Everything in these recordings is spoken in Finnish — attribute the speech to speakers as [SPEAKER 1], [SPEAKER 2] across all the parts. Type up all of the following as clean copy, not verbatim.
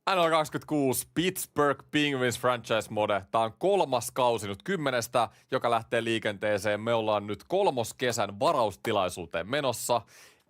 [SPEAKER 1] NL26 Pittsburgh Penguins franchise mode. Tää on 3. kausi nyt 10, joka lähtee liikenteeseen. Me ollaan nyt 3. kesän varaustilaisuuteen menossa.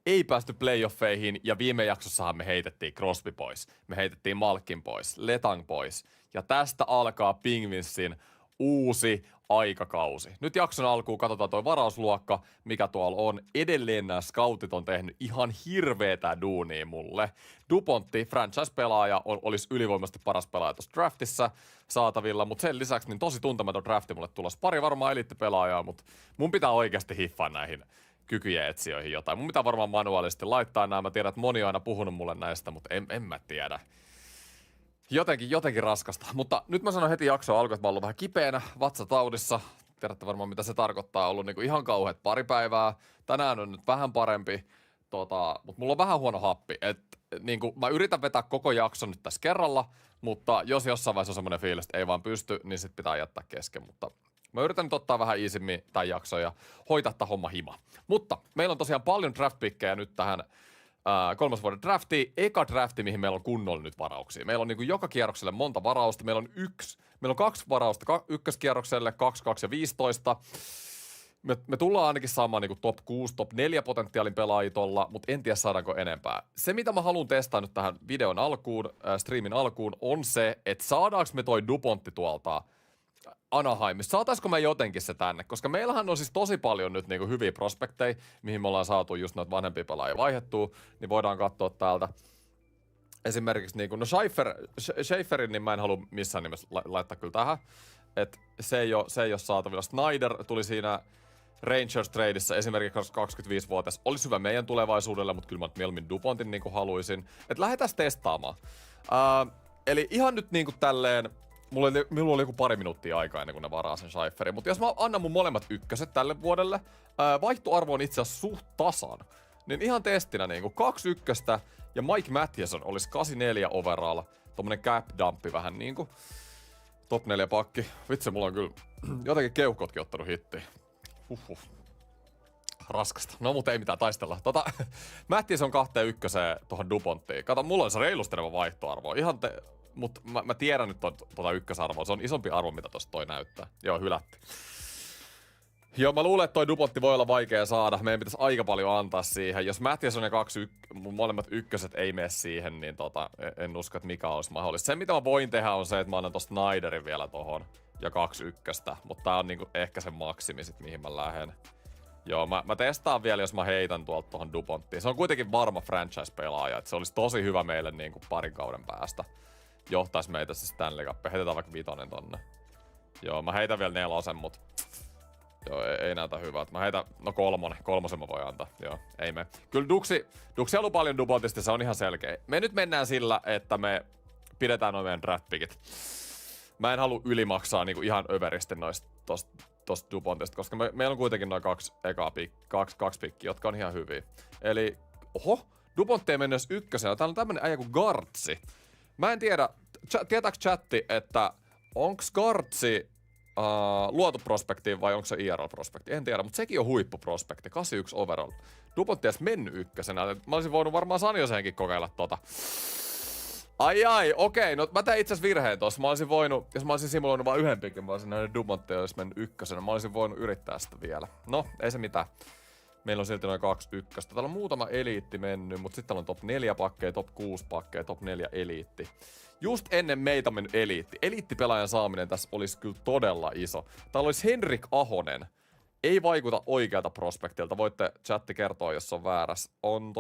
[SPEAKER 1] Ei päästy playoffeihin ja viime jaksossahan me heitettiin Crosby pois. Me heitettiin Malkin pois, Letang pois. Ja tästä alkaa Penguinsin uusi aikakausi. Nyt jakson alkuun katsotaan toi varausluokka, mikä tuolla on. Edelleen nämä scoutit on tehnyt ihan hirveetä duunia mulle. Dupontti, franchise-pelaaja, olisi ylivoimaisesti paras pelaaja tuossa draftissa saatavilla, mutta sen lisäksi niin tosi tuntematon drafti mulle tulossa. Pari varmaan eliittipelaajaa, mutta mun pitää oikeasti hiffaa näihin kykyjen etsijöihin jotain. Mun pitää varmaan manuaalisesti laittaa nämä. Mä tiedän, että moni on aina puhunut mulle näistä, mutta en mä tiedä. Jotenkin raskasta. Mutta nyt mä sanon heti jaksoa alkuun, että mä oon ollut vähän kipeänä, vatsataudissa. Tiedätte varmaan, mitä se tarkoittaa. Ollut niinku ihan kauheat pari päivää. Tänään on nyt vähän parempi, mutta mulla on vähän huono happi. Niinku, mä yritän vetää koko jakson nyt tässä kerralla, mutta jos jossain vaiheessa on semmoinen fiilis, että ei vaan pysty, niin sit pitää jättää kesken. Mutta mä yritän nyt ottaa vähän iisimmin tämän jakson ja hoitaa tämä homma hima. Mutta meillä on tosiaan paljon draft-pikkejä nyt tähän 3. vuoden drafti, eka drafti, mihin meillä on kunnolla nyt varauksia. Meillä on niin kuin joka kierrokselle monta varausta. Meillä on 2 varausta ykköskierrokselle, 2, 2 ja 15. Me tullaan ainakin saamaan niin kuin top 6, top 4 potentiaalin pelaajia tolla, mutta en tiedä saadaanko enempää. Se, mitä mä haluan testaa nyt tähän videon alkuun, streamin alkuun, on se, että saadaanko me toi Dupontti tuolta Anaheimissa. Saataisiko me jotenkin se tänne? Koska meillähän on siis tosi paljon nyt niinku hyviä prospekteja, mihin me ollaan saatu just noita vanhempia pelaajia vaihdettua, niin voidaan katsoa täältä. Esimerkiksi niinku, no Schaeferin, niin mä en halua missään nimessä laittaa kyllä tähän. Et se ei ole saatavilla. Snyder tuli siinä Rangers tradeissa esimerkiksi 25-vuotias. Olisi hyvä meidän tulevaisuudelle, mutta kyllä mä mieluummin Dupontin niinku haluaisin. Et lähdetään testaamaan. Eli ihan nyt niinku tälleen. Minulla oli joku pari minuuttia aikaa ennen kuin ne varaa sen Schaeferin, mutta jos mä annan mun molemmat ykköset tälle vuodelle, vaihtoarvo on itse asiassa suht tasan, niin ihan testinä niinku 2 ykköstä ja Mike Mathieson olisi 84 overall, tommonen cap dumpi vähän niinku, top 4 pakki. Vitsi, mulla on kyllä jotenkin keuhkotkin ottanut hittiin. Raskasta. No mutta ei mitään, taistellaan. Mathieson 2 ykköseen tohon Duponttiin. Kato, mulla on se reilusti enemmän vaihtoarvoa. Ihan mutta mä tiedän nyt tuota ykkösarvoa. Se on isompi arvo, mitä tosta toi näyttää. Joo, hylätty. Joo, mä luulen, että toi Dupontti voi olla vaikea saada. Meidän pitäisi aika paljon antaa siihen. Jos Mathieson ja 2 mun molemmat ykköset ei mene siihen, niin en usko, että mikä olisi mahdollista. Se, mitä mä voin tehdä, on se, että mä annan tosta Snyderin vielä tohon. Ja 2 ykköstä. Mutta tää on niinku ehkä se maksimi sit, mihin mä lähden. Joo, mä testaan vielä, jos mä heitän tuolta tohon Duponttiin. Se on kuitenkin varma franchise-pelaaja. Että se olisi tosi hyvä meille niinku parin kauden päästä. Johtais meitä se Stanley Cup. Heitetään vaikka 5 tonne. Joo, mä heitän vielä 4, mut joo, ei näytä hyvältä. Mä heitän, no 3 mä voin antaa. Joo, ei me. Kyllä Duxi haluaa paljon Dupontista, se on ihan selkeä. Me nyt mennään sillä, että me pidetään noin meidän draft-pickit. Mä en halua ylimaksaa niinku ihan överisti tosta Dupontista, koska meillä on kuitenkin noin 2 pikkiä, jotka on ihan hyviä. Eli, Dupontti ei mennyt ykkösenä. Täällä on tämmönen äijä kuin Gartsi. Mä en tiedä, tietääks chatti, että onks Gartsi luotu prospektiin vai onko se IRL-prospekti? En tiedä, mutta sekin on huippuprospekti, 81 overall. Dupontti edes mennyt ykkösenä. Mä olisin voinut varmaan Sanjosenkin kokeilla tota. Okei, no mä tein itse asiassa virheen tossa. Mä olisin voinut, jos mä olisin simuloinut vaan 1 pikin, mä olisin nähnyt Dupontti olisi mennyt ykkösenä. Mä olisin voinut yrittää sitä vielä. No, ei se mitään. Meillä on silti noin 2 ykköstä. Täällä on muutama eliitti mennyt, mutta sitten täällä on top 4 pakkeja, top 6 pakkeja, top 4 eliitti. Just ennen meitä on mennyt eliitti. Eliittipelaajan saaminen tässä olisi kyllä todella iso. Täällä olisi Henrik Ahonen. Ei vaikuta oikealta prospektilta. Voitte chatti kertoa, jos on väärässä. On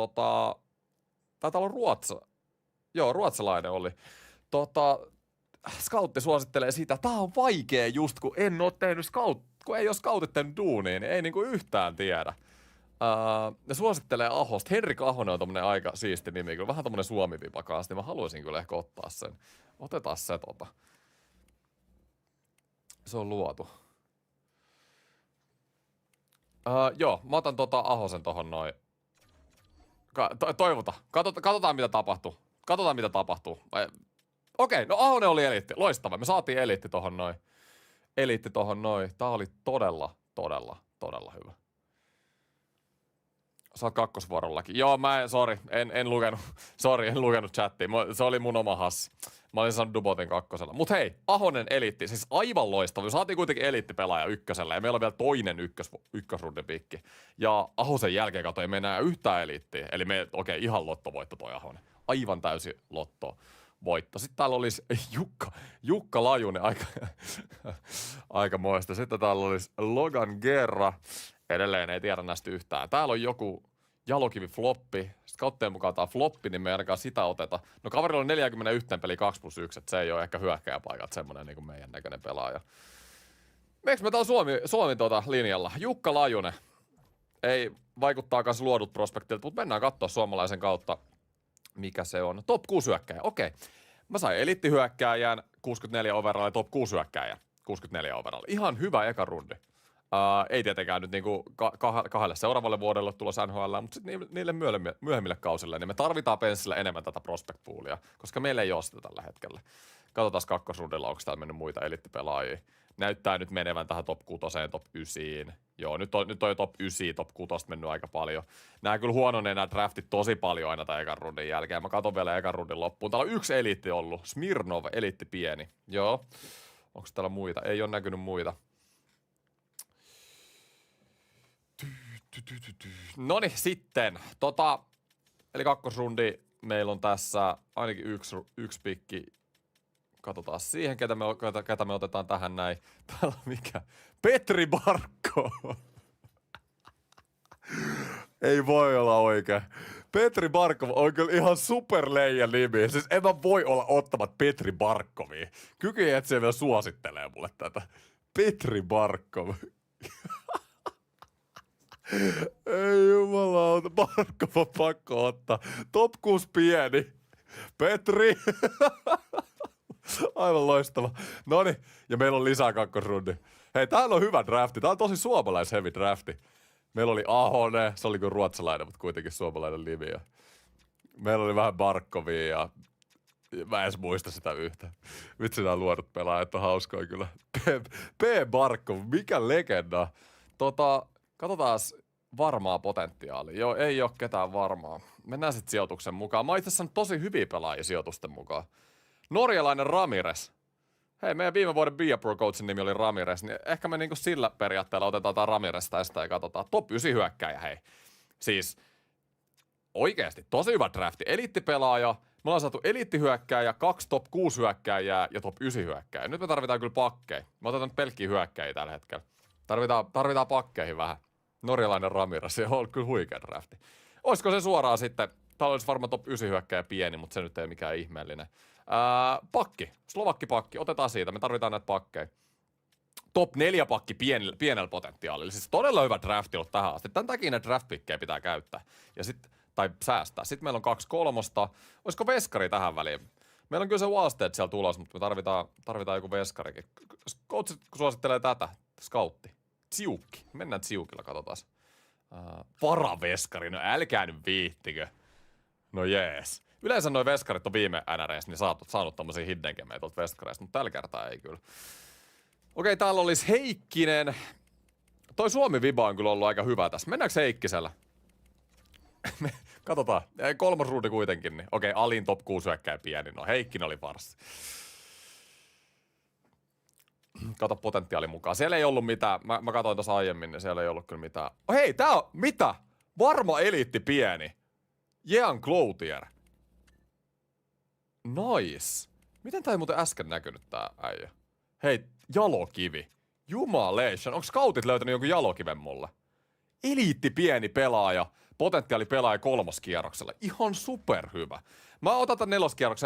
[SPEAKER 1] täällä on ruotsalainen oli. Scoutti suosittelee sitä. Tää on vaikea just, kun en oo tehnyt kun ei oo scoutit tehnyt duunia, niin ei niinku yhtään tiedä. Ne suosittelee Ahosta. Henrik Ahonen on tommonen aika siisti nimi, kyllä vähän tommonen suomi-vipa kanssa, niin mä haluaisin kyllä ehkä ottaa sen. Otetaan se Se on luotu. Joo, mä otan Ahosen tohon noin. Katsotaan mitä tapahtuu. Okei, no Ahonen oli eliitti. Loistava. Me saatiin eliitti tohon noin. Tää oli todella hyvä. Sä oot kakkosvuorollakin. Joo, en lukenut chattiin. Se oli mun oma hassi. Mä olin saanut Dubotin kakkosella. Mut hei, Ahonen eliitti, siis aivan loistava. Saatiin kuitenkin eliittipelaaja ykkösellä ja meillä on vielä toinen ykkösrundin pikki. Ja Ahosen jälkeen kato, ei mennä yhtään eliittiä. Eli ihan lottovoitto toi Ahonen. Aivan täysi lottovoitto. Sitten täällä olisi Jukka Lajunen, aika moista. Sitten täällä olisi Logan Guerra. Edelleen ei tiedä näistä yhtään. Täällä on joku Jalokivi floppi. Skautteen mukaan tää on floppi, niin me ei ainakaan sitä oteta. No kaverilla on 41 peli 2+1, että se ei ole ehkä hyökkääjäpaikat semmonen niin kuin meidän näköinen pelaaja. Meikö me tää on Suomi linjalla? Jukka Lajunen. Ei vaikuttaa kans luodut prospektilta, mutta mennään katsoa suomalaisen kautta, mikä se on. Top 6 hyökkääjä, okei. Mä sain elittihyökkääjän, 64 overall ja top 6 hyökkääjä, 64 overall. Ihan hyvä eka rundi. Ei tietenkään nyt niinku kahdelle seuraavalle vuodelle tulossa NHL, mutta sitten niille myöhemmille kausille, niin me tarvitaan penssillä enemmän tätä prospect poolia, koska meillä ei ole sitä tällä hetkellä. Katsotaan kakkosrundilla, onko täällä mennyt muita elittipelaajia. Näyttää nyt menevän tähän top 6, top 9. Joo, nyt on jo top 9, top 6 mennyt aika paljon. Nää kyllä huononee nämä draftit tosi paljon aina tämän ekan rundin jälkeen. Mä katson vielä ekan rundin loppuun. Täällä on yksi eliitti ollut. Smirnov, eliitti pieni. Joo. Onko täällä muita? Ei ole näkynyt muita. Noniin, sitten. Eli kakkosrundi. Meillä on tässä ainakin yksi pikki. Katsotaan siihen, ketä me otetaan tähän näin. Täällä on mikä? Petri Barkko. Ei voi olla oikein. Petri Barkov on kyllä ihan superleijän nimi. Siis en mä voi olla ottamat Petri Barkovia. Kyky etsiä vielä suosittelee mulle tätä. Petri Barkov. Ei jumalauta, Barkov on pakko ottaa. Top 6 pieni. Petri. Aivan loistava. Noniin, ja meillä on lisää kakkosrundi. Hei, täällä on hyvä drafti. Tää on tosi suomalais-heavy drafti. Meillä oli Ahonen, se oli kuin ruotsalainen, mutta kuitenkin suomalainen nimi. Ja meillä oli vähän Barkovia ja mä en edes muista sitä yhtä. Vitsi, nämä luodut pelaajat on hauskoja kyllä. P. Barkov, mikä legenda. Katsotaan varmaa potentiaalia. Joo, ei ole ketään varmaa. Mennään sitten sijoituksen mukaan. Mä itse asiassa tosi hyviä pelaajia sijoitusten mukaan. Norjalainen Ramirez. Hei, meidän viime vuoden Be A Pro Coachin nimi oli Ramirez, niin ehkä me niinku sillä periaatteella otetaan tää Ramirez tästä ja katsotaan. Top 9 hyökkääjä, hei. Siis oikeesti tosi hyvä drafti. Eliittipelaaja. Me ollaan saatu eliittihyökkääjä, 2 top 6 hyökkääjää ja top 9 hyökkääjä. Nyt me tarvitaan kyllä pakkeja. Me otetaan pelkkiä hyökkääjiä tällä hetkellä. Tarvitaan pakkeihin vähän. Norjalainen Ramirez, se on kyllä huikea drafti. Olisiko se suoraan sitten, täällä olisi varmaan top 9 hyökkääjä pieni, mutta se nyt ei ole mikään ihmeellinen. Pakki, Slovakki pakki, otetaan siitä, me tarvitaan näitä pakkeja. Top 4 pakki pienellä potentiaalilla, siis todella hyvä drafti ollut tähän asti. Tän takia näitä draft-pikkejä pitää käyttää tai säästää. Sitten meillä on 2 kolmosta, olisiko veskari tähän väliin? Meillä on kyllä se Wallstead siellä tulossa, mutta me tarvitaan joku veskarikin. Coach suosittelee tätä, scoutti. Tsiukki. Mennään Tsiukilla, katsotaan. Varaveskari, no älkää nyt viittikö. No jees. Yleensä noi veskarit on viime NRS, niin saanut tommosia hidden gemejä tuolta veskareista, mutta tällä kertaa ei kyllä. Okei, täällä olisi Heikkinen. Toi Suomi-viba on kyllä ollut aika hyvä tässä. Mennäänkö Heikkisellä? Katsotaan. 3. ruudi kuitenkin. Niin. Okei, alin top 6 hyökkääjä pieni. No Heikkinen oli varssi. Kato potentiaalin mukaan. Siellä ei ollut mitään. Mä katsoin tuossa aiemmin, niin siellä ei ollut kyllä mitään. Oh, hei, tää on, mitä? Varma eliitti pieni. Jean Cloutier. Nice. Miten tää ei muuten äsken näkynyt tää äijä? Hei, Jalokivi. Jumalation. Onko scoutit löytänyt jonkun Jalokiven mulle? Eliitti pieni pelaaja. Potentiaali pelaaja 3. kierroksella. Ihan superhyvä. Mä otan tämän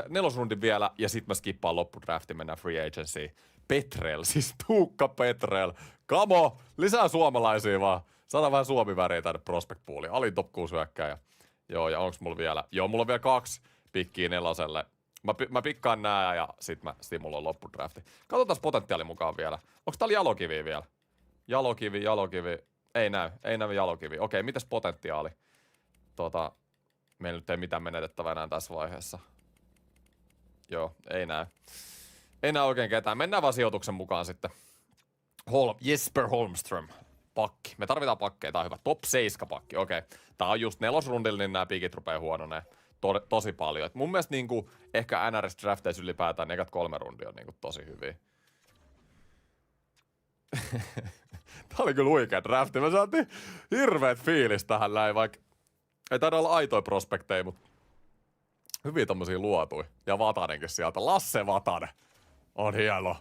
[SPEAKER 1] 4. rundin vielä ja sit mä skippaan loppudraftin, mennään free agency. Petrel, siis Tuukka Petrel. Kamo, lisää suomalaisia vaan. Saadaan vähän Suomi-väriä tänne prospect pooliin. Alin top 6 hyökkääjä. Joo, ja onks mulla vielä? Joo, mulla on vielä 2 pikkiä 4. Mä pikkaan nää ja sit mä stimuloin loppudrafti. Katsotaan potentiaalin mukaan vielä. Onks täällä Jalokivi vielä? Jalokivi. Ei näy Jalokivi. Okei, mitäs potentiaali? Meillä nyt ei mitään menetettävää enää tässä vaiheessa. Joo, ei näy. Ei näy oikein ketään. Mennään vaan sijoituksen mukaan sitten. Jesper Holmström. pakki. Me tarvitaan pakkeja, tää on hyvä. Top 7 pakki, okei. Tää on just 4. rundilla, niin nämä pikit rupee huononeen tosi paljon. Et mun mielestä niinku, ehkä NRS-drafteissa ylipäätään ne ekat 3 rundia on niinku tosi hyviä. Tää oli kyllä huikea drafti. Me saatiin hirveet fiilis tähän näin, vaikka ei taida olla aitoja prospekteja, mutta hyviä tommosia luotuja. Ja Vatanenkin sieltä. Lasse Vatanen. On hieno.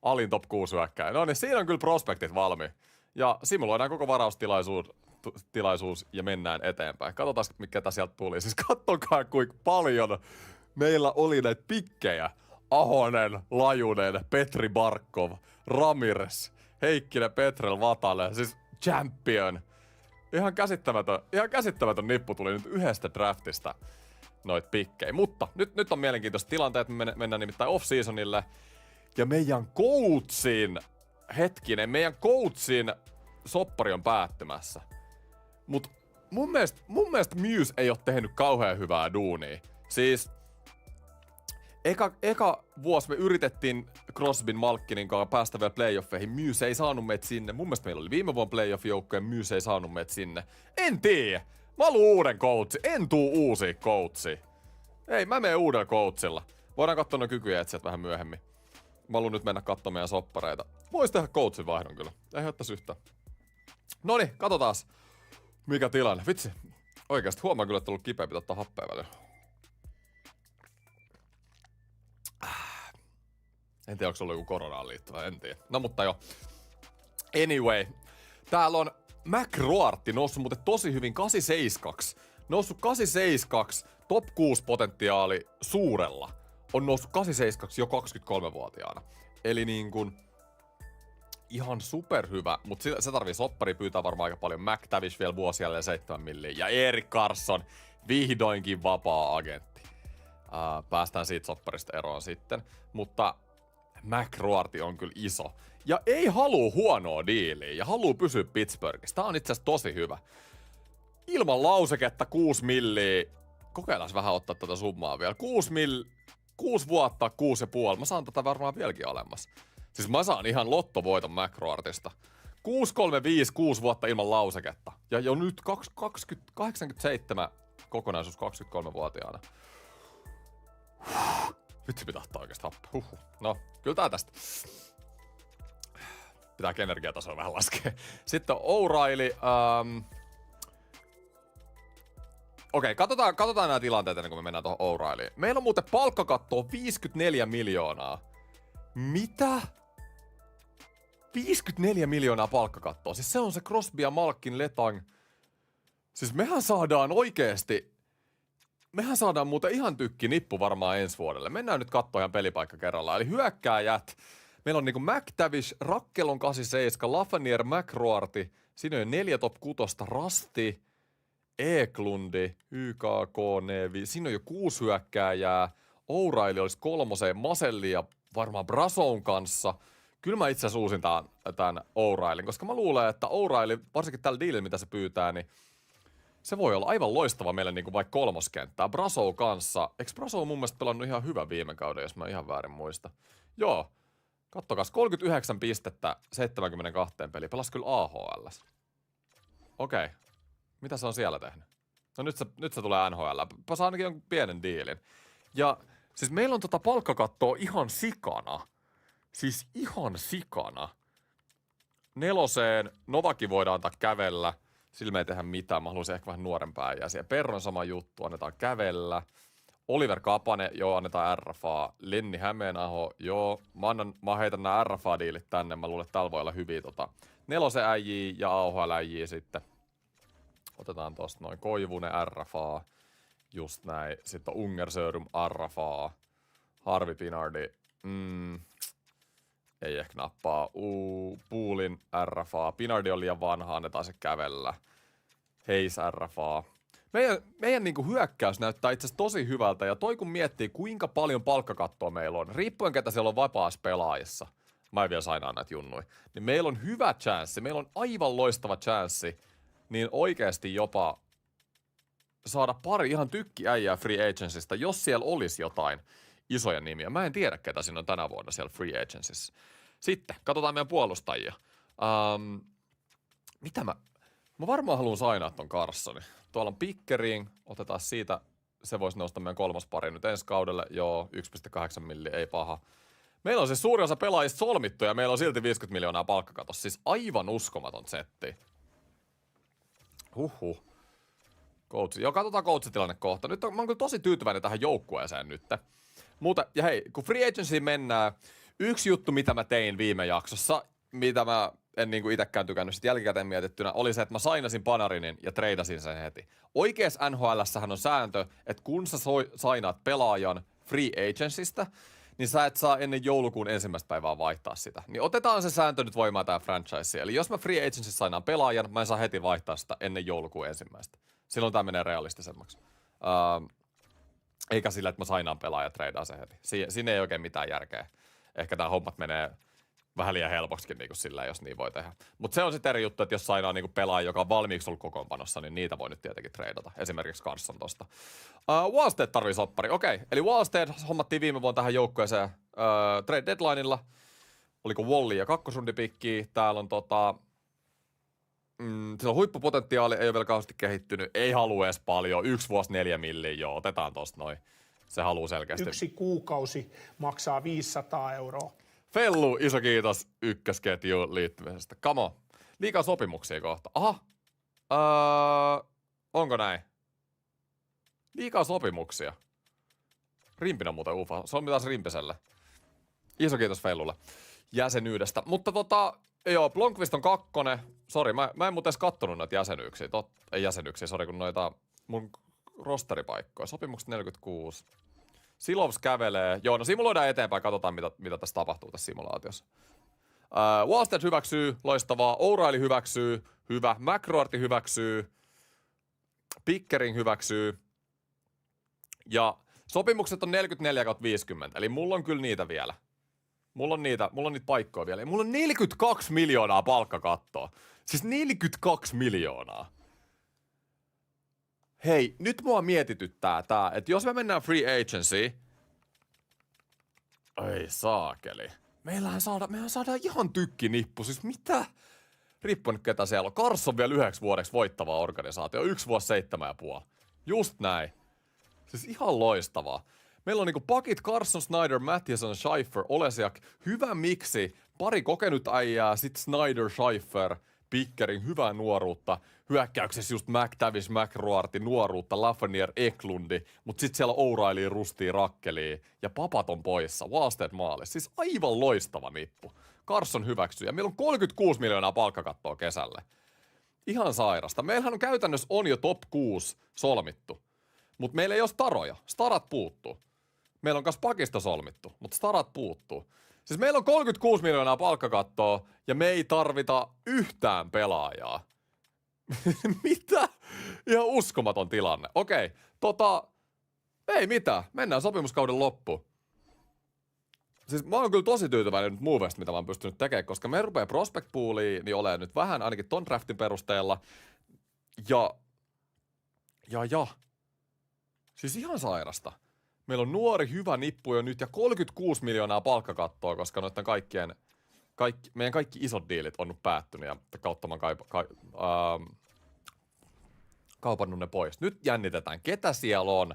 [SPEAKER 1] Alin top 6 hyökkääjä. No niin, siinä on kyllä prospektit valmiin. Ja simuloidaan koko varaustilaisuus ja mennään eteenpäin. Katsotaan, mikä sieltä tuli. Siis kattokaa, kuinka paljon meillä oli näitä pikkejä. Ahonen, Lajunen, Petri Barkov, Ramirez, Heikkinen, Petrel, Vatanen. Siis champion. Ihan käsittämätön nippu tuli nyt yhdestä draftista noit pikkejä. Mutta nyt on mielenkiintoista tilanteet. Me mennään nimittäin off-seasonille. Ja meidän coachin soppari on päättymässä. Mut mun mielestä Muse ei ole tehnyt kauhean hyvää duunia. Siis eka vuosi me yritettiin Crosbyn Malkkinin kanssa päästä vielä playoffeihin. Muse ei saanut meitä sinne. Mun mielestä meillä oli viime vuonna playoff-joukkoja, Muse ei saanut meitä sinne. En tiedä. Mä haluun uuden coachin. En tuu uusia coachia. Ei, mä menen uudella coachilla. Voidaan katsoa ne kykyjä etsiä vähän myöhemmin. Mä haluun nyt mennä katsomaan meidän soppareita. Vois tehdä coachin vaihdon kyllä. Ei haittais yhtään. Noniin, katsotaas. Mikä tilanne. Vitsi. Oikeesti huomaan kyllä, että on ollut kipeä, pitää ottaa happea välillä. En tiedä, onko se ollut joku koronaan liittyvä, en tiedä. No mutta joo. Anyway. Täällä on McRoarty noussut muuten tosi hyvin 872. Noussut 872, top 6 potentiaali suurella. On noussut 872 jo 23-vuotiaana. Eli niin kuin ihan superhyvä, mutta se tarvii soppari, pyytää varmaan aika paljon. McTavish vielä vuosi jälleen 7 milliä. Ja Erik Karlsson, vihdoinkin vapaa-agentti. Päästään siitä sopparista eroon sitten. Mutta McRoarty on kyllä iso. Ja ei halua huonoa diiliä ja haluu pysyä Pittsburghissa. Tää on itse asiassa tosi hyvä. Ilman lauseketta 6 milliä. Kokeillaan vähän ottaa tätä summaa vielä. 6 vuotta, 6,5. Mä saan tätä varmaan vieläkin alemmas. Siis mä saan ihan lottovoiton McRoartysta. 6,35, 6 vuotta ilman lauseketta. Ja jo nyt 87 kokonaisuus 23-vuotiaana. Vitsi pitää ottaa oikeesti happea. No, kyllä tää tästä. Pitääkin energiatasoa vähän laskea. Sitten O'Reilly. Okei, katsotaan nämä tilanteet ennen kuin me mennään tuohon O'Reillyin. Meillä on muuten palkkakattoa 54 miljoonaa. Mitä? 54 miljoonaa palkkakattoa. Siis se on se Crosby ja Malkin Letang. Siis mehän saadaan muuten ihan tykki nippu varmaan ensi vuodelle. Mennään nyt katsoa ihan pelipaikka kerrallaan. Eli hyökkääjät. Meillä on niinku McTavish, Rakkelon 87, Lafreniere, McRoarty. Siinä on 4 top 6, Rasti, Eklundi, YKK, Nevi. Siinä on jo 6 hyökkääjää. O'Reilly olisi 3, Maselli ja varmaan Brasoun kanssa. Kyllä mä itse asiassa uusin tämän O'Reillyn, koska mä luulen, että O'Reilly, varsinkin tällä diilillä, mitä se pyytää, niin se voi olla aivan loistava meille niin kuin vaikka kolmoskenttää. Brasow kanssa. Eikö Brasow mun mielestä pelannut ihan hyvä viime kauden, jos mä ihan väärin muista? Joo. Kattokas, 39 pistettä 72 peliä. Pelasi kyllä AHL. Okei. Mitä se on siellä tehnyt? No nyt se tulee NHL. Saa ainakin jonkun pienen diilin. Ja siis meillä on palkkakattoa ihan sikana. Siis ihan sikana. 4 Novaki voidaan antaa kävellä. Sillä me ei tehdä mitään. Mä haluaisin ehkä vähän nuorempaa äijää siellä. Perron sama juttu, annetaan kävellä. Oliver Kapane, joo, annetaan RFA. Lenni Hämeenaho, joo. Mä heitän nämä RFA-diilit tänne. Mä luulen, että täällä voi olla hyviä 4 äijii ja AHL äijii sitten. Otetaan tosta noin Koivunen RFA. Just näin. Sitten on Ungersörum RFA. Harvi Pinardi. Ei ehkä nappaa. Puulin RFA. Pinardi on liian vanha, annetaan se kävellä. Heis RFA. Meidän niinku hyökkäys näyttää itse asiassa tosi hyvältä, ja toi kun miettii, kuinka paljon palkkakattoa meillä on, riippuen ketä siellä on vapaassa pelaajissa, mä en vielä sainaa näitä junnui, niin meillä on hyvä chanssi, meillä on aivan loistava chanssi, niin oikeasti jopa saada pari ihan tykkiäijää free agencysta, jos siellä olisi jotain isoja nimiä. Mä en tiedä, ketä siinä on tänä vuonna siellä free agencyssä. Sitten, katsotaan meidän puolustajia. Mitä mä varmaan haluan sainaa ton Carsonin. Tuolla on Pickering, otetaan siitä, se voisi nousta meidän kolmas pari nyt ensi kaudelle. Joo, 1,8 milli, ei paha. Meillä on siis suuri osa pelaajista solmittu ja meillä on silti 50 miljoonaa palkkakatos. Siis aivan uskomaton setti. Huhhuh. Coach. Joo, katsotaan coach-tilanne kohta. Nyt mä oon kyllä tosi tyytyväinen tähän joukkueeseen nyt. Mutta, ja hei, kun free agency mennään, yksi juttu, mitä mä tein viime jaksossa, mitä mä en niinku itekään tykännyt sit jälkikäteen mietittynä, oli se, että mä sainasin Panarinin ja treidasin sen heti. Oikeassa NHL:ssähän on sääntö, että kun sä sainaat pelaajan free agencystä, niin sä et saa ennen joulukuun 1. päivää vaihtaa sitä. Niin otetaan se sääntö nyt voimaan tää franchise. Eli jos mä free agency sainaan pelaajan, mä en saa heti vaihtaa sitä ennen joulukuun 1. Silloin tää menee realistisemmaksi. Eikä sillä, että mä sainaan pelaaja ja treidaan se heti. Siinä ei oikein mitään järkeä. Ehkä tää hommat menee vähän liian helpoksikin niin sillä, jos niin voi tehdä. Mutta se on sitten eri juttu, että jos sainaa niin pelaaja, joka on valmiiksi ollut kokoonpanossa, niin niitä voi nyt tietenkin treidata. Esimerkiksi Carson tosta. Wallstead tarvii soppari. Okei, eli Wallstead hommattiin viime vuonna tähän joukkueeseen trade deadlineilla. Oliko Wally ja kakkosrundipikkiä. Täällä on sillä on huippupotentiaali, ei ole vielä kauheasti kehittynyt. Ei halua edes paljon. 1 vuosi 4 milliä, joo. Otetaan tosta noin. Se haluaa selkeästi.
[SPEAKER 2] 1 kuukausi maksaa 500 €.
[SPEAKER 1] Fellu, iso kiitos ykkösketjuun liittymisestä. Come on. Liikaa sopimuksia kohta. Aha. Onko näin? Liikaa sopimuksia. Rimpinä muuten ufa. Se on taas Rimpiselle. Iso kiitos Fellulle jäsenyydestä. Mutta joo, Blomqvist on 2. Sori, mä en muuten edes kattonut näitä jäsenyyksiä. Ei jäsenyyksiä, sori, kun noita mun rosteripaikkoja. Sopimukset 46. Silovs kävelee. Joo, no simuloidaan eteenpäin, katsotaan mitä tässä tapahtuu tässä simulaatiossa. Wallstead hyväksyy, loistavaa. O'Reilly hyväksyy, hyvä. McRoarty hyväksyy. Pickering hyväksyy. Ja sopimukset on 44/50, eli mulla on kyllä niitä vielä. Mulla on niitä paikkoja vielä. Ja mulla on 42 miljoonaa palkkakattoa. Siis 42 miljoonaa. Hei, nyt mua mietityttää tää, että jos me mennään free agency, ei saakeli. Mehän saadaan ihan tykkinippu, siis mitä? Riippuu nyt ketä siellä on. Carson vielä 9 vuodeksi voittava organisaatio, 1 vuosi 7,5. Just näin. Siis ihan loistavaa. Meillä on niinku pakit Carson, Snyder, Mattison, Scheiffer, Olesiak. Hyvä miksi. Pari kokenut äijää, sit Snyder, Scheiffer, Pickering, hyvää nuoruutta. Hyökkäyksessä just McTavish, McRoarty, nuoruutta, Lafreniere, Eklundi. Mut sit siellä on O'Reilly, Rusty, Rakkeli ja papat on poissa. Wallstead maalis. Siis aivan loistava nippu. Carson hyväksyy. Ja meillä on 36 miljoonaa palkkakattoa kesälle. Ihan sairasta. Meillähän on käytännössä jo top 6 solmittu. Mut meillä ei ole staroja. Starat puuttuu. Meillä on kas pakista solmittu, mutta starat puuttuu. Siis meillä on 36 miljoonaa palkkakattoa ja me ei tarvita yhtään pelaajaa. Mitä? Ihan uskomaton tilanne. Okei, ei mitään. Mennään sopimuskauden loppuun. Siis mä oon kyllä tosi tyytyväinen nyt movesta, mitä mä oon pystynyt tekemään, koska me rupeaa prospect pooliin, niin olen nyt vähän ainakin ton draftin perusteella. Ja. Siis ihan sairasta. Meillä on nuori, hyvä nippu jo nyt ja 36 miljoonaa palkkakattoa, koska noiden meidän kaikki isot diilit on nyt päättynyt ja kautta mä kaupannut ne pois. Nyt jännitetään, ketä siellä on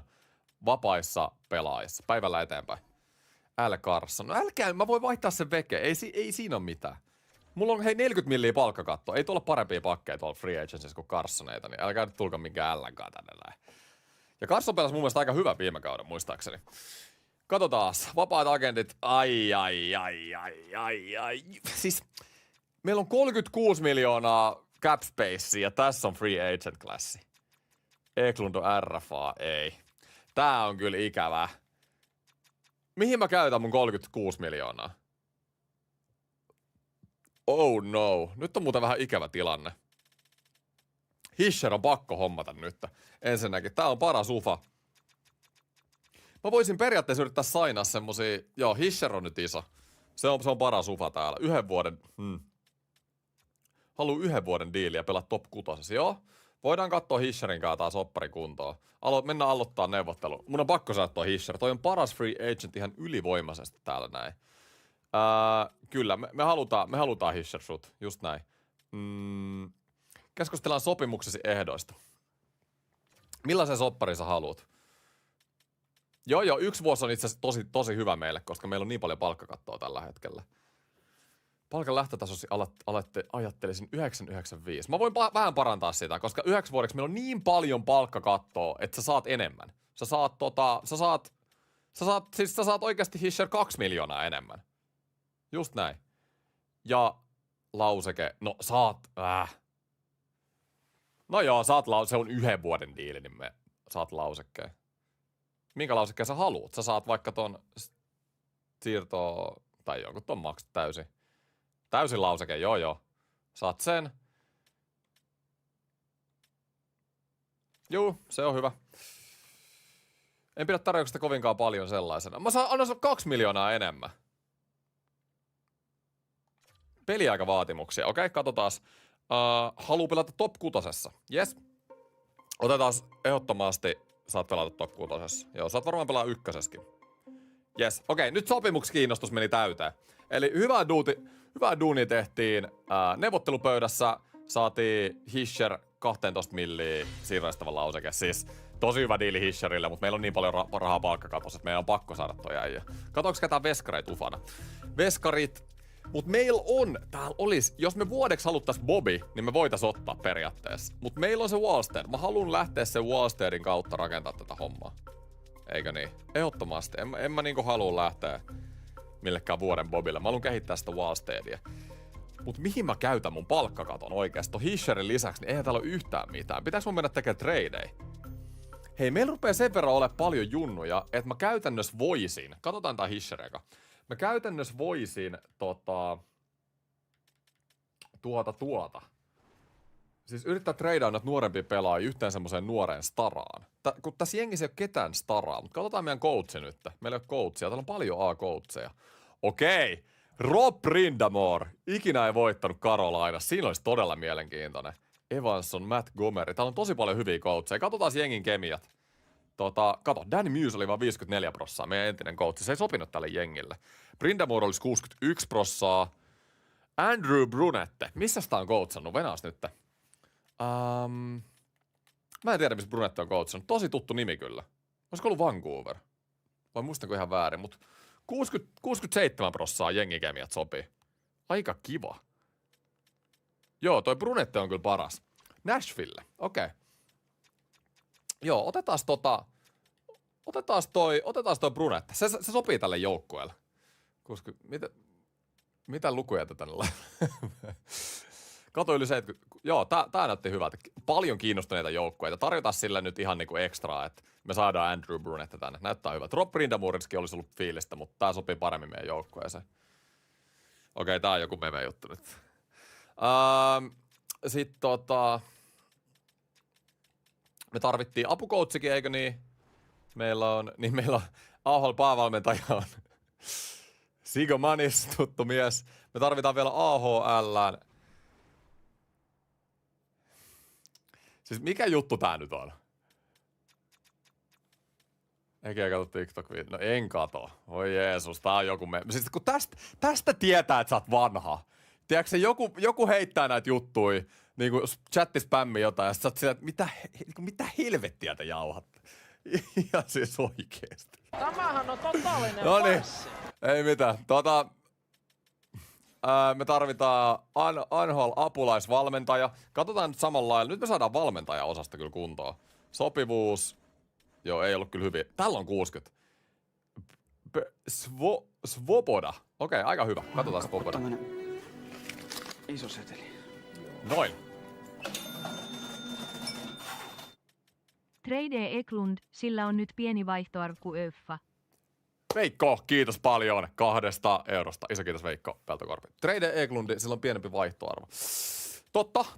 [SPEAKER 1] vapaissa pelaajissa. Päivällä eteenpäin. L. Carson. No älkää, mä voin vaihtaa sen veke. Ei siinä ole mitään. Mulla on 40 milliä palkkakattoa. Ei tuolla parempia pakkeja tuolla free agencies kuin Carsoneita, niin älkää nyt tulko minkään L:nkaan tänne näin. Ja Carson pelasi mun mielestä aika hyvä viime kauden, muistaakseni. Katsotaas. Vapaat agentit. Ai. Siis meillä on 36 miljoonaa cap spacea ja tässä on free agent klassi. Eklund on RFA, ei. Tää on kyllä ikävää. Mihin mä käytän mun 36 miljoonaa? Oh no. Nyt on muuten vähän ikävä tilanne. Hischer on pakko hommata nyt. Ensinnäkin, tää on paras ufa. Mä voisin periaatteessa yrittää sainaa semmosia. Joo, Hischer on nyt iso. Se on paras ufa täällä. 1 vuoden. Haluu 1 vuoden diiliä pelaa top 6. Joo. Voidaan katsoa Hischerin kanssa taas soppari kuntoon. Mennään aloittaa neuvottelu. Mun on pakko saada tuo Hischer. Toi on paras free agent ihan ylivoimaisesti täällä näin. Kyllä, me halutaan Hischer shoot. Just näin. Keskustellaan sopimuksesi ehdoista. Millaisen sopparin sä haluat? Joo, 1 vuosi on itse asiassa tosi hyvä meille, koska meillä on niin paljon palkkakattoa tällä hetkellä. Palkan lähtötasosi ajattelisin 995. Mä voin vähän parantaa sitä, koska 9 vuodeksi meillä on niin paljon palkkakattoa, että sä saat enemmän. Sä saat oikeasti Hischer 2 miljoonaa enemmän. Just näin. Ja lauseke, no saat, No joo, se on 1 vuoden diili, niin me saat lausekkeen. Minkä lausekkeen sä haluut? Sä saat vaikka ton siirtoa, tai jonkun ton maksat täysin. Täysin lauseke, joo. Saat sen. Juu, se on hyvä. En pidä tarjouksesta kovinkaan paljon sellaisena. Annan 2 miljoonaa enemmän. Peliaikavaatimuksia. Okei, katsotaas. Haluu pelata top 6. Yes. Otetaan ehdottomasti, saat pelata top 6. Joo, saat varmaan pelaa 1. Yes. Okei, nyt sopimuskiinnostus meni täyteen. Eli hyvää duunia tehtiin neuvottelupöydässä. Saatiin Hischer 12 milliä siirrestävä lauseke. Siis tosi hyvä diili Hischerille, mutta meillä on niin paljon rahaa palkkakatossa, että meidän on pakko saada toi äijä. Katsoinko ketään veskareita ufana? Veskarit. Mut meillä on, täällä olisi, jos me vuodeksi haluttais Bobby, niin me voitais ottaa periaatteessa. Mut meillä on se Wallstead. Mä haluan lähteä sen Wallsteadin kautta rakentaa tätä hommaa. Eikö niin? Ehdottomasti. En mä niinku halua lähteä millekään vuoden Bobille. Mä haluan kehittää sitä Wallsteadia. Mut mihin mä käytän mun palkkakaton oikeesti? Hischerin lisäksi, niin eihän täällä ole yhtään mitään. Pitääkö mun mennä tekemään tradeja? Hei, meillä rupeaa sen verran olemaan paljon junnuja, että mä käytännössä voisin. Katsotaan tää Hischer eka. Mä käytännössä voisin Siis yrittää treidaa näitä nuorempia pelaajia yhteen semmoiseen nuoreen staraan. Kun tässä jengissä ei ole ketään staraa, mutta katsotaan meidän coachi nyt. Meillä ei ole coachia, täällä on paljon A-coacheja. Okei, Rob Brindamore. Ikinä ei voittanut Carolina. Siinä olisi todella mielenkiintoinen. Evanson, Matt Gomeri. Täällä on tosi paljon hyviä coacheja. Katsotaan jengin kemiat. Kato, Danny Muse oli vaan 54%, meidän entinen coach. Se ei sopinut tälle jengille. Brindamore olisi 61%. Andrew Brunette. Missä sitä on coachannut? Venaas nyt. Mä en tiedä, missä Brunette on coachannut. Tosi tuttu nimi kyllä. Olisiko ollut Vancouver? Vai muistanko ihan väärin, mutta 67% jengikemiat sopii. Aika kiva. Joo, toi Brunette on kyllä paras. Nashville, okei. Joo, otetaan toi Brunette. Se sopii tälle joukkueelle. Koska mitä lukuja tätä tänne Kato yli 70. Joo, tää näytti hyvältä. Paljon kiinnostuneita joukkueita. Tarjotaan sille nyt ihan niinku ekstraa, että me saadaan Andrew Brunette tänne. Näyttää hyvältä. Rob Brindamoreskin olisi ollut fiilistä, mutta tää sopii paremmin meidän joukkueeseen. Okei, tää on joku meme juttu nyt. Sitten me tarvittiin apukoutsikin, eikö niin? Meillä on AHL-päävalmentaja on Sigo Manis, tuttu mies. Me tarvitaan vielä AHL. Siis mikä juttu tää nyt on? Eikä katso TikTok-video. No en kato. Oi Jeesus, tää on joku siis kun tästä tietää, että sä oot vanha. Tiedätkö, joku heittää näitä juttuja, niinku chattispämmi jotain, ja sä oot sillä, että mitä helvettiä te jauhatte? Ihan siis oikeesti.
[SPEAKER 3] Tämähän on totaalinen
[SPEAKER 1] farssi. Ei mitään. Me tarvitaan NHL-apulaisvalmentaja. Katsotaan nyt samalla lailla. Nyt me saadaan valmentaja-osasta kyllä kuntoon. Sopivuus. Joo, ei ollut kyllä hyviä. Tällä on 60. Svoboda. Okei, aika hyvä. Katsotaan Svoboda.
[SPEAKER 4] Iso seteli.
[SPEAKER 1] Noin.
[SPEAKER 5] Trade Eklund, sillä on nyt pieni vaihtoarku Öffa.
[SPEAKER 1] Veikko, kiitos paljon 2 eurosta. Iso kiitos Veikko Peltokorpi. Trade Eklundi, sillä on pienempi vaihtoarvo.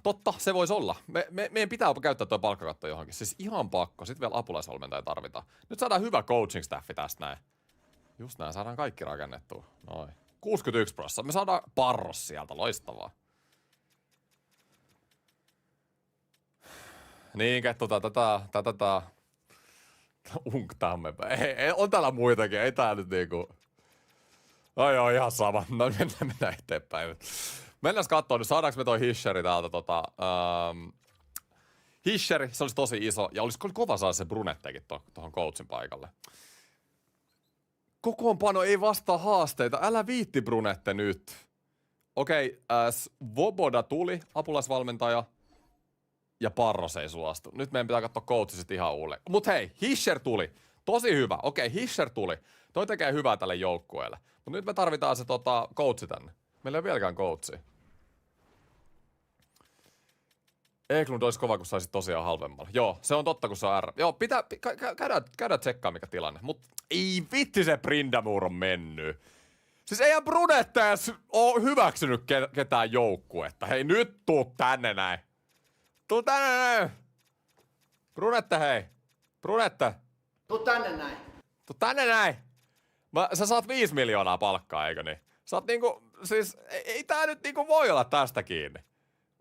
[SPEAKER 1] Totta, se voisi olla. Meidän pitää käyttää tuo palkkakatto johonkin. Siis ihan pakko. Sitten vielä apulaisvalmentaja tarvitaan. Nyt saadaan hyvä coaching staffi tästä näin. Just näin, saadaan kaikki rakennettua. Noin. 61%. Me saadaan Parros sieltä, loistavaa. Niin, kettu, tätä. Unktamme. On täällä muitakin, ei tää nyt niinku. Ai joo, ihan sama. No mennään eteenpäin. Mennään katsomaan nyt, saadaanko me toi Hisheri täältä Hisheri, se olisi tosi iso, ja olisi kova saada se Brunettekin tuohon coachin paikalle. Kokoonpano ei vastaa haasteita, älä viitti Brunette nyt. Okei, Svoboda tuli, apulaisvalmentaja, ja Parros ei suostu. Nyt meidän pitää katsoa coachisit ihan uudelleen. Mut hei, Hischer tuli. Tosi hyvä. Okei, Hischer tuli. Toi tekee hyvää tälle joukkueelle. Mut nyt me tarvitaan se coachi tänne. Meillä ei ole vieläkään coachia. Eklund olisi kova, kun saisit tosiaan halvemmalla. Joo, se on totta, kun se on R. Joo, käydään tsekkaa mikä tilanne. Mut ei vitti se Brindamur on mennyt. Siis eihän Brunette edes oo hyväksynyt ketään joukkuetta. Hei, nyt tuu tänne näin. Tuu tänne näin. Brunette, hei. Brunette.
[SPEAKER 4] Tuu tänne näin.
[SPEAKER 1] Tuu tänne näin. Sä saat 5 miljoonaa palkkaa, eikö niin? Sä oot niinku, siis ei tää nyt niinku voi olla tästä kiinni.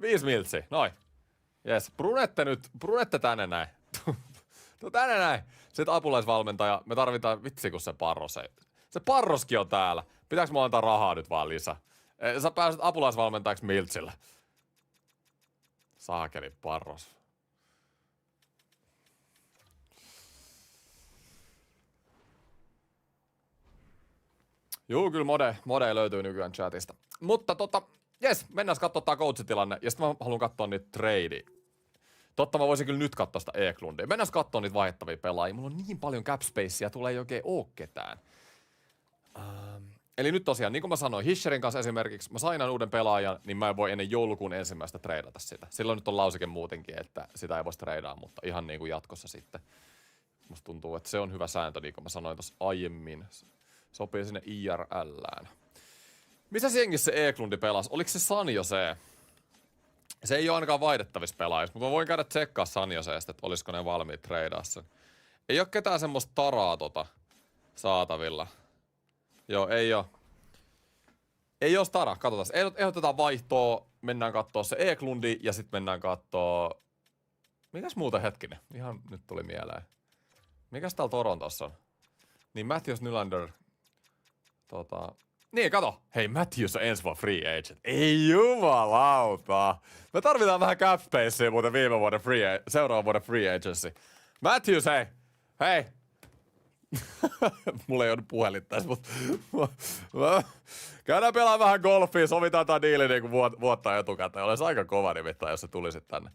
[SPEAKER 1] 5 miltsiä, noin. Jes, Brunette tänne näin. Tuu tänne näin. Sitten apulaisvalmentaja, me tarvitaan, vitsi kun se Parros ei. Se Parroskin on täällä. Pitääkö mua antaa rahaa nyt vaan lisää? Sä pääset apulaisvalmentajaksi Miltsillä. Saakeli Parros. Juu, kyllä mode löytyy nykyään chatista. Mutta jes, mennään katsotaan coachitilanne. Ja sitten mä haluan katsoa niitä trade. Totta, mä voisin kyllä nyt katsoa sitä Eklundia. Mennään katsoa niitä vaihdettavia pelaajia. Mulla on niin paljon cap spacea, tulee ei oikein oo ketään. Eli nyt tosiaan, niin kuin mä sanoin, Hischerin kanssa esimerkiksi, mä sainaan uuden pelaajan, niin mä en voi ennen joulukuun 1. treidata sitä. Silloin nyt on lauseke muutenkin, että sitä ei voisi treidaa, mutta ihan niin kuin jatkossa sitten. Musta tuntuu, että se on hyvä sääntö, niin kuin mä sanoin tuossa aiemmin. Sopii sinne IRLään. Missä jengissä se Eklundi pelasi? Oliko se San Jose? Se ei ole ainakaan vaihdettavissa pelaajissa, mutta mä voin käydä tsekkaa San Joseesta, että olisiko ne valmiit treidaa sen. Ei ole ketään semmoista taraa saatavilla. Joo, ei oo. Ei oo stara, katsotaan. Ehdotetaan vaihtoa, mennään kattoo se Eklundi ja sitten mennään kattoo... Mikäs muuta hetkinen? Ihan nyt tuli mieleen. Mikäs täällä Torontossa on? Niin Matthews Nylander... Niin, kato. Hei, Matthews on ensi vuonna free agent. Ei jumalauta. Me tarvitaan vähän cap spacea muuten seuraavan vuoden free agency. Matthews, hei. Hei. Mulla ei ole puhelin tässä, mutta käydään pelaa vähän golfia, sovitaan tää diili niinku vuotta etukäteen. Olisi aika kova nimittäin, jos se tulisit tänne.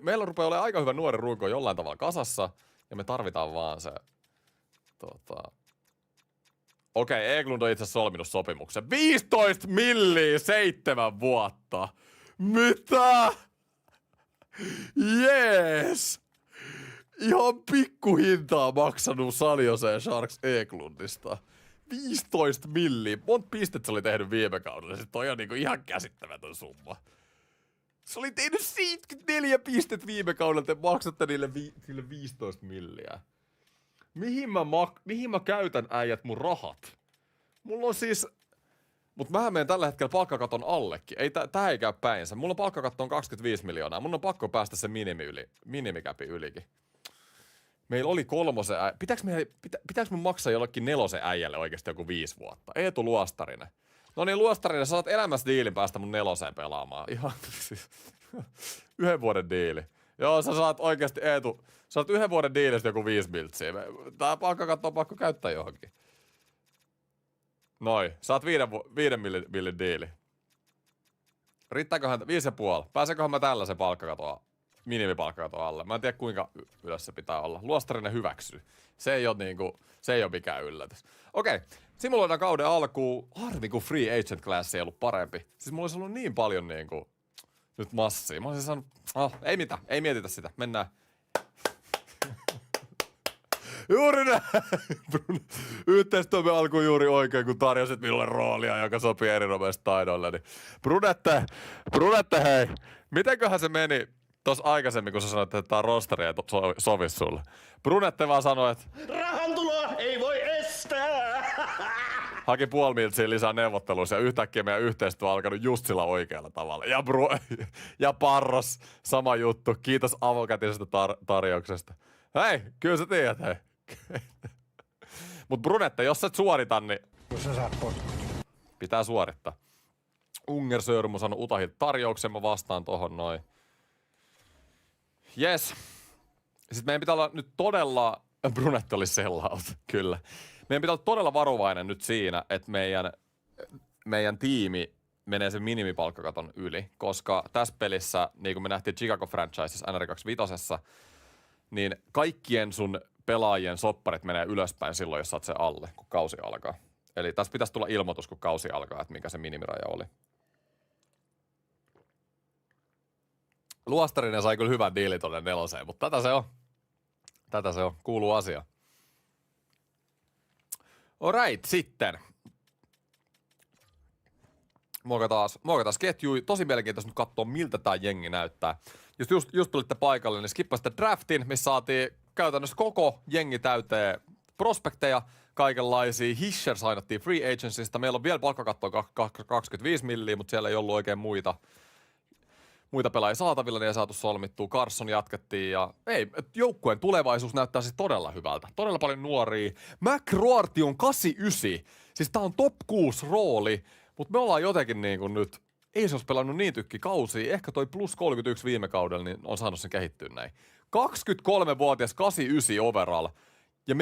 [SPEAKER 1] Meillä rupeaa olemaan aika hyvä nuori runko jollain tavalla kasassa, ja me tarvitaan vaan se... Okei, Eklund on itse asiassa solminut sopimuksen. 15 milliä 7 vuotta! Mitä? Jees! Ihan pikkuhintaa maksanut San Jose Sharks Eklundista. 15 milliä. Monta pistettä se oli tehnyt viime kaudella? Se toi on niinku ihan käsittämätön summa. Se oli tehnyt 74 pistettä viime kaudella, te maksatte niille 15 milliä. Mihin mä käytän äijät mun rahat? Mulla on siis... Mut mähän menen tällä hetkellä palkkakaton allekin. Tää ei käy päinsä. Mulla on palkkakatto on 25 miljoonaa. Mun on pakko päästä se minimikäpi ylikin. Meillä oli 3. Pitääks mun maksaa jollekin 4 äijälle oikeesti joku 5 vuotta? Eetu Luostarinen. No niin, Luostarinen, sä saat elämässä diilin päästä mun 4 pelaamaan. Ihan siis... 1 vuoden diili. Joo, sä saat oikeesti Eetu... Sä saat 1 vuoden diilistä joku 5 miltsiä. Tää palkkakatto on pakko käyttää johonkin. Noi, saat 5 millin diili. Riittääköhän 5,5? Pääseköhän mä tällaisen minimipalkkakaton alle? Mä en tiedä kuinka ylös se pitää olla. Luostarinen hyväksyy. Se ei oo mikään yllätys. Okei, simuloidaan kauden alkuun. Harmi kun free agent class ei ollut parempi. Siis mulla olisi ollut niin paljon niinku nyt massia. Mä olisin saanut... ei mitään, ei mietitä sitä. Mennään. Juuri näin! Yhteistyömme alkoi juuri oikein, kun tarjosit minulle roolia, joka sopii erinomaisesti taidoille. Niin Brunette, hei! Mitenköhän se meni tossa aikaisemmin, kun sä sanoit, että tää rosteri ei sovi sulle? Brunette vaan sanoi, että...
[SPEAKER 6] Rahantuloa ei voi estää!
[SPEAKER 1] Haki 0,5 miltsiä lisää neuvotteluissa ja yhtäkkiä meidän yhteistyö on alkanut just sillä oikealla tavalla. Ja Parros, sama juttu. Kiitos avokätisestä tarjouksesta. Hei, kyllä sä tiedät, hei. Mut Brunette, jos sä et suorita, niin...
[SPEAKER 2] Jos sä saat potkut.
[SPEAKER 1] Pitää suorittaa. Unger Sörmu sanoi Utahilta tarjouksen, mä vastaan tohon noin. Yes. Sitten meidän pitää olla nyt todella... Brunetti oli sellout, kyllä. Meidän pitää olla todella varovainen nyt siinä, että meidän tiimi menee sen minimipalkkakaton yli, koska tässä pelissä, niin kuin me nähtiin Chicago Franchisessa NR25, niin kaikkien sun pelaajien sopparit menee ylöspäin silloin, jos sä oot se alle, kun kausi alkaa. Eli tässä pitäisi tulla ilmoitus, kun kausi alkaa, että mikä se minimiraja oli. Luostarinen sai kyllä hyvän diilin tonne 4, mutta tätä se on. Tätä se on. Kuuluu asia. Alright, sitten. Muokataan ketjui. Tosi mielenkiintoista nyt katsoa, miltä tää jengi näyttää. Just tulitte paikalle, niin skippasitte draftin, missä saatiin käytännössä koko jengi täyteen prospekteja, kaikenlaisia. Hischer sainattiin free agencysta. Meillä on vielä palkkakattoa 25 milliä, mutta siellä ei ollut oikein muita pelaajia saatavilla, niin ei saatu solmittua. Carson jatkettiin ja joukkueen tulevaisuus näyttää siis todella hyvältä. Todella paljon nuoria. McRoarty on 89. Siis tää on top 6 rooli, mutta me ollaan jotenkin niin kuin nyt, ei se olisi pelannut niin tykki kausia. Ehkä toi plus 31 viime kaudella, niin on saanut sen kehittyä näin. 23-vuotias 89 overall. Ja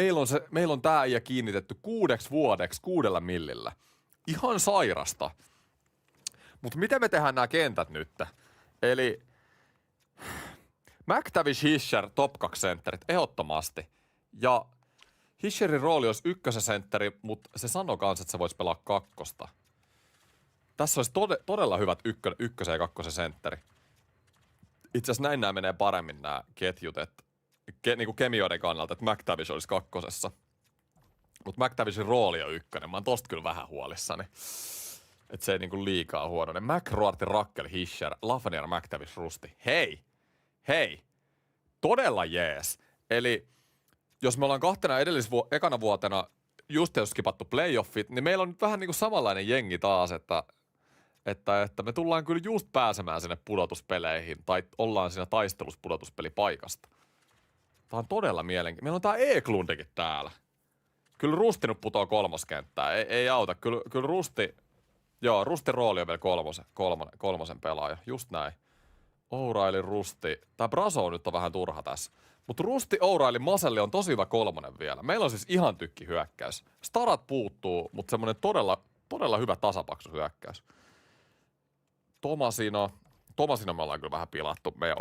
[SPEAKER 1] meillä on tää äijä kiinnitetty 6 vuodeksi 6 millillä. Ihan sairasta. Mutta miten me tehdään nämä kentät nyt? Eli McTavish, Hischer, top 2 sentterit, ehdottomasti. Ja Hischerin rooli olisi ykkösesentteri, mutta se sanoo kanssa, että se voisi pelaa 2. Tässä olisi todella hyvät ykkösen ja 2 sentteri. Itse asiassa näin nämä menee paremmin nämä ketjut, että niinku kemioiden kannalta, että McTavish olisi 2. Mutta McTavishin rooli on 1. Mä oon tosta kyllä vähän huolissani. Että se ei niinku liikaa huonoinen. McRoarty, Rakkel, Hischer, Lafreniere, McTavish, Rusti. Hei! Todella jees. Eli jos me ollaan 2 ekana vuotena just jos skipattu playoffit, niin meillä on nyt vähän niinku samanlainen jengi taas, että me tullaan kyllä just pääsemään sinne pudotuspeleihin tai ollaan siinä taistelussa pudotuspelipaikasta. Tää on todella mielenkiintoinen. Meillä on tää Eklundikin täällä. Kyllä Rusti nyt putoo 3. kenttää. Ei auta. Kyllä Rusti... Joo, Rustin rooli on vielä 3. pelaaja. Just näin. O'Reilly, Rusti. Tää Braso nyt on vähän turha tässä. Mutta Rusti, O'Reilly, Maselli on tosi hyvä 3. vielä. Meillä on siis ihan tykki hyökkäys. Starat puuttuu, mutta semmonen todella hyvä tasapaksu hyökkäys. Tomasino me ollaan kyllä vähän pilattu meidän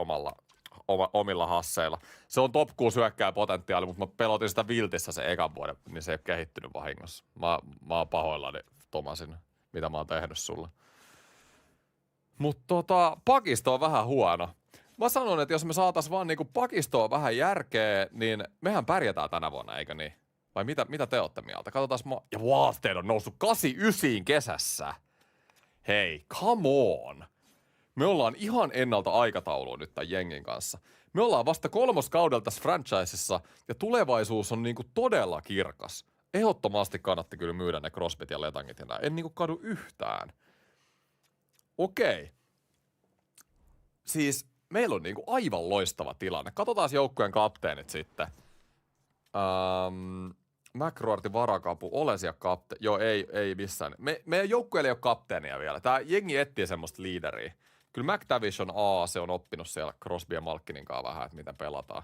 [SPEAKER 1] omilla hasseilla. Se on top 6 hyökkää potentiaali, mutta mä pelotin sitä viltissä se ekan vuoden, niin se ei ole kehittynyt vahingossa. Mä oon pahoillani Tomasino, mitä mä oon tehnyt sulle. Mutta pakisto on vähän huono. Mä sanon, että jos me saatais vaan niinku pakistoa vähän järkeä, niin mehän pärjätään tänä vuonna, eikö niin? Vai mitä te ootte mieltä? Katsotaan ja Wallstead on noussut 89 kesässä. Hei, come on! Me ollaan ihan ennalta aikataulua nyt tämän jengin kanssa. Me ollaan vasta 3. kaudella tässä franchisessa ja tulevaisuus on niinku todella kirkas. Ehdottomasti kannatti kyllä myydä ne Crosbyt ja Letangit ja nää. En niinku kadu yhtään. Okei. Siis meillä on niinku aivan loistava tilanne. Katsotaan joukkueen kapteenit sitten. McRoarty varakapu, Olesia kapteeni. Joo, ei missään. Meidän joukkueella ei ole kapteenia vielä. Tää jengi etsii semmoista liideriä. Kyllä McTavish on A, se on oppinut siellä Crosby ja Malkkinin kanssa vähän, että miten pelataan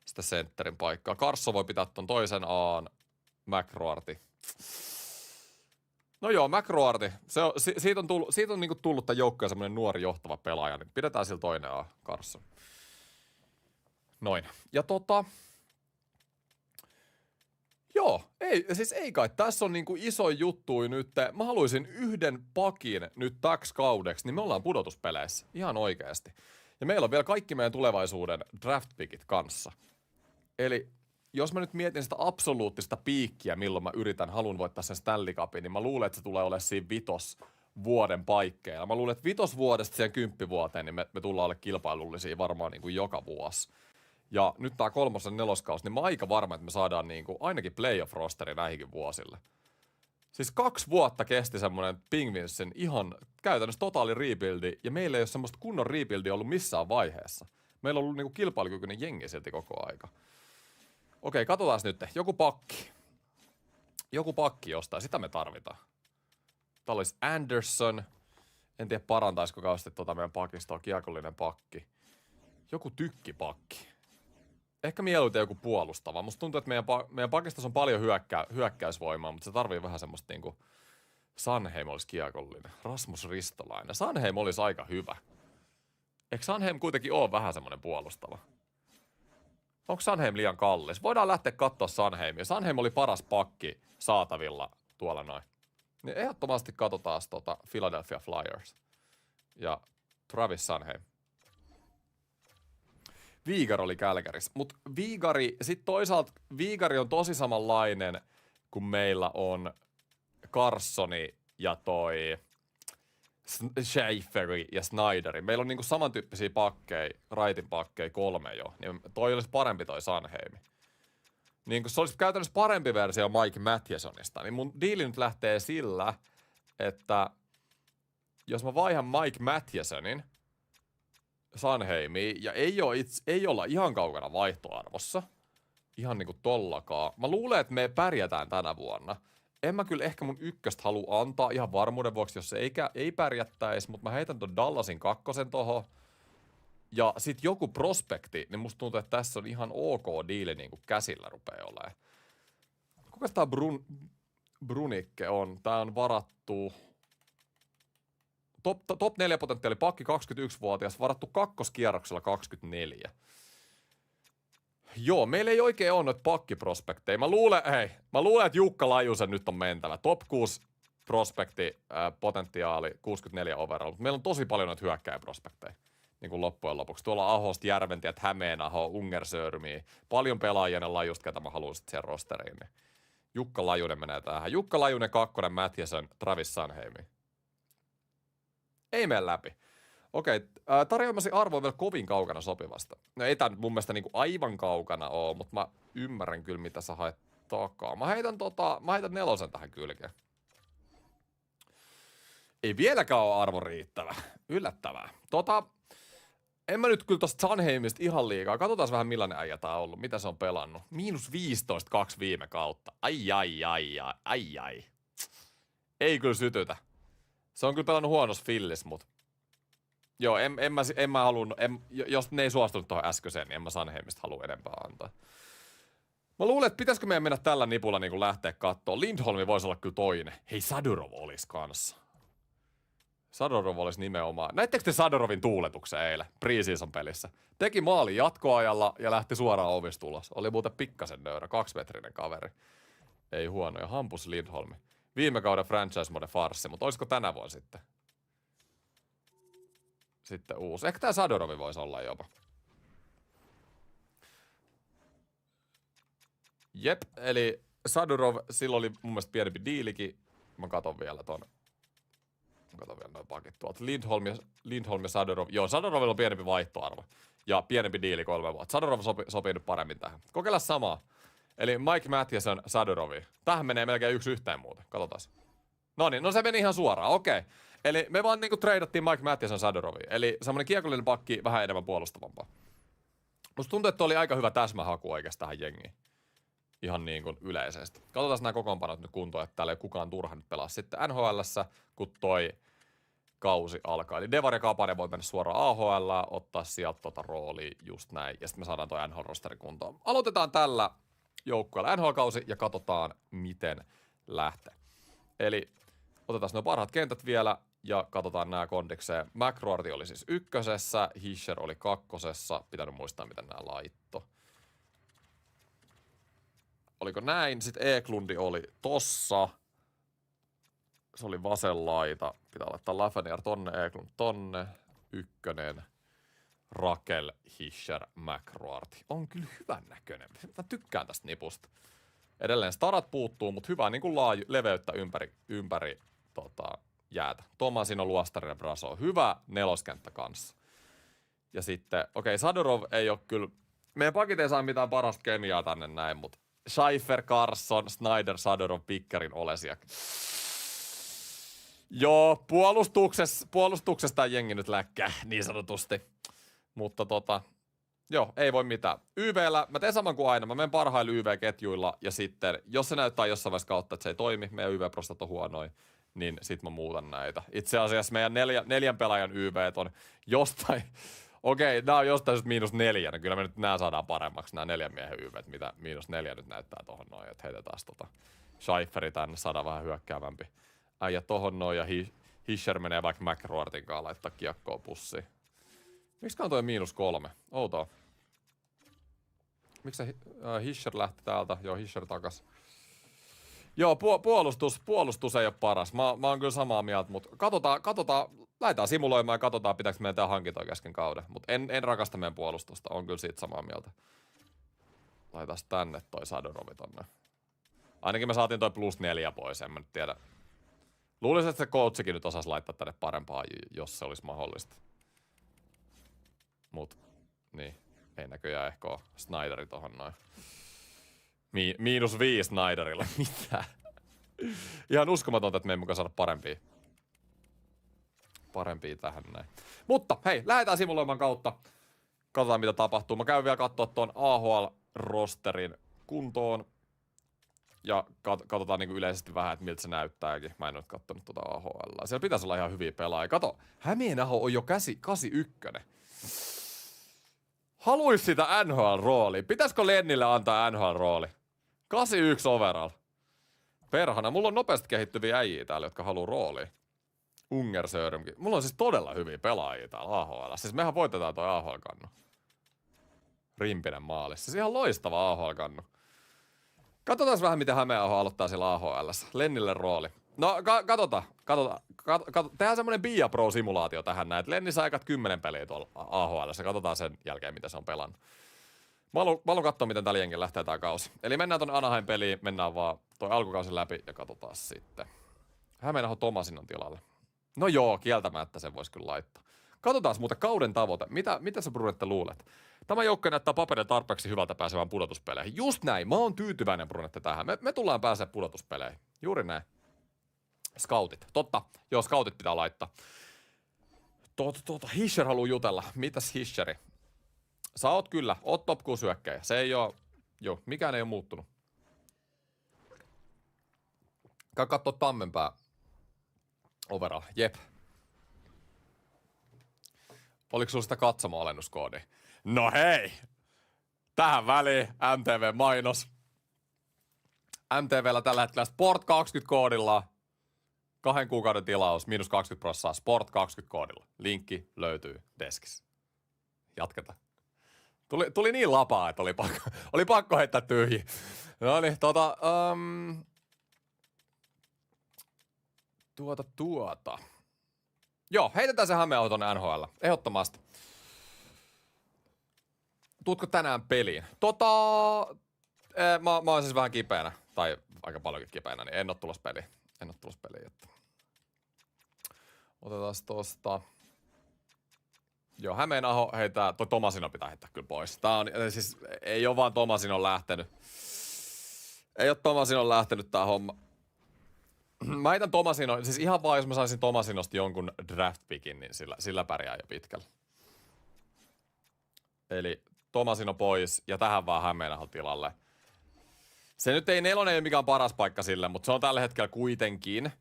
[SPEAKER 1] sitä sentterin paikkaa. Carson voi pitää ton toisen A:n, McRoarty. No joo, McRoarty. Siitä on niinku tullut tämän joukkoon semmoinen nuori johtava pelaaja, niin pidetään sillä toinen A, Carson. Noin. Ja joo, ei kai. Tässä on niinku iso juttu nyt. Mä haluaisin yhden pakin nyt täksi kaudeksi, niin me ollaan pudotuspeleissä. Ihan oikeasti. Ja meillä on vielä kaikki meidän tulevaisuuden draft-pickit kanssa. Eli jos mä nyt mietin sitä absoluuttista piikkiä, milloin mä haluan voittaa sen Stanley Cupin, niin mä luulen, että se tulee olemaan siinä 5 vuoden paikkeilla. Mä luulen, että 5 vuodesta siihen 10 vuoteen, niin me tullaan olemaan kilpailullisia varmaan niin kuin joka vuosi. Ja nyt tää 3. ja 4. kausi, niin mä oon aika varma, että me saadaan niinku ainakin playoff-rosteri näihinkin vuosille. Siis 2 vuotta kesti semmonen Penguinsin ihan käytännössä totaali rebuildi, ja meillä ei ole semmoista kunnon rebuildia ollut missään vaiheessa. Meillä on ollut niinku kilpailukykyinen jengi silti koko aika. Okei, katsotaan nyt. Joku pakki jostain, sitä me tarvitaan. Täällä olisi Anderson, En tiedä, parantaisiko kauheasti meidän pakistoa, kiekollinen pakki. Joku tykkipakki. Ehkä mieluiten joku puolustava. Musta tuntuu, että meidän pakistossa on paljon hyökkäysvoimaa, mutta se tarvii vähän semmoista niinku... Sanheim olisi kiekollinen. Rasmus Ristolainen. Sanheim olisi aika hyvä. Eikö Sanheim kuitenkin ole vähän semmoinen puolustava? Onko Sanheim liian kallis? Voidaan lähteä katsoa Sanheimia. Sanheim oli paras pakki saatavilla tuolla noin. Niin ehdottomasti katsotaan Philadelphia Flyers. Ja Travis Sanheim. Viigar oli Kälkärissä. Mutta Viigari on tosi samanlainen kuin meillä on Carsoni ja toi Schaefferi ja Snyderi. Meillä on niinku samantyyppisiä pakkeja, raitin pakkeja 3 jo. Niin toi olisi parempi toi Sanheimi. Niin se olisi käytännössä parempi versio Mike Matthesonista. Niin mun diili nyt lähtee sillä, että jos mä vaihan Mike Matthesonin Sanheimiin ja ei olla ihan kaukana vaihtoarvossa, ihan niinku tollakaan. Mä luulen, että me pärjätään tänä vuonna. En mä kyllä ehkä mun ykköstä halua antaa ihan varmuuden vuoksi, jos se ei pärjättäisi, mutta mä heitän ton Dallasin 2 tohon. Ja sit joku prospekti, niin musta tuntuu, että tässä on ihan ok diili niin kuin käsillä rupeaa olemaan. Kuka tää Brunikke on? Tää on varattu... Top 4 potentiaali pakki 21-vuotias, varattu 2. kierroksella 24. Joo, meillä ei oikein ole noita pakkiprospekteja. Mä luulen, että Jukka Lajusen nyt on mentävä. Top 6 prospekti, potentiaali, 64 overall. Mutta meillä on tosi paljon noita hyökkäjäprospekteja. Niin kuin loppujen lopuksi. Tuolla Ahosta, Järventiet, Hämeenaho, Ungersörmi. Paljon pelaajia ne Lajusta, ketä mä haluan sitten siihen rosteriin. Niin Jukka Lajunen menee tähän. Jukka Lajunen 2, Matthieson, Travis Sanheimi. Ei mene läpi. Okei, tarjoamasi arvo on vielä kovin kaukana sopivasta. No ei tää mun mielestä niinku aivan kaukana oo, mutta mä ymmärrän kyllä mitä sä haet takaa. Mä heitän 4 tähän kylkeen. Ei vieläkään ole arvo riittävä. Yllättävää. En mä nyt kyllä tosta Sanheimista ihan liikaa. Katsotaan vähän millainen äijä tää on ollut. Mitä se on pelannut. -15 2 viime kautta. Ai. Ei kyllä sytytä. Se on kyllä pelannut huonossa fillis, mut... Joo, en mä halunnut, jos ne ei suostunut tuohon äskeiseen, niin en mä Sanheimista halua enempää antaa. Mä luulen, että pitäisikö meidän mennä tällä nipulla niin lähteä kattoon. Lindholmi voisi olla kyllä toinen. Hei, Sadorov olisi kanssa. Sadorov olisi nimenomaan. Näittekö te Sadorovin tuuletuksen eilen preseason pelissä? Teki maali jatkoajalla ja lähti suoraan ovista ulos. Oli muuten pikkasen nöyrä, 2-metrinen kaveri. Ei huono, ja Hampus Lindholmi. Viime kauden franchise mode farssi, mutta olisiko tänä vuonna sitten? Sitten uusi. Ehkä tää Sadorovi voisi olla jopa. Jep, eli Sadorov, sillä oli mun mielestä pienempi diilikin. Mä katon vielä noin pakit tuolta. Lindholm ja Sadorov. Joo, Sadorovilla on pienempi vaihtoarvo. Ja pienempi diili 3 vuotta. Sadorov sopii nyt paremmin tähän. Kokeillaan samaa. Eli Mike Matthieson, Sadorovi. Tähän menee melkein 1 yhteen muuten. Katsotaan. Noniin, no se meni ihan suoraan. Okei. Eli me vaan niinku treidattiin Mike Matthieson Sadoroviin. Eli semmonen kiekollinen pakki vähän enemmän puolustavampaa. Musta tuntuu, että oli aika hyvä täsmähaku oikeastaan tähän jengiin. Ihan niin kuin yleisesti. Katsotaan nämä kokoonpanot nyt kuntoon, että täällä ei kukaan turha nyt pelaa sitten NHL:ssä, kun toi kausi alkaa. Eli Devar ja Kapanen voi mennä suoraan AHL, ottaa sieltä roolia just näin. Ja sitten me saadaan toi NHL-rosteri kuntoon. Aloitetaan tällä joukkueella NHL-kausi ja katsotaan, miten lähtee. Eli otetaan nuo parhaat kentät vielä ja katsotaan nämä kondikseen. McRoarty oli siis 1, Hischer oli 2, pitänyt muistaa miten nämä laitto. Oliko näin? Sitten Eklundi oli tossa. Se oli vasen laita. Pitää laittaa Lafreniere tonne, Eklund tonne. 1, Rakel, Hischer, McRoarty. On kyllä hyvän näköinen. Mä tykkään tästä nipusta. Edelleen starat puuttuu, mutta hyvää niin kuin leveyttä ympäri jäätä. Tomasino, Luostari ja Braso. Hyvä 4. kanssa. Ja sitten, Sadorov ei ole kyllä... Meidän pakit ei saa mitään parasta kemiaa tänne näin, mutta Scheiffer, Carson, Snyder, Sadorov, Pickerin, Olesiak. Joo, puolustuksesta jengi nyt läkkää, niin sanotusti. Mutta joo, ei voi mitään. YV:llä, mä teen saman kuin aina, mä menen parhailla YV-ketjuilla ja sitten, jos se näyttää jossain vaiheessa kautta, että se ei toimi, meidän YV-prostat on huonoin, niin sit mä muutan näitä. Itse asiassa meidän neljän pelaajan YVt on jostain, okei, nää on jostain -4, niin kyllä me nyt nää saadaan paremmaksi, nää 4 miehen YVt, mitä -4 nyt näyttää tohon noin, että heitetään Scheifferi tänne, saadaan vähän hyökkäävämpi äijä tohon noin, ja Hischer menee vaikka McRoartin kanssa laittaa kiekkoa pussiin. Miksikä on toi -3? Outoa. Miksi se Hischer lähti täältä? Joo, Hischer takas. Joo, puolustus ei ole paras. Mä oon kyllä samaa mieltä, mutta katsotaan, lähdetään simuloimaan ja katsotaan, pitääkö meidän tehdä hankintoja kesken kauden. Mutta en rakasta meidän puolustusta, on kyllä siitä samaa mieltä. Laitetaan tänne toi Sadorovi tonne. Ainakin me saatiin toi +4 pois, en mä nyt tiedä. Luulisin, että se coachikin nyt osasi laittaa tänne parempaa, jos se olisi mahdollista. Mut, niin, ei näköjään ehkä ole Snyderi tohon noin. -5 Snyderille, mitä? Ihan uskomatonta, että me ei mukaan saada parempia tähän näin. Mutta hei, lähdetään simuloimaan kautta. Katsotaan mitä tapahtuu. Mä käyn vielä katsoa tuon AHL-rosterin kuntoon. Ja katsotaan niinku yleisesti vähän, että miltä se näyttääkin. Mä en ole kattonut tuota AHL. Siellä pitäisi olla ihan hyviä pelaajia. Kato, Hämeenaho on jo 81. Haluis sitä NHL-roolia. Pitäisikö Lennille antaa NHL-rooli? 81 overall. Perhana. Mulla on nopeasti kehittyviä äijiä täällä, jotka haluu roolia. Unger Sörmkin. Mulla on siis todella hyviä pelaajia täällä AHL. Siis mehän voitetaan toi AHL-kannu. Rimpinen maalis. Siis ihan loistava AHL-kannu. Katsotaan vähän, miten Hämeenaho aloittaa siellä AHL:ssä. Lennille rooli. No, katsotaan. Tehdään semmonen Bia Pro-simulaatio tähän näin. Lenni saa ekat 10 peliä tuolla AHL:ssä. Katsotaan sen jälkeen, mitä se on pelannut. Mä haluan katsoa, miten tällä jenkin lähtee tää kausi. Eli mennään tonne Anaheim-peliin, mennään vaan toi alkukausi läpi ja katsotaan sitten. Hämeenaho Tomasin on tilalle. No joo, kieltämättä sen voisi kyllä laittaa. Katsotaan muuten kauden tavoite. Mitä sä Brunette luulet? Tämä joukkue näyttää paperilla tarpeeksi hyvältä pääsevään pudotuspeleihin. Just näin, mä oon tyytyväinen Brunette tähän. Me tullaan pääsemään pudotuspeleihin. Juuri näin. Scoutit. Totta, joo, scoutit pitää laittaa. Hischer haluu jutella. Mitäs Hischeri? Sä oot kyllä, oot top 6 hyökkäjä. Se ei oo, joo, mikään ei oo muuttunut. Käy kattoo Tammenpää. Overall, jep. Oliko sulla sitä katsomo-alennuskoodia? No hei! Tähän väliin MTV-mainos. MTVllä tällä hetkellä Sport 20 koodilla. 2 kuukauden tilaus, -20% Sport 20 koodilla. Linkki löytyy deskissä. Jatketaan. Tuli niin lapaa, että oli pakko heittää tyhjiä. No niin, Joo, heitetään se Hämeenaho tonne NHL. Ehdottomasti. Tuutko tänään peliin? Mä oon siis vähän kipeänä, tai aika paljonkin kipeänä, niin en oo tulos peliin. Että. Otetaan tosta. Joo, Hämeenaho heitää, toi Tomasino pitää heittää kyllä pois. Tää on, siis ei oo vaan Tomasinon lähtenyt. Ei oo Tomasinon lähtenyt tää homma. Mä heitän Tomasinon, siis ihan vaan jos mä saisin Tomasinosta jonkun draft pickin, niin sillä pärjää jo pitkällä. Eli Tomasino pois ja tähän vaan Hämeenahon tilalle. Se nyt ei 4 ole mikään paras paikka sille, mutta se on tällä hetkellä kuitenkin.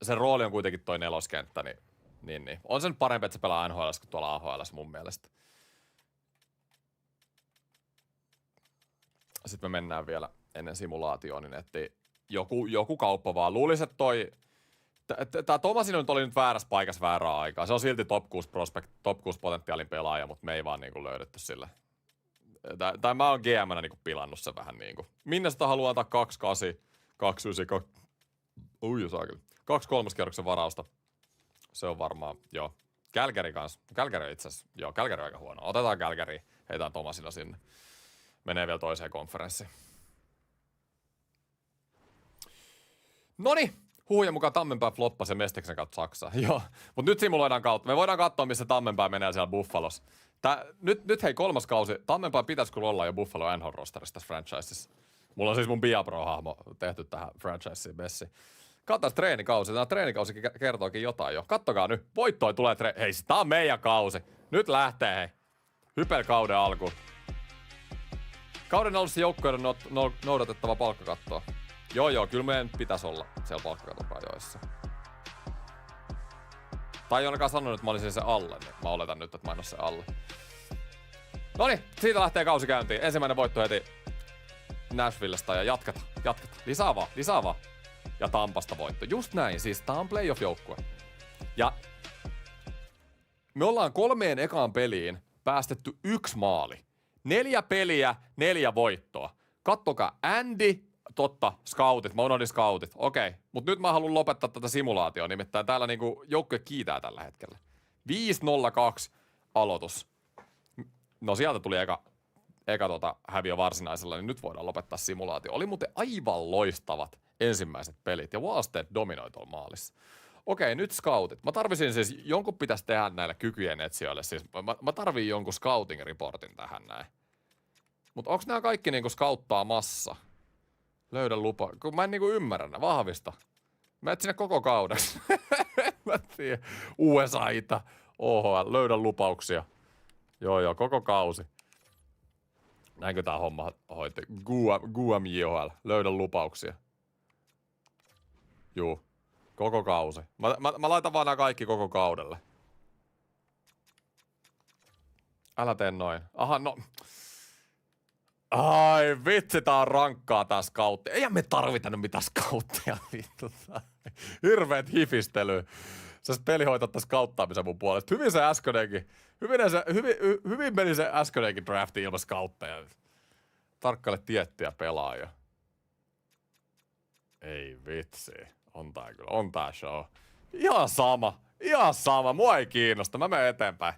[SPEAKER 1] Sen rooli on kuitenkin toi 4-kenttä, niin. On se nyt parempi, että se pelaa NHL:ssä kuin tuolla AHL:ssä mun mielestä. Sitten me mennään vielä ennen simulaatioon, niin että joku kauppa vaan. Luulisin, että tää Tomasino nyt oli nyt väärässä paikassa väärää aikaa. Se on silti top 6 potentiaalin pelaaja, mutta me ei vaan niinku löydetty sille. Tai mä oon GM:nä niinku pilannut sen vähän niinku. Minne sitä haluaa antaa 28, 29, ui saakeli. 2 kolmoskierroksen varausta. Se on varmaan, joo. Calgary kanssa. Calgary itse asiassa, joo, Calgary on aika huono. Otetaan Calgary, heitään Tomasino sinne. Menee vielä toiseen konferenssiin. Noniin, huhujen mukaan Tammenpää floppasi Mestiksen kautta Saksaan. Joo, mutta nyt simuloidaan kautta. Me voidaan katsoa, missä Tammenpää menee siellä Buffalossa. Nyt hei, 3. kausi. Tammenpää pitäisi kyllä olla jo Buffalo NHL-rosterissa tässä franchisessa. Mulla on siis mun Bia Pro-hahmo tehty tähän franchiseen messiin. Katsotaan treenikausi. Tämä treenikausi kertookin jotain jo. Kattokaa nyt. Voittoi tulee hei, tää on meidän kausi. Nyt lähtee hei. Hypel kauden alkuun. Kauden alussa joukkueiden noudatettava palkkakattoa. Joo, kyllä meidän pitäisi olla siellä palkkakaton rajoissa. Tai ei ainakaan sanonut, että mä olisin se alle, niin mä oletan nyt, että mä en ole se alle. Noniin, siitä lähtee kausi käyntiin. Ensimmäinen voitto heti Nashvillestä ja jatketaan. Lisää vaan. Ja Tampasta voitto. Just näin, siis tää on playoff-joukkue. Ja me ollaan 3 ekaan peliin päästetty 1 maali. 4 peliä, 4 voittoa. Kattokaa, Andy, totta, scoutit, mä unohdin scoutit. Okei, mut nyt mä haluan lopettaa tätä simulaatioa, nimittäin täällä niinku joukkue kiitää tällä hetkellä. 5-0-2 aloitus. No sieltä tuli eka häviö varsinaisella, niin nyt voidaan lopettaa simulaatio. Oli muuten aivan loistavat ensimmäiset pelit ja Wallstead dominoi tuolla maalissa. Okei, nyt scoutit. Mä tarvisin siis, jonkun pitäisi tehdä näille kykyjen etsijöille. Siis mä tarviin jonkun scouting-reportin tähän näin. Mutta onks nämä kaikki niinku scouttaa massa? Löydä lupa. Kun mä en niinku ymmärrä nää. Vahvista. Mä et sinne koko kaudeksi. Mä tiedän. USA-itä. OHL. Löydä lupauksia. Joo, koko kausi. Näinkö tää homma hoitti? Guam JHL. Löydä lupauksia. Juu. Koko kausi. Mä laitan vaan nää kaikki koko kaudelle. Älä tee noin. Aha, no. Ai vitsi, tää on rankkaa tää scoutti. Eihän me tarvita nyt mitään scoutteja, vittu. Hirveet hifistelyä. Sä peli hoitat tässä scouttaamisen mun puolesta. Hyvin se äskönenkin. Hyvin meni se äskönenkin drafti ilman scoutteja. Tarkkaile tiettyjä pelaajia. Ei vitsi. On tää show. Ihan sama. Mua ei kiinnosta. Mä menen eteenpäin.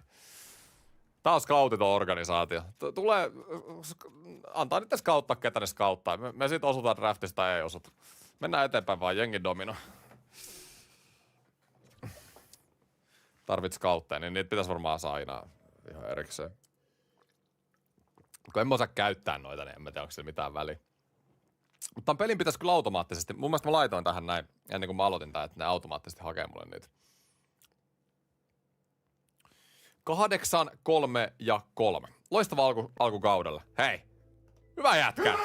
[SPEAKER 1] Tää on scoutiton organisaatio. Tulee, antaa niitä scouttaa, ketä ne scouttaa. Me sit osutaan draftista, ei osuta. Mennään eteenpäin vaan, jengi domino. Tarvit scoutteja, niin niitä pitäisi varmaan saa aina ihan erikseen. Kun en mä osaa käyttää noita, niin en mä tiedä, onko sillä mitään väliä. Mutta tämän pelin pitäisi kyllä automaattisesti. Mun mielestä mä laitoin tähän näin, ennen kuin mä aloitin tää, että ne automaattisesti hakee mulle niitä. 8, 3 ja 3. Loistava alkukaudella. Hei! Hyvä jätkä!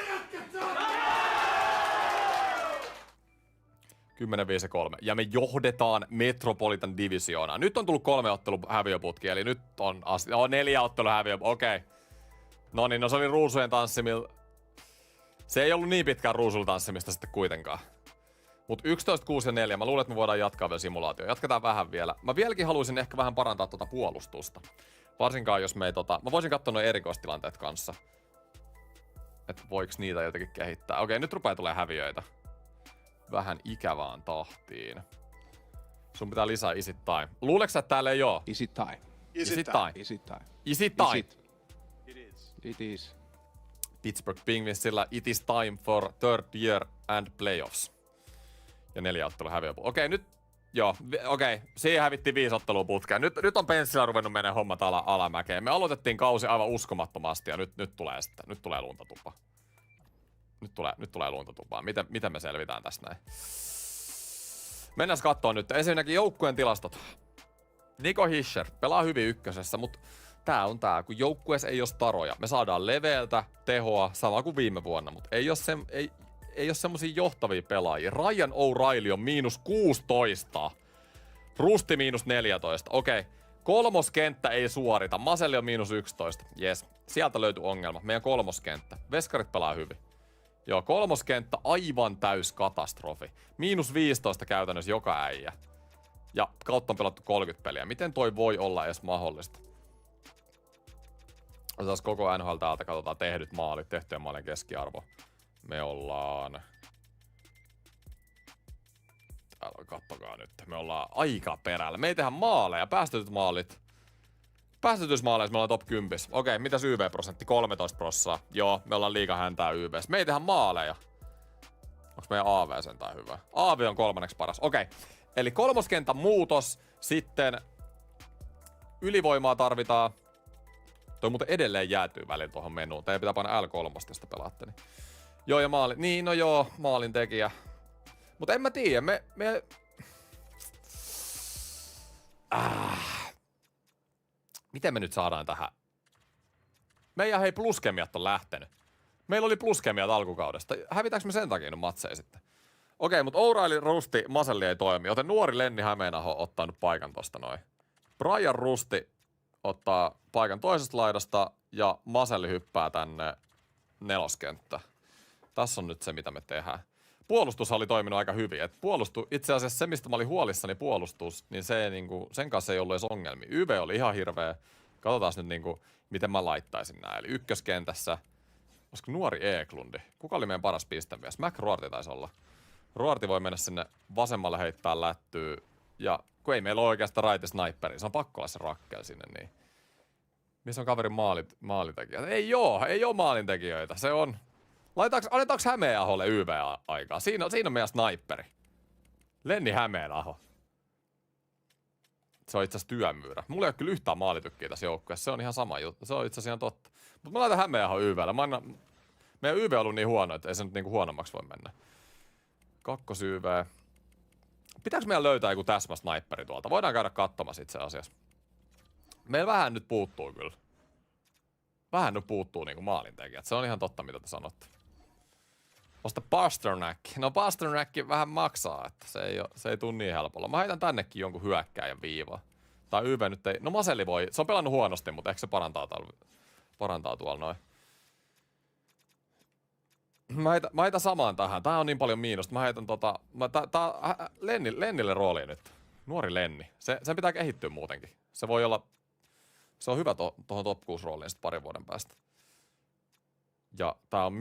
[SPEAKER 1] 10, 5 ja 3. Ja me johdetaan Metropolitan Divisioonaa. Nyt on tullut 3 ottelun häviöputki, eli nyt on 4 ottelun häviöputki. Okei. No niin, no se oli ruusujen tanssimilla. Se ei ollut niin pitkään ruusuilla tanssimista sitten kuitenkaan. Mut 11, 6 ja 4. Mä luulen, että me voidaan jatkaa vielä simulaatio. Jatketaan vähän vielä. Mä vieläkin haluaisin ehkä vähän parantaa tuota puolustusta. Varsinkaan jos me ei Mä voisin katsoa nuo erikoistilanteet kanssa. Että voiks niitä jotenkin kehittää. Okei, nyt rupeaa tulee häviöitä. Vähän ikävään tahtiin. Sun pitää lisää Is It Time. Luuleeko sä, että täällä ei oo?
[SPEAKER 4] Is it time?
[SPEAKER 1] Is It Time?
[SPEAKER 4] Is it time?
[SPEAKER 1] Is It Time?
[SPEAKER 4] It is.
[SPEAKER 1] Pittsburgh Penguinsilla It is time for third year and playoffs. Ja 4 ottelua häviöputki. Okei, nyt. Joo, siihen hävittiin 5 ottelua putkeen. Nyt on Penssillä ruvennut menee hommat alamäkeen. Me aloitettiin kausi aivan uskomattomasti ja nyt tulee sitten. Nyt tulee luntatupa. Nyt tulee luntatupa. Miten me selvitään tästä näin? Mennään katsomaan nyt. Ensinnäkin joukkueen tilastot. Nico Hischier pelaa hyvin ykkösessä, mutta tää on tää, kun joukkueessa ei ole staroja. Me saadaan leveältä tehoa, sama kuin viime vuonna, mutta ei ole semmosia johtavia pelaajia. Ryan O'Reilly on -16. Rusti -14. Okei. Kolmoskenttä ei suorita. Maselli on -11. Jes. Sieltä löytyi ongelma. Meidän kolmoskenttä. Veskarit pelaa hyvin. Joo, kolmoskenttä aivan täys katastrofi. -15 käytännössä joka äijä. Ja kautta on pelattu 30 peliä. Miten toi voi olla edes mahdollista? Otetaan koko NHL täältä, katsotaan tehdyt maalit, tehtyjen maalien keskiarvo. Me ollaan... Täällä kattokaa nyt. Me ollaan aika perällä. Me ei tehdä maaleja. Päästetyt maalit. Päästetyissä maaleissa me ollaan top 10. Okei, mitäs YV-prosentti? 13%. Joo, me ollaan liiga häntää YVs. Me ei tehdä maaleja. Onks meidän AV sentään hyvä? AV on 3. paras. Okei. Eli kolmoskentän muutos. Sitten ylivoimaa tarvitaan. Toi muuten edelleen jäätyy välillä tuohon menuun. Teidän pitää painaa L3, josta pelaatte. Niin. Joo, ja maali. Niin, no joo, maalin tekijä. Mutta en mä tiedä, Miten me nyt saadaan tähän? Meidän pluskemiat on lähtenyt. Meillä oli pluskemiat alkukaudesta. Hävitäänkö me sen takia nyt matseja sitten? Okei, mutta O'Reilly, Rusti, Maselli ei toimi, joten nuori Lenni Hämeenaho ottaa nyt paikan tosta noin. Brian Rusti ottaa paikan toisesta laidasta ja Maselli hyppää tänne neloskenttä. Tässä on nyt se, mitä me tehdään. Puolustus oli toiminut aika hyvin. Itse asiassa se, mistä mä olin huolissani puolustus, niin se, niinku, sen kanssa ei ollut edes ongelmia. YV oli ihan hirveä. Katsotaan nyt, niinku, miten mä laittaisin nää. Eli ykköskentässä, olisiko nuori Eeklundi? Kuka oli meidän paras pistemies? McRoarty taisi olla. Roarty voi mennä sinne vasemmalle heittää lättyä. Ja kun ei meillä ole oikeastaan raiti sniperi, se on pakko olla se rakkel sinne, niin... Missä on kaverin maalintekijät? Ei oo maalintekijöitä. Se on... Annetaanko Hämeenaholle YV-aikaa? Siinä on meidän sniperi. Lenni Hämeenaho. Se on itse asiassa työmyyrä. Mulla ei ole kyllä yhtään maalitykkiä tässä joukkueessa. Se on ihan sama juttu. Se on itse asiassa ihan totta. Mutta mä laitan Hämeenaho YV:llä. Meidän YV on ollut niin huono, että ei se nyt niinku huonommaksi voi mennä. Kakkos-YV. Pitääkö meidän löytää joku täsmäsniperi tuolta? Voidaan käydä katsomassa itse asiassa. Meillä vähän nyt puuttuu kyllä. Vähän nyt puuttuu niinku maalintekijät. Se on ihan totta, mitä te sanotte. Osta Pasternak. No Pasternak vähän maksaa, että se ei tule niin helpolla. Mä heitän tännekin jonkun hyökkääjän viivaa. Tai YV nyt ei... No Maselli voi... Se on pelannut huonosti, mutta ehkä se parantaa tuolla noin. Mä heitän samaan tähän. Tää on niin paljon miinusta. Mä heitän Lennille rooliin nyt. Nuori Lenni. Sen pitää kehittyä muutenkin. Se voi olla... Se on hyvä tuohon top 6 rooliin sitten parin vuoden päästä. Ja tää on -5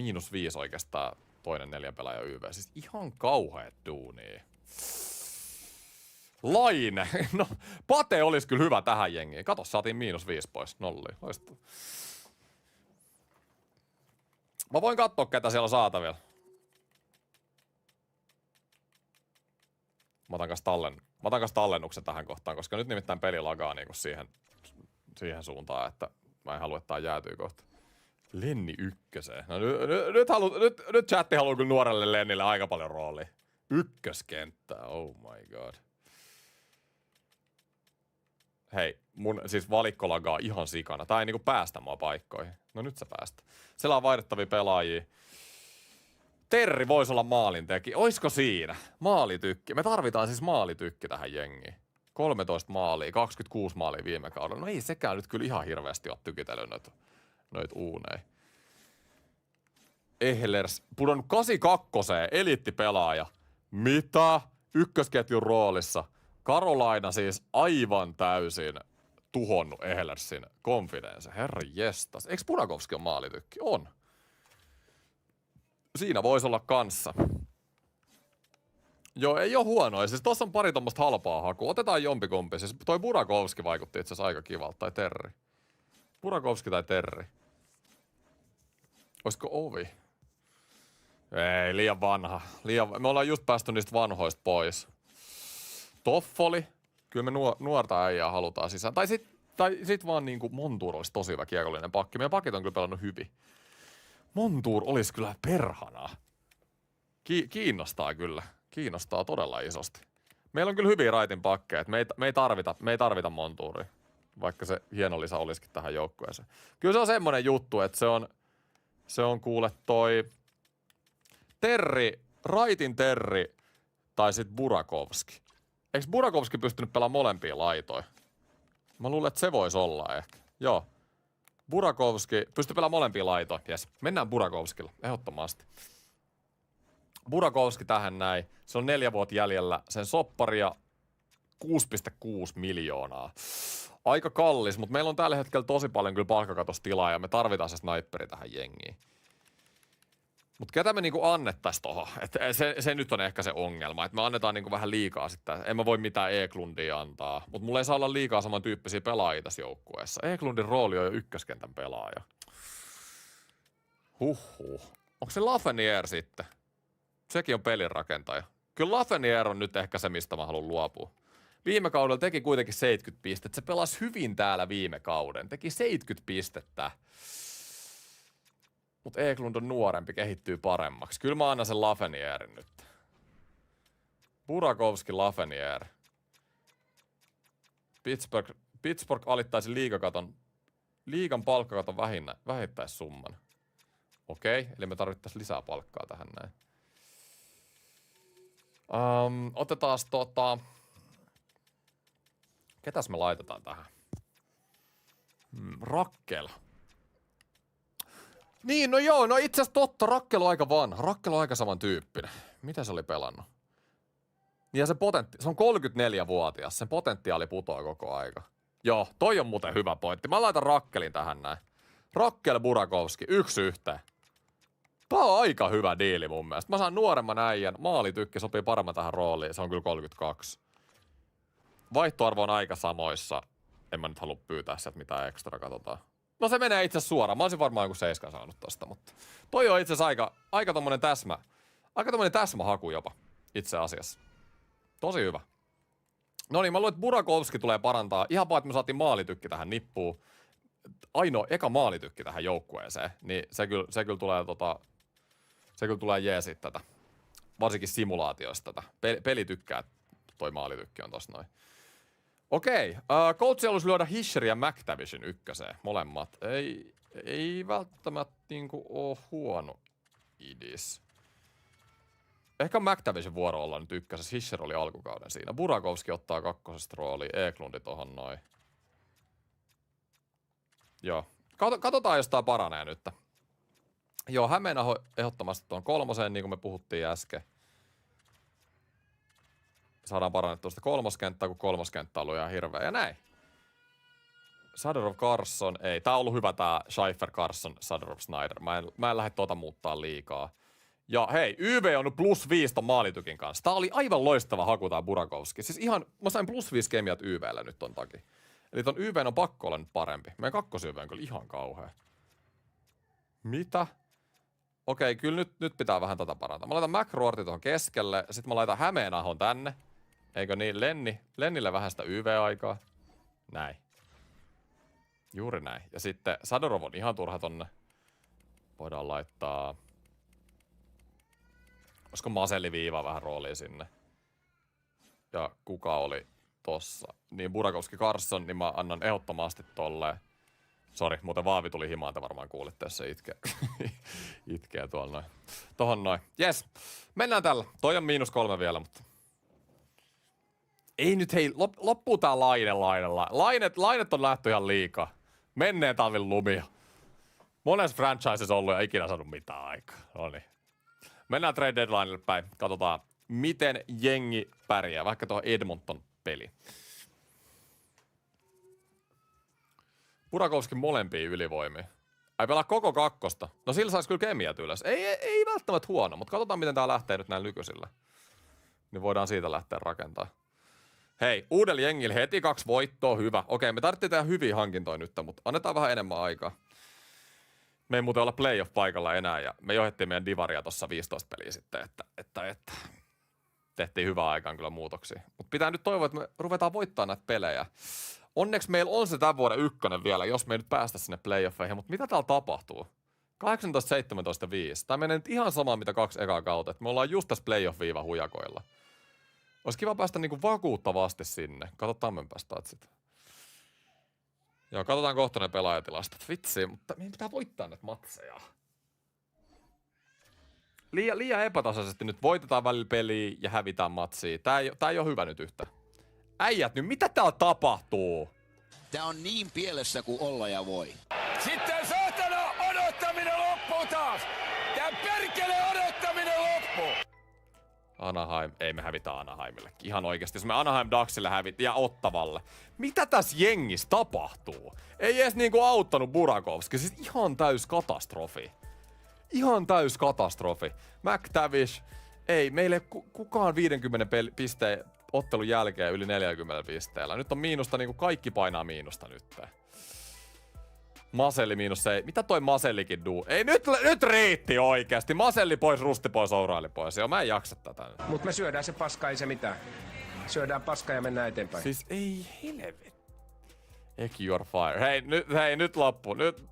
[SPEAKER 1] oikeastaan toinen 4 pelaaja YV. Siis ihan kauheet duunia. Laine! No, Pate olisi kyllä hyvä tähän jengiin. Kato, saatiin -5 pois. Nolliin. Loistavaa. Mä voin katsoa, ketä siellä on saatavilla. Mä otan kas tallennuksen tähän kohtaan, koska nyt nimittäin peli lagaa niinku siihen suuntaan, että mä en halua, että tää jäätyy kohta. Lenni ykköseen. No nyt chatti haluaa kyllä nuorelle Lennille aika paljon roolia. Ykköskenttää, oh my god. Hei, mun siis valikko lagaa ihan sikana. Tää ei niinku päästä mua paikkoihin. No nyt sä päästä. Siellä on vaihdettavia pelaajia. Terri voisi olla maalintekijä. Oisko siinä? Maalitykki. Me tarvitaan siis maalitykki tähän jengiin. 13 maalia, 26 maalia viime kaudella. No ei sekään nyt kyllä ihan hirveästi ole tykitellyt noit uuneja. Ehlers, pudonnut 82, eliittipelaaja. Mitä? Ykkösketjun roolissa. Carolina siis aivan täysin tuhonnut Ehlersin confidence. Herra jestas. Eikö Burakovski ole maalitykki? On. Siinä voisi olla kanssa. Joo, ei oo huonoa. Siis tossa on pari tommoista halpaa hakua. Otetaan jompikumpi. Siis toi Burakovski vaikutti itse asiassa aika kivalta. Tai Terri. Burakovski tai Terri. Oisko Ovi? Ei, liian vanha. Me ollaan just päästy niistä vanhoista pois. Toffoli. Kyllä me nuorta äijää halutaan sisään. Tai sit vaan niinku Montour olisi tosi hyvä kiekollinen pakki. Meidän pakit on kyllä pelannut hyvin. Montour olisi kyllä perhanaa. Kiinnostaa kyllä. Kiinnostaa todella isosti. Meillä on kyllä hyviä raitin pakkeja. Me ei tarvita Montouria. Vaikka se hieno lisä olisikin tähän joukkueeseen. Kyllä se on semmonen juttu, että se on kuule toi Terri, raitin Terri tai sit Burakovski. Eikö Burakovski pystynyt pelaamaan molempia laitoja? Mä luulen, että se voisi olla ehkä. Joo. Burakovski pystyy pelaamaan molempia laitoja. Jes. Mennään Burakovskilla. Ehdottomasti. Burakovski tähän näin. Se on 4 vuotta jäljellä. Sen sopparia 6,6 miljoonaa. Aika kallis, mutta meillä on tällä hetkellä tosi paljon kyllä palkkakatostilaa ja me tarvitaan se sniperi tähän jengiin. Mutta ketä me niinku annettais tohon? Se nyt on ehkä se ongelma, että me annetaan niinku vähän liikaa sitten. En mä voi mitään Eklundia antaa, mutta mulla ei saa olla liikaa samantyyppisiä pelaajia tässä joukkueessa. Eklundin rooli on jo ykköskentän pelaaja. Huhhuh. Onko se Lafreniere sitten? Sekin on pelinrakentaja. Kyllä Lafreniere on nyt ehkä se, mistä mä haluan luopua. Viime kaudella teki kuitenkin 70 pistettä. Se pelasi hyvin täällä viime kauden. Teki 70 pistettä. Mutta Eklund on nuorempi, kehittyy paremmaksi. Kyllä mä annan sen Lafrenierin nyt. Burakovski, Lafreniere. Pittsburgh alittaisi liigan palkkakaton vähittäissumman. Okei, eli me tarvittaisiin lisää palkkaa tähän näin. Otetaan ketäs me laitetaan tähän? Rakkel. Niin, no joo, no itse asiassa totta, Rakkel on aika vanha. Rakkel on aika samantyyppinen. Mitä se oli pelannut? Ja se on 34-vuotias, sen potentiaali putoaa koko aika. Joo, toi on muuten hyvä pointti. Mä laitan Rakkelin tähän näin. Rakkel Burakovski, 1-1. Tää on aika hyvä diili mun mielestä. Mä saan nuoremman äijän, maalitykki sopii paremmin tähän rooliin, se on kyllä 32. Vaihtoarvo on aika samoissa. En mä nyt halua pyytää sieltä mitään ekstra, katsotaan. No se menee itse asiassa suoraan. Mä olisin varmaan joku 7 saanut tosta, mutta toi on itse asiassa aika tommonen täsmähaku jopa itse asiassa. Tosi hyvä. No niin, mä luulen, että Burakovski tulee parantaa. Ihan vaan, että me saatiin maalitykki tähän nippuun. Ainoa eka maalitykki tähän joukkueeseen. Niin se kyllä tulee jeesit tätä. Varsinkin simulaatioista tätä. Peli tykkää, toi maalitykki on tossa noin. Okei, coachi halusi lyödä Hischer ja McTavishin ykköseen, molemmat. Ei välttämättä niinku oo huono idis. Ehkä McTavishin vuoro olla nyt ykkösessä, Hischer oli alkukauden siinä. Burakovski ottaa kakkosesta rooliin, Eklundit tohon noin. Joo, katsotaan jos tää paranee nyt. Joo, Hämeenaho ehdottomasti tuon 3, niin kuin me puhuttiin äsken. Saadaan parannettua sitä 3. kenttää, kun 3. kenttä on ollut ihan hirveä. Ja näin. Sadorov Carson, ei. Tää on ollut hyvä tää Scheiffer Carson, Sadorov Snyder. Mä en lähde muuttaa liikaa. Ja hei, YV on nyt +5 ton maalitykin kanssa. Tää oli aivan loistava haku tää Burakovski. Siis ihan, mä sain +5 kemiat YVllä nyt ton takia. Eli ton YV on pakko olla nyt parempi. Meidän kakkosyv on kyllä ihan kauhea. Mitä? Okei, kyllä nyt pitää vähän tätä parantaa. Mä laitan McRoarty tuohon keskelle, sit mä laitan Hämeenahon tänne. Eikö niin? Lennille vähän sitä YV-aikaa. Näin. Juuri näin. Ja sitten Sadorov on ihan turha tonne. Voidaan laittaa... Olisiko Maselli-viiva vähän roolia sinne? Ja kuka oli tossa? Niin Burakovski Carson, niin mä annan ehdottomasti tolleen. Sori, muuten Vaavi tuli himaan, te varmaan kuulitte, jos se itkee tuolla noin. Tohon noin. Jes, mennään tällä. Toi on -3 vielä, mutta... Ei nyt hei, loppuu tää Lainet on lähtö ihan liikaa. Menneen talvin lumia. Monessa franchises ollut ja ikinä saanut mitään aikaa. Noniin. Mennään trade deadlinelle päin. Katsotaan, miten jengi pärjää, vaikka tuohon Edmonton-peli. Burakovskin molempia ylivoimia. Ai pelaa koko kakkosta. No sillä saisi kyllä kemiat ylös. Ei välttämättä huono, mutta katsotaan miten tää lähtee nyt näin nykyisillä. Niin voidaan siitä lähteä rakentamaan. Hei, uudella jengillä heti 2 voittoa, hyvä. Okei, me tarvittiin tehdä hyviä hankintoja nyt, mutta annetaan vähän enemmän aikaa. Me ei muuten olla playoff-paikalla enää ja me johdettiin meidän divaria tossa 15 peliä sitten, että tehtiin hyvää aikaan kyllä muutoksia. Mutta pitää nyt toivoa, että me ruvetaan voittaa näitä pelejä. Onneksi meillä on se tämän vuoden 1 vielä, jos me ei nyt päästä sinne playoffeihin, mutta mitä täällä tapahtuu? 18, 17, 5. Tää menee nyt ihan sama mitä 2 ekaa kautta, että me ollaan just tässä playoff-viiva hujakoilla. Olisi kiva päästä niinku vakuuttavasti sinne. Katsotaan, me päästään sitä. Joo, katsotaan kohta ne pelaajatilastot. Vitsi, mutta meidän pitää voittaa näitä matseja. Liian epätasaisesti nyt voitetaan välillä peliä ja hävitään matsia. Tää ei ole hyvä nyt yhtä. Äijät nyt, mitä täällä tapahtuu?
[SPEAKER 7] Tää on niin pielessä kuin olla ja voi.
[SPEAKER 8] Sitten saatana odottaminen loppuu taas! Tää perkele odottaminen loppuu!
[SPEAKER 1] Anaheim, ei me hävitä Anaheimillekin. Ihan oikeesti, jos me Anaheim Ducksille hävittiin ja Ottavalle. Mitä tässä jengissä tapahtuu? Ei edes niinku auttanut Burakovski, siis ihan täys katastrofi. Ihan täys katastrofi. McTavish, ei, meillä ei kukaan 50 pisteen ottelun jälkeen yli 40 pisteellä. Nyt on miinusta, niinku kaikki painaa miinusta nyt. Maselli -7. Mitä toi Masellikin duu? Ei, nyt riitti oikeasti. Maselli pois, Rusti pois, Ouraili pois. Joo, mä en jaksa tätä.
[SPEAKER 9] Mut me syödään se paska, ei se mitään. Syödään paska ja mennään eteenpäin.
[SPEAKER 1] Siis ei helvet. Ek your fire. Hei, nyt loppu. Nyt.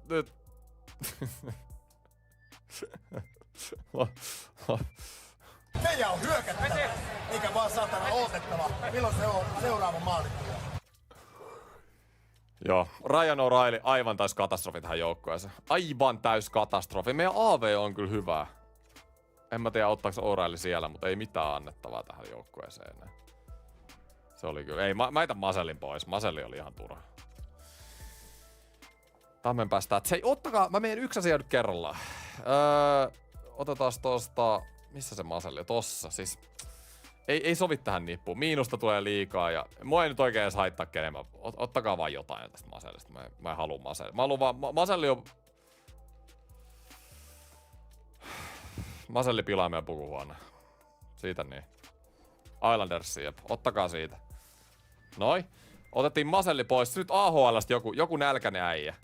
[SPEAKER 10] Teidän on hyökättävä, eikä vaan saatana odotettava. Milloin se on seuraava maali?
[SPEAKER 1] Joo, Ryan O'Reilly aivan täys katastrofi tähän joukkueeseen. Aivan täys katastrofi. Meidän AV on kyllä hyvää. En mä tiedä, ottaako O'Reilly siellä, mutta ei mitään annettavaa tähän joukkueeseen enää. Se oli kyllä. Ei, mä etän Masellin pois. Maselli oli ihan turha. Tammen päästään. Hei, ottakaa, mä menen yksi asia nyt kerrallaan. Otetaan tosta, missä se Maselli on? Tossa, siis. Ei sovi tähän nippuun. Miinusta tulee liikaa ja mua ei nyt oikein edes haittaa kenemmän. Ottakaa vaan jotain tästä Masellista. Mä en halua Maselli. Mä haluan vaan, Maselli on... Maselli pilaa meidän pukuhuoneen. Siitä niin. Islandersia, jep. Ottakaa siitä. Noi. Otettiin Maselli pois. Nyt AHL:stä joku nälkäinen äijä.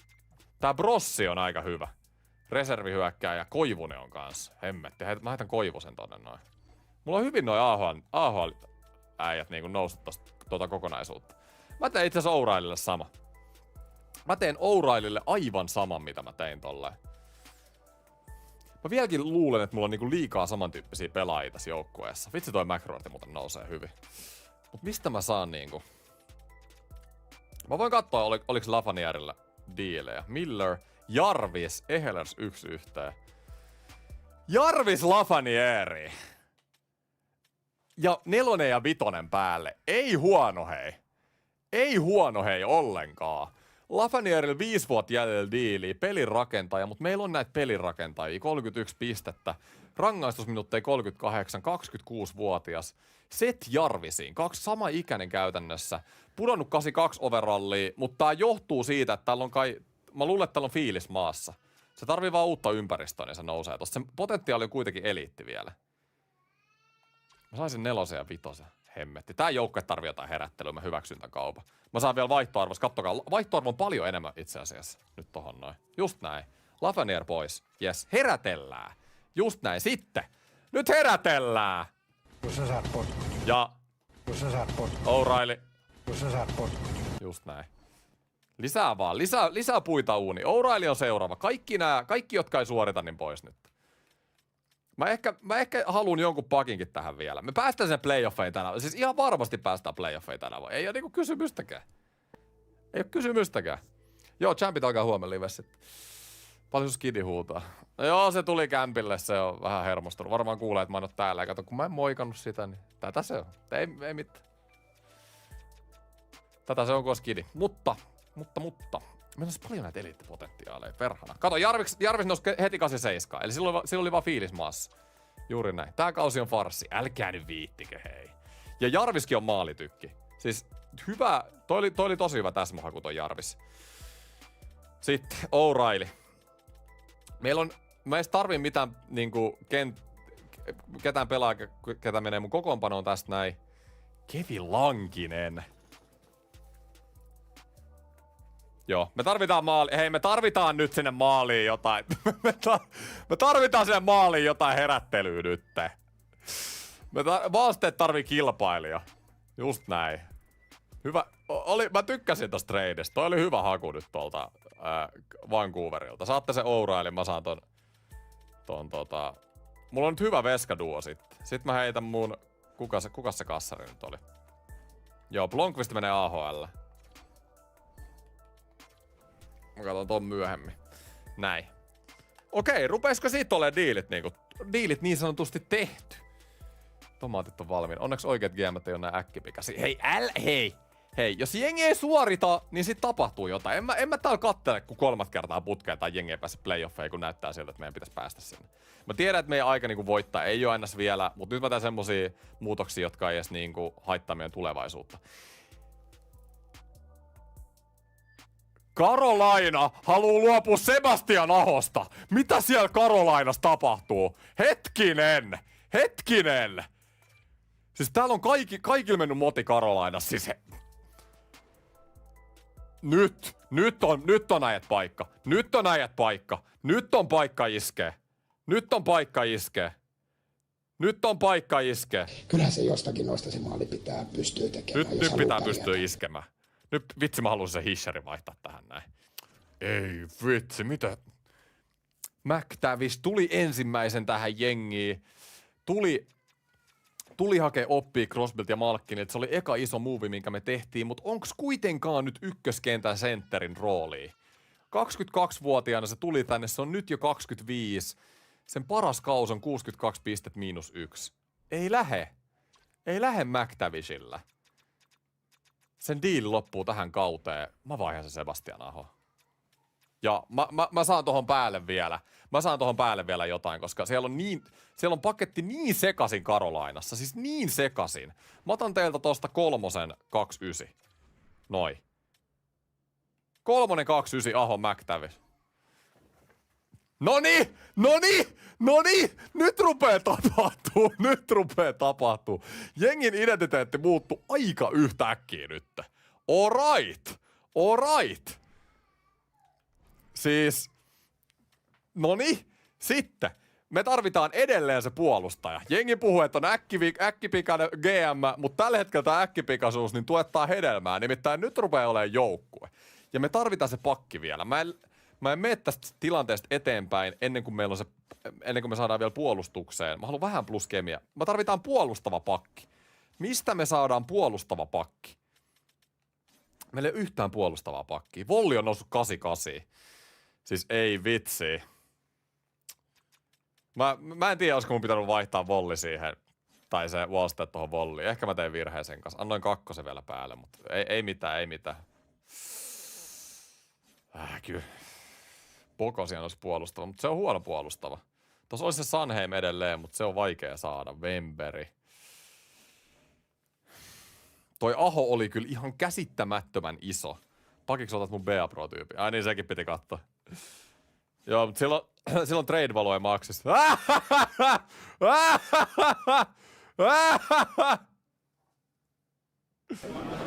[SPEAKER 1] Tää Brossi on aika hyvä. Reservihyökkääjä. Koivunen on kanssa. Hemmetti. Mä heitän Koivusen tonne noin. Mulla on hyvin noi AHL-äijät niinku noussut tosta kokonaisuutta. Mä teen itse asiassa O'Reillylle sama. Mä teen O'Reillylle aivan saman, mitä mä tein tolleen. Mä vieläkin luulen, että mulla on niinku liikaa samantyyppisiä pelaajia tässä joukkueessa. Vitsi toi McRoarty muuten nousee hyvin. Mut mistä mä saan niinku... Mä voin katsoa, oliks Lafanierillä diilejä. Miller, Jarvis, Ehlers 1-1. Jarvis Lafanieri! Ja 4 ja 5 päälle. Ei huono hei. Ei huono hei ollenkaan. Lafanierilla 5 vuotta jäljellä diiliä, pelin rakentaja, mutta meillä on näitä pelirakentajia, 31 pistettä, rangaistusminuutteja 38, 26-vuotias, Seth Jarvisiin, 2 sama ikäinen käytännössä, pudonnut 82 overallia, mutta tää johtuu siitä, että täällä on mä luulen, että täällä on fiilis maassa. Se tarvii vaan uutta ympäristöä, niin se nousee tosta. Sen potentiaali on kuitenkin eliitti vielä. Mä saisin 4 ja 5. Hemmetti. Tää joukkue tarvii jotain herättelyä, mä hyväksyn tämän kaupan. Mä saan vielä vaihtoarvossa, kattokaa, vaihtoarvo on paljon enemmän itse asiassa. Nyt tohon noin. Just näin. Lafreniere pois. Jes, herätellään. Just näin. Sitten. Nyt herätellään!
[SPEAKER 10] Jos sä saat potkut.
[SPEAKER 1] Ja...
[SPEAKER 10] Jos sä saat potkut.
[SPEAKER 1] O'Reilly.
[SPEAKER 10] Jos sä saat potkut.
[SPEAKER 1] Just näin. Lisää vaan. Lisää puita uuni. O'Reilly on seuraava. Kaikki, jotka ei suorita, niin pois nyt. Mä ehkä haluun jonkun pakinkin tähän vielä. Me päästään sen playoffeihin tänään. Siis ihan varmasti päästään playoffeihin tänään. Ei ole niinku kysymystäkään. Ei ole kysymystäkään. Joo, champit alkaa huomenna live sitten. Paljon skidi huutaa. No joo, se tuli kämpille. Se on vähän hermostunut. Varmaan kuulee, että mä en oo täällä. Ja kato, kun mä en moikannut sitä, niin tätä se on. Ei mitään. Tätä se on kuin skidi. Mutta. Meillä on paljon näitä eliittipotentiaaleja, perhana. Kato, Jarvis nousi heti 87, eli silloin oli vaan fiilis maassa. Juuri näin. Tää kausi on farssi. Älkää nyt viittikö, hei. Ja Jarviskin on maalitykki. Siis hyvä, toi oli tosi hyvä täsmähaku toi Jarvis. Sitten O'Reilly. Mä ei tarvii mitään niinku ketään pelaa, ketä menee mun kokoonpanoon tästä näin. Kevin Lankinen. Joo, me tarvitaan hei, me tarvitaan nyt sinne maaliin jotain. me tarvitaan sinne maaliin jotain herättelyä nyt. Vasteet tarvii kilpailija. Just näin. Hyvä. Mä tykkäsin tosta tradeista. Toi oli hyvä haku nyt tuolta Vancouverilta. Saatte se O'Reilly, mä saan ton mulla on nyt hyvä veskaduo sitten. Sitten mä heitän mun... Kuka se kassari nyt oli? Joo, Blomqvist menee AHL. Mä katson ton myöhemmin. Näin. Okei, rupeisiko siitä olemaan diilit niin sanotusti tehty? Tomaatit on valmiina. Onneksi oikeat GM:t ei ole näin äkkipikäisiä. Hei, jos jengi ei suorita, niin sit tapahtuu jotain. En mä täällä kattele, kun 3 kertaa putkeen tai jengi ei pääse playoffeihin, kun näyttää siltä, että meidän pitäisi päästä sinne. Mä tiedän, että meidän aika niinku voittaa ei ole ennäs vielä, mutta nyt mä teen semmosia muutoksia, jotka ei edes niinku haittaa meidän tulevaisuutta. Carolina haluaa luopua Sebastian Ahosta. Mitä siellä Carolinassa tapahtuu? Hetkinen! Siis täällä on kaikilla mennyt moti Carolinassa. Siis Nyt on äijät paikka. Nyt on paikka iskee.
[SPEAKER 10] Kyllähän se jostakin noista se maali pitää pystyä tekemään.
[SPEAKER 1] Nyt pitää pystyä iskemään. Nyt vitsi mä haluaisin se Hisherin vaihtaa tähän näin. Ei vitsi, mitä? McTavish tuli ensimmäisen tähän jengiin. tuli hakea oppia Crosbylta ja Malkinilta. Se oli eka iso move, minkä me tehtiin, mutta onks kuitenkaan nyt ykköskentän sentterin rooliin? 22-vuotiaana se tuli tänne, se on nyt jo 25. Sen paras kaus on 62 pistet -1. Ei lähe McTavishillä. Sen diili loppuu tähän kauteen. Mä vaihan se Sebastian Aho. Ja mä saan tohon päälle vielä. Mä saan tohon päälle vielä jotain, koska siellä on paketti niin sekasin Karolainassa. Siis niin sekasin. Mä otan teiltä tosta 3 29. Noi. 3 29 Aho McTavish. Noni! Nyt rupee tapahtuu. Jengin identiteetti muuttuu aika yhtäkkiä nyt. Alright. Siis, sitten. Me tarvitaan edelleen se puolustaja. Jengi puhuu, että on äkkipikainen GM, mutta tällä hetkellä tämä äkkipikaisuus niin tuottaa hedelmää. Nimittäin nyt rupeaa olemaan joukkue. Ja me tarvitaan se pakki vielä. Mä en mene tästä tilanteesta eteenpäin ennen kuin me saadaan vielä puolustukseen. Mä haluan vähän pluskemia. Me tarvitaan puolustava pakki. Mistä me saadaan puolustava pakki? Meillä ei ole yhtään puolustavaa pakkia. Volli on noussut 88. Siis ei vitsi. Mä en tiedä, olisiko mun pitänyt vaihtaa Volli siihen. Tai se Wallstead tohon Volliin. Ehkä mä tein virheen sen kanssa. Annoin 2 vielä päälle, mutta ei mitään. Kyllä. Bogosian olisi puolustava, mutta se on huono puolustava. Tuossa olisi se Sanheim edelleen, mutta se on vaikea saada. Wemberi. Toi Aho oli kyllä ihan käsittämättömän iso. Pakiksi otat mun BA Pro-tyypin. Ai niin, sekin piti katsoa. Joo, mutta silloin trade-value maksis.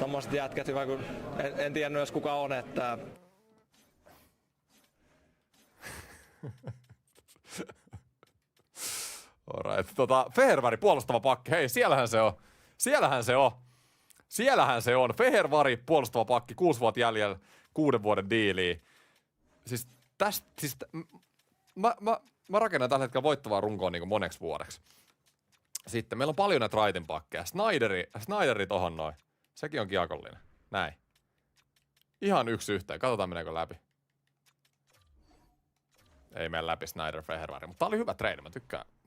[SPEAKER 11] Tommoset jätkät hyvä, kun en tiennyt edes kuka on, että...
[SPEAKER 1] Alright, Fehervari puolustava pakki. Hei, siellähän se on. Fehervari puolustava pakki, 6 vuotta jäljellä, 6 vuoden diiliä. Mä rakennan tällä hetkellä voittavaa runkoa niin kuin moneksi vuodeksi. Sitten meillä on paljon näitä raitin pakkeja. Snyderi tohon noin. Sekin on kiekollinen. Näin. Ihan 1 yhteen. Katsotaan meneekö läpi. Ei mene läpi Snyder Fehervari, mutta tää oli hyvä trade. Mä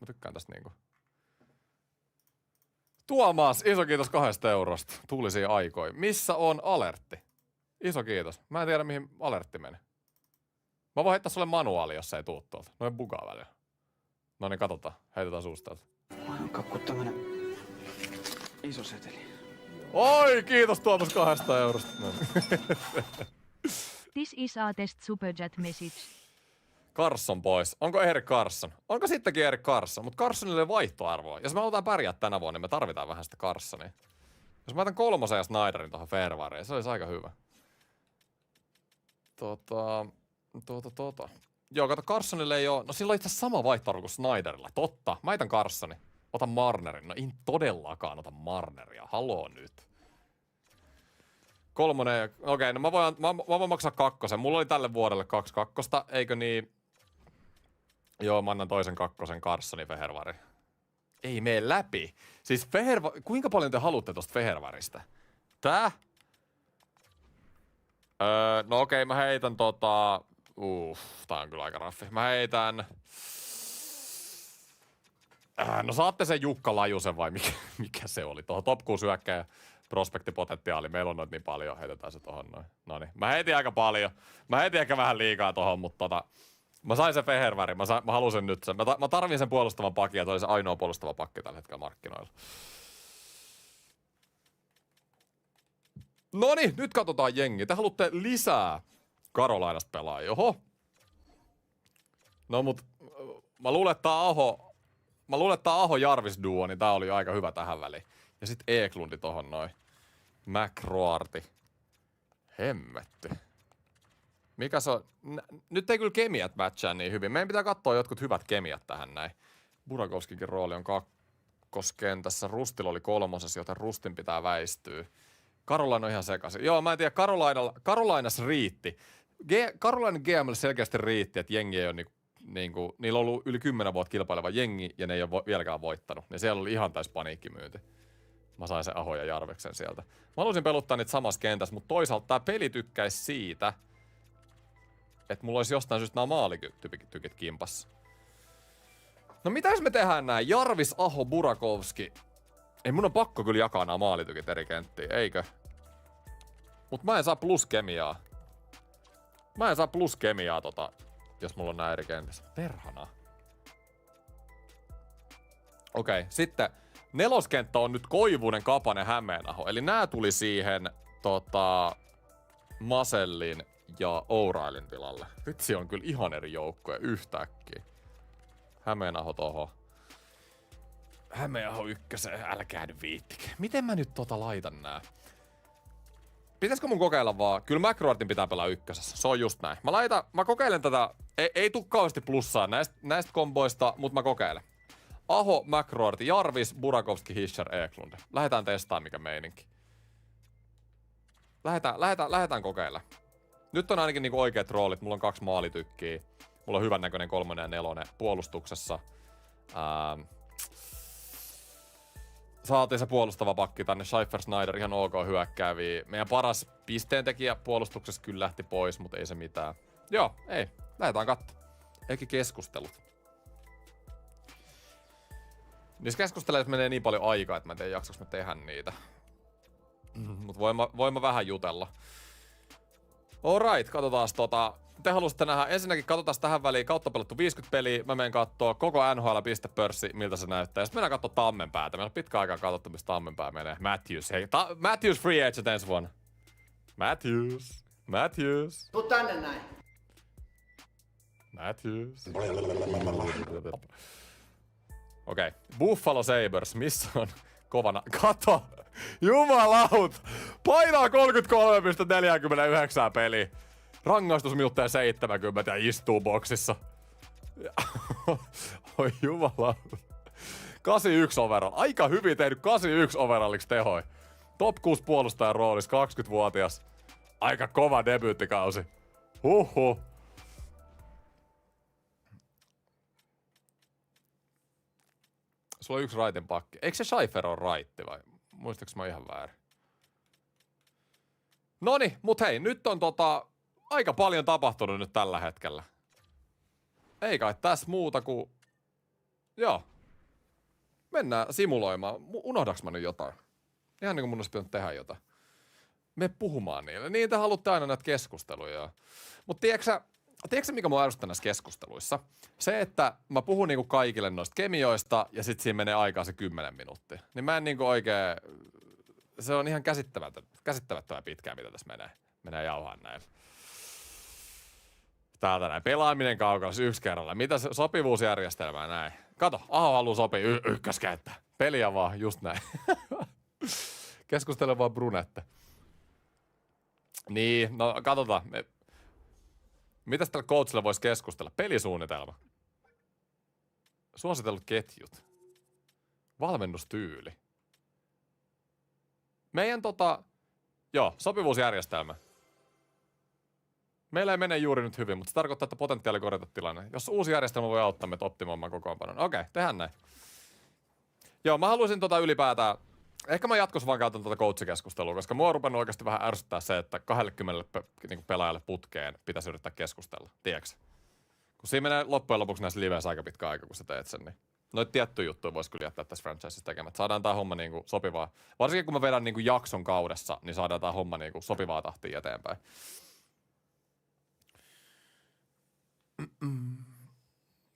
[SPEAKER 1] tykkään tästä niinku. Tuomas, iso kiitos 2 eurosta. Tuulisia aikoja. Missä on alertti? Iso kiitos. Mä en tiedä mihin alertti meni. Mä voin heittää sulle manuaali, jos se ei tuu tuolta. Noin bugaa välillä. No niin, katsotaan. Heitetään suusta täältä.
[SPEAKER 11] Kakku tämmönen iso seteli.
[SPEAKER 1] Oi, kiitos Tuomas 2 eurosta. No.
[SPEAKER 5] This is a test superchat message.
[SPEAKER 1] Carson pois. Onko Erik Carson? Onko sittenkin Erik Carson? Mutta Carsonille vaihtoarvoa. Jos me halutaan pärjää tänä vuonna, niin me tarvitaan vähän sitä Carsonia. Jos mä otan 3 ja Snyderin tuohon Fehervariin, se olisi aika hyvä. Joo, kato, Carsonille ei oo... No sillä on itse asiassa sama vaihtoarvo kuin Snyderilla. Totta. Mä itän Carsoni. Otan Marnerin. No en todellakaan ota Marneria. Haloo nyt. 3. Okei, no mä voin maksaa 2. Mulla oli tälle vuodelle 2 kakkosta, eikö niin? Joo, mä annan toisen 2 Carsonin Fehervari. Ei mene läpi. Siis kuinka paljon te haluatte tosta Fehervarista? Tää? No okei, mä heitän tää on kyllä aika raffi. Mä heitän... No saatte sen Jukka Lajusen vai mikä se oli? Tuohon top 6 hyökkääjä prospektipotentiaali. Meillä on noita niin paljon. Heitetään se tohon noin. Noniin. Mä heitin aika paljon. Mä heitin ehkä vähän liikaa tohon, mutta mä sain sen Fehervari. Mä halusin nyt sen. Mä tarvin sen puolustavan pakin ja toi oli se ainoa puolustava pakki tällä hetkellä markkinoilla. Noniin, nyt katsotaan jengi. Te haluatte lisää Karolainasta pelaajia. Oho. No mut mä luulen, että Aho Jarvis duo, niin tää oli aika hyvä tähän väliin. Ja sit Eklundi tohon noin. McRoarty. Hemmetti. Mikä se on? Nyt ei kyllä kemiat matchaa niin hyvin. Meidän pitää katsoa jotkut hyvät kemiat tähän näin. Burakovskinkin rooli on kakkoskentässä. Rustilla oli 3, joten Rustin pitää väistyä. Carolina on ihan sekaisin. Joo, mä en tiedä. Carolinas riitti. Carolina GML selkeästi riitti, että jengi ei ole niinku, niillä on ollut yli 10 vuotta kilpaileva jengi ja ne ei ole vieläkään voittanut. Ja siellä oli ihan täys paniikkimyynti. Mä sain sen Aho ja Jarveksen sieltä. Mä haluaisin peluttaa niitä samassa kentässä, mutta toisaalta tää peli tykkäisi siitä, että mulla olisi jostain syystä nämä maalitykit kimpassa. No mitä jos me tehdään näin? Jarvis, Aho, Burakovski. Ei mun on pakko kyllä jakaa nämä maalitykit eri kenttiin, eikö? Mut mä en saa pluskemiaa. Mä en saa pluskemiaa jos mulla on nää eri kentissä. Perhana. Okei, sitten neloskenttä on nyt Koivunen, Kapanen, Hämeenaho. Eli nää tuli siihen Masellin ja Ourailin tilalle. Vitsi on kyllä ihan eri joukkoja yhtäkkiä. Hämeenaho toho. Hämeenaho ykköseen, älkää nyt viittikö. Miten mä nyt laitan nää? Pitäisikö mun kokeilla vaan? Kyllä McRoartin pitää pelaa ykkösessä. Se on just näin. Mä kokeilen tätä. Ei tuu kauheasti plussaa näistä komboista, mutta mä kokeilen. Aho, McRoarti, Jarvis, Burakovski, Hischer, Eklund. Lähdetään testaamaan mikä meininki. Lähdetään kokeilla. Nyt on ainakin niinku oikeat roolit. Mulla on 2 maalitykkiä. Mulla on hyvän näköinen 3 ja 4 puolustuksessa. Saatiin se puolustava pakki tänne. Scheiffer, Snyder, ihan ok hyökkääviä. Meidän paras pisteentekijä puolustuksessa kyllä lähti pois, mutta ei se mitään. Joo, ei. Lähdetään katsomaan. Eikä keskustelut. Niissä keskusteluissa menee niin paljon aikaa, että mä en tiedä jaksaks mä tehdä niitä. Mut voin mä vähän jutella. Alright, katsotaas Te haluaisitte nähdä, ensinnäkin katsotaan tähän väliin kautta pelattu 50 peliä. Mä menen kattoo koko NHL-pistepörssi, miltä se näyttää. Sitten mennään kattoo Tammenpäätä. Meillä on pitkä aikaa katsottu, mistä Tammenpää menee. Matthews, hei. Matthews free agent ensi vuonna. Matthews.
[SPEAKER 6] Tuu tänne näin.
[SPEAKER 1] Matthews. Okei. Buffalo Sabres, missä on kovana? Kato! Jumalaut! Painaa 33,49 peliä. Rangaistusminuutteja 70 ja istuu boksissa. Oi jumala. 81 overall. Aika hyvin tehnyt 81 overalliksi tehoi. Top 6 puolustajan roolissa, 20-vuotias. Aika kova debyyttikausi. Huhhuh. Sulla on 1 raitin pakki. Eikö se Scheiffer ole raitti vai? Muistatko mä ihan väärin? Noni, mut hei, nyt on aika paljon tapahtunut nyt tällä hetkellä. Ei kai tässä muuta kuin... Joo. Mennään simuloimaan. Unohdaks mä nyt jotain? Ihan niin kuin mun olisi pitänyt tehdä jotain. Me puhumaan niille. Niin te haluatte aina näitä keskusteluja. Mut tiedätkö mikä mua ärsyttää näissä keskusteluissa? Se, että mä puhun niinku kaikille noista kemioista ja sit siinä menee aikaa se 10 minuuttia. Niin mä en niinku oikein... Se on ihan käsittämättömän pitkään, mitä tässä menee. Menee jauhaan näin. Täältä näin. Pelaaminen kaukalla, 1 kerralla. Mitä se sopivuusjärjestelmää näin? Kato, Aho haluaa sopia ykköskenttä. Peliä vaan, just näin. Keskustele vaan brunette. Niin, no katsotaan. Mitäs tällä coachilla voisi keskustella? Pelisuunnitelma. Suositellut ketjut. Valmennustyyli. Meidän joo, sopivuusjärjestelmä. Meillä ei mene juuri nyt hyvin, mutta se tarkoittaa, että potentiaali korjata tilanne. Jos uusi järjestelmä voi auttaa meitä optimoimaan kokoonpanon. Okei, tehdään näin. Joo, mä haluaisin ylipäätään... Ehkä mä jatkossa vaan käytän coachikeskustelua, koska mua on rupennut oikeasti vähän ärsyttää se, että 20 niin pelaajalle putkeen pitäisi yrittää keskustella. Tiedätkö? Kun siinä menee loppujen lopuksi näissä liveissä aika pitkä aika, kun sä teet sen, niin noita tiettyjä juttuja voisi kyllä jättää tässä franchisessa tekemään. Saadaan tää homma niinku sopivaa. Varsinkin kun mä vedän niinku jakson kaudessa, niin saadaan tää homma niinku sopivaa tahtia eteenpäin.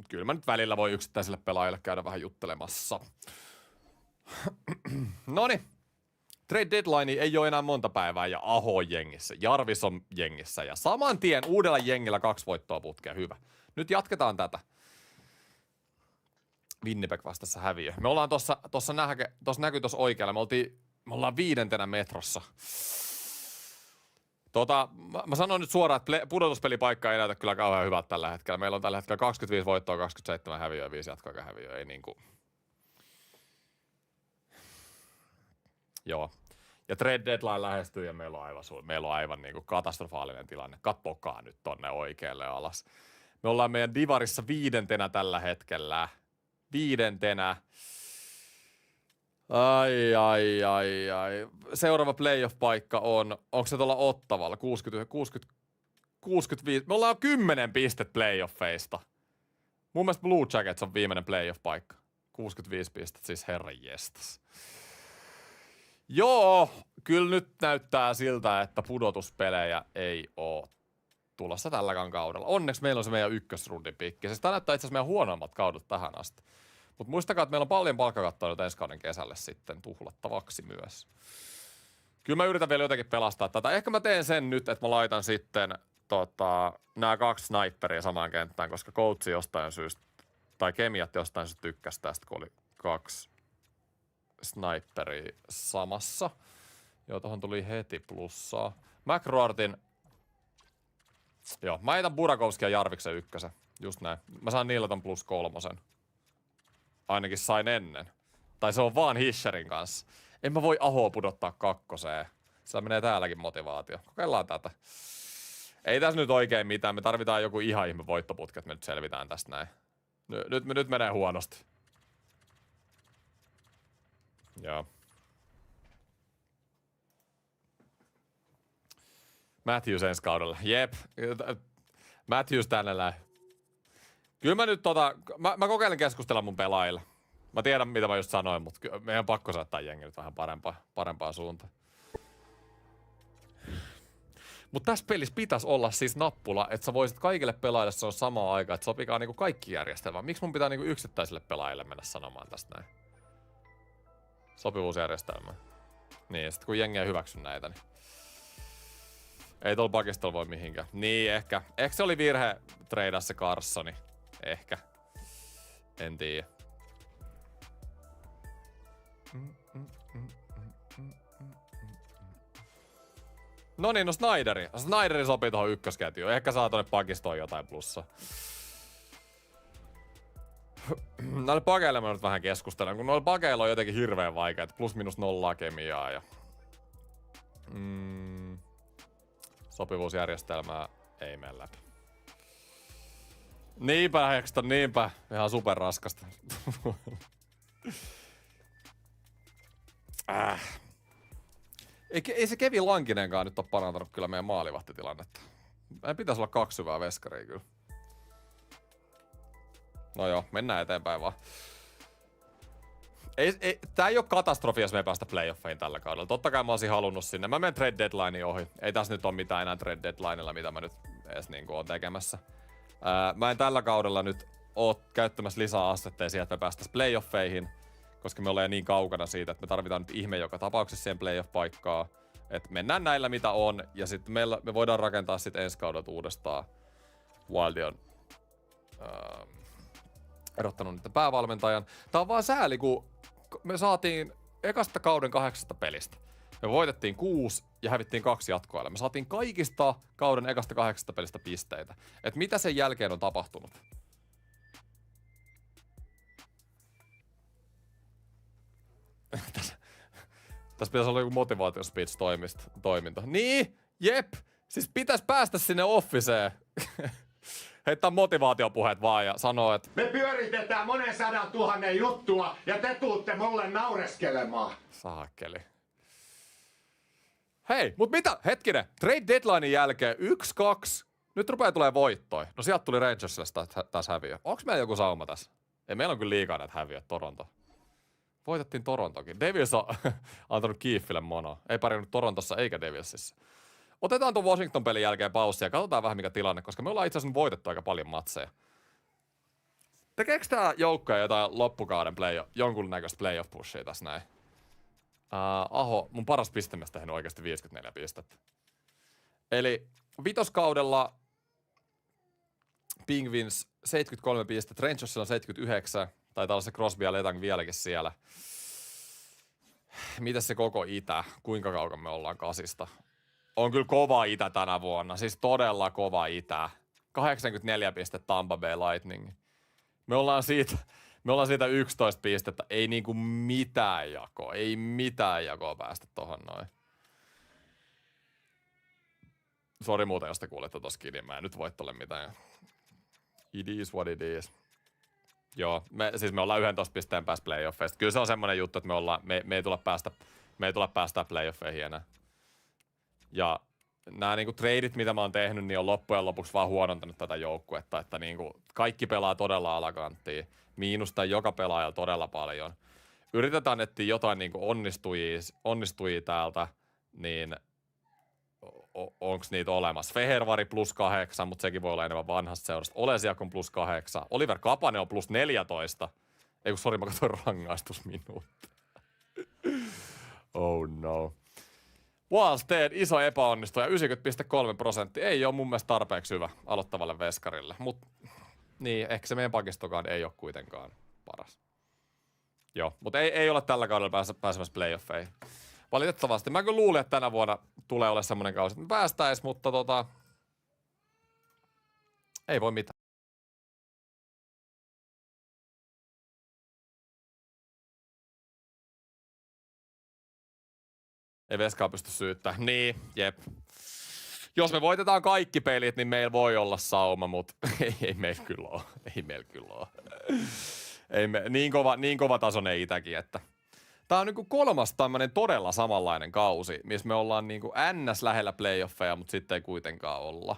[SPEAKER 1] Kyllä mä nyt välillä voi yksittäisille pelaajille käydä vähän juttelemassa. Noniin. Trade deadline ei ole enää monta päivää ja Aho on jengissä. Jarvis on jengissä ja saman tien uudella jengillä 2 voittoa putkea. Hyvä. Nyt jatketaan tätä. Winnipeg vastassa häviö. Me ollaan tossa näkyy tossa oikealla. Me ollaan 5. metrossa. Mä sanon nyt suoraan, että pudotuspelipaikka ei näytä kyllä kauhean hyvältä tällä hetkellä. Meillä on tällä hetkellä 25 voittoa, 27 häviöä ja 5 jatkoaikahäviöä. Ei niinku... Joo. Ja trade deadline lähestyy ja meillä on aivan niinku katastrofaalinen tilanne. Katsokaa nyt tonne oikealle alas. Me ollaan meidän divarissa 5. tällä hetkellä. 5. Ai. Seuraava playoff-paikka on, onko se tuolla Ottavalla? 65. Me ollaan 10 pistet playoffeista. Mun mielestä Blue Jackets on viimeinen playoff-paikka. 65 pistettä, siis herranjestas. Joo, kyllä nyt näyttää siltä, että pudotuspelejä ei oo tulossa tälläkään kaudella. Onneksi meillä on se meidän ykkösrundin pikki. Siis tää näyttää itse asiassa meidän huonommat kaudet tähän asti. Mutta muistakaa, että meillä on paljon palkkakattoa nyt ensi kauden kesälle sitten tuhlattavaksi myös. Kyllä mä yritän vielä jotenkin pelastaa tätä. Ehkä mä teen sen nyt, että mä laitan sitten nämä 2 sniperia samaan kenttään, koska coachi jostain syystä, tai kemiat jostain syystä tykkäsi tästä, kun oli 2 sniperia samassa. Joo, tohon tuli heti plussaa. McRoartin. Joo, mä heitän Burakovskia ja Jarviksen 1. Just näin. Mä saan niillä ton +3. Ainakin sain ennen. Tai se on vaan Hisherin kanssa. En mä voi Ahoa pudottaa 2. Sillä menee täälläkin motivaatio. Kokeillaan tätä. Ei tässä nyt oikein mitään. Me tarvitaan joku ihan ihme voittoputki, että me nyt selvitään tästä näin. Nyt menee huonosti. Joo. Matthews ensi kaudella. Jep. Matthews tänne lähe. Kyllä mä nyt mä kokeilen keskustella mun pelaajilla. Mä tiedän, mitä mä just sanoin, mutta meidän on pakko saattaa jengi nyt vähän parempaa suuntaan. Mutta tässä pelissä pitäisi olla siis nappula, että sä voisit kaikille pelaajille sanoa samaan aikaan, että sopikaa niinku kaikki järjestelmään. Miksi mun pitää niinku yksittäisille pelaajille mennä sanomaan tästä näin? Sopivuusjärjestelmä. Niin, sit kun jengi ei hyväksy näitä, niin ei tuolla pakistolla voi mihinkään. Niin, ehkä. Ehkä se oli virhe treidaa se Carssoni. Ehkä. En tiedä. No niin, no Snyderi. Snyderi sopii tohon ykkösketjuun. Ehkä saa tonne pakistoon jotain plussaa. Näille pakeille mä nyt vähän keskustelen, kun noilla pakeilla on jotenkin hirveän vaikeet. +-0 kemiaa ja sopivuusjärjestelmää ei mene läpi. Niinpä, Hexton, niinpä. Ihan superraskasta. Ei se Kevin Lankinenkaan nyt ole parantanut kyllä meidän maalivahtitilannetta. Meidän pitäisi olla 2 hyvää veskaria kyllä. No joo, mennään eteenpäin vaan. Tää ei oo katastrofi, jos me ei päästä playoffeihin tällä kaudella. Totta kai mä olisin halunnut sinne. Mä menen trade deadlineen ohi. Ei tässä nyt ole mitään enää trade deadlinella, mitä mä nyt edes niinku oon tekemässä. Mä en tällä kaudella nyt oo käyttämässä lisää assetteja siihen, että me päästäis playoffeihin. Koska me ollaan niin kaukana siitä, että me tarvitaan nyt ihme joka tapauksessa siihen playoff-paikkaa. Että mennään näillä mitä on, ja sitten me voidaan rakentaa sitten ensi kaudelta uudestaan. Wildi on erottanut nyt päävalmentajan. Tää on vaan sääli, kun me saatiin ekasta kauden 8 pelistä. Me voitettiin 6 ja hävittiin 2 jatkoajalle. Me saatiin kaikista kauden ekasta 8 pelistä pisteitä. Et mitä sen jälkeen on tapahtunut? Tässä pitäisi olla joku motivaatio speech toiminta. Niin, jep. Siis pitäisi päästä sinne officeen. Heittää motivaatiopuheet vaan ja sanoo, että
[SPEAKER 6] Me pyöritetään monen 100 000 juttua ja te tuutte mulle naureskelemaan.
[SPEAKER 1] Saakeli. Hei, mut mitä? Hetkinen. Trade deadlinein jälkeen 1-2. Nyt rupeaa tulee voittoja. No sieltä tuli Rangersille taas häviö. Onks meillä joku sauma tässä? Ei, meillä on kyllä liikaa näitä häviöitä. Toronto. Voitettiin Torontokin. Devils on antanut Keefille monoa. Ei pärjännyt Torontossa eikä Devilsissä. Otetaan tuon Washington-pelin jälkeen paussia ja katsotaan vähän mikä tilanne, koska me ollaan itse asiassa voitettu aika paljon matseja. Tekeekö tää joukkoja jotain loppukauden jonkunnäköistä playoff pushia tässä näin? Aho, mun paras pistemies tehnyt oikeasti 54 pistettä. Eli vitoskaudella Penguins 73 pistettä, Rangersilla 79, taitaa olla se Crosby ja Letang vieläkin siellä. Mitäs se koko itä? Kuinka kauan me ollaan kasista? On kyllä kova itä tänä vuonna, siis todella kova itä. 84 pistettä Tampa Bay Lightning. Me ollaan siitä 11 pistettä, ei niinku mitään jakoa päästä tohon noin. Sori muuten, jos te kuulette tossa kiinni, mä en nyt voi tolle mitään. It is what it is. Joo, me ollaan 11 pisteen päässä playoffeista. Kyllä se on semmoinen juttu, että me ei tulla päästä playoffeihin enää. Ja nämä niinku treidit, mitä mä oon tehnyt, niin on loppujen lopuksi vaan huonontanut tätä joukkuetta. Että niinku kaikki pelaa todella alakanttiin. Miinusta joka pelaajalla todella paljon. Yritetään etsiä jotain niinku onnistujia täältä, niin onko niitä olemassa? Fehervari +8, mutta sekin voi olla enemmän vanhasta seurasta. Olesiakon +8. Oliver Kapanen on +14. Ei kun sori, mä katsoin rangaistusminuutti. Oh no. Wallstead, iso epäonnistuja, 90,3%. Ei ole mun mielestä tarpeeksi hyvä aloittavalle veskarille. Mut niin, ehkä se meidän pakistokaan ei ole kuitenkaan paras. Joo, mutta ei ole tällä kaudella pääsemässä playoffeihin. Valitettavasti. Mä kyllä luulin, että tänä vuonna tulee olemaan semmoinen kausi, että me päästäis, mutta ei voi mitään. Ei Veskaa pysty syyttämään. Niin, jep. Jos me voitetaan kaikki pelit, niin meillä voi olla sauma, mutta ei meillä kyllä ole. Ei meillä kyllä ole. Niin kova tasoinen itäkin, että... Tää on niinku 3. tämmönen todella samanlainen kausi, missä me ollaan niinku ns lähellä playoffeja, mutta sitten ei kuitenkaan olla.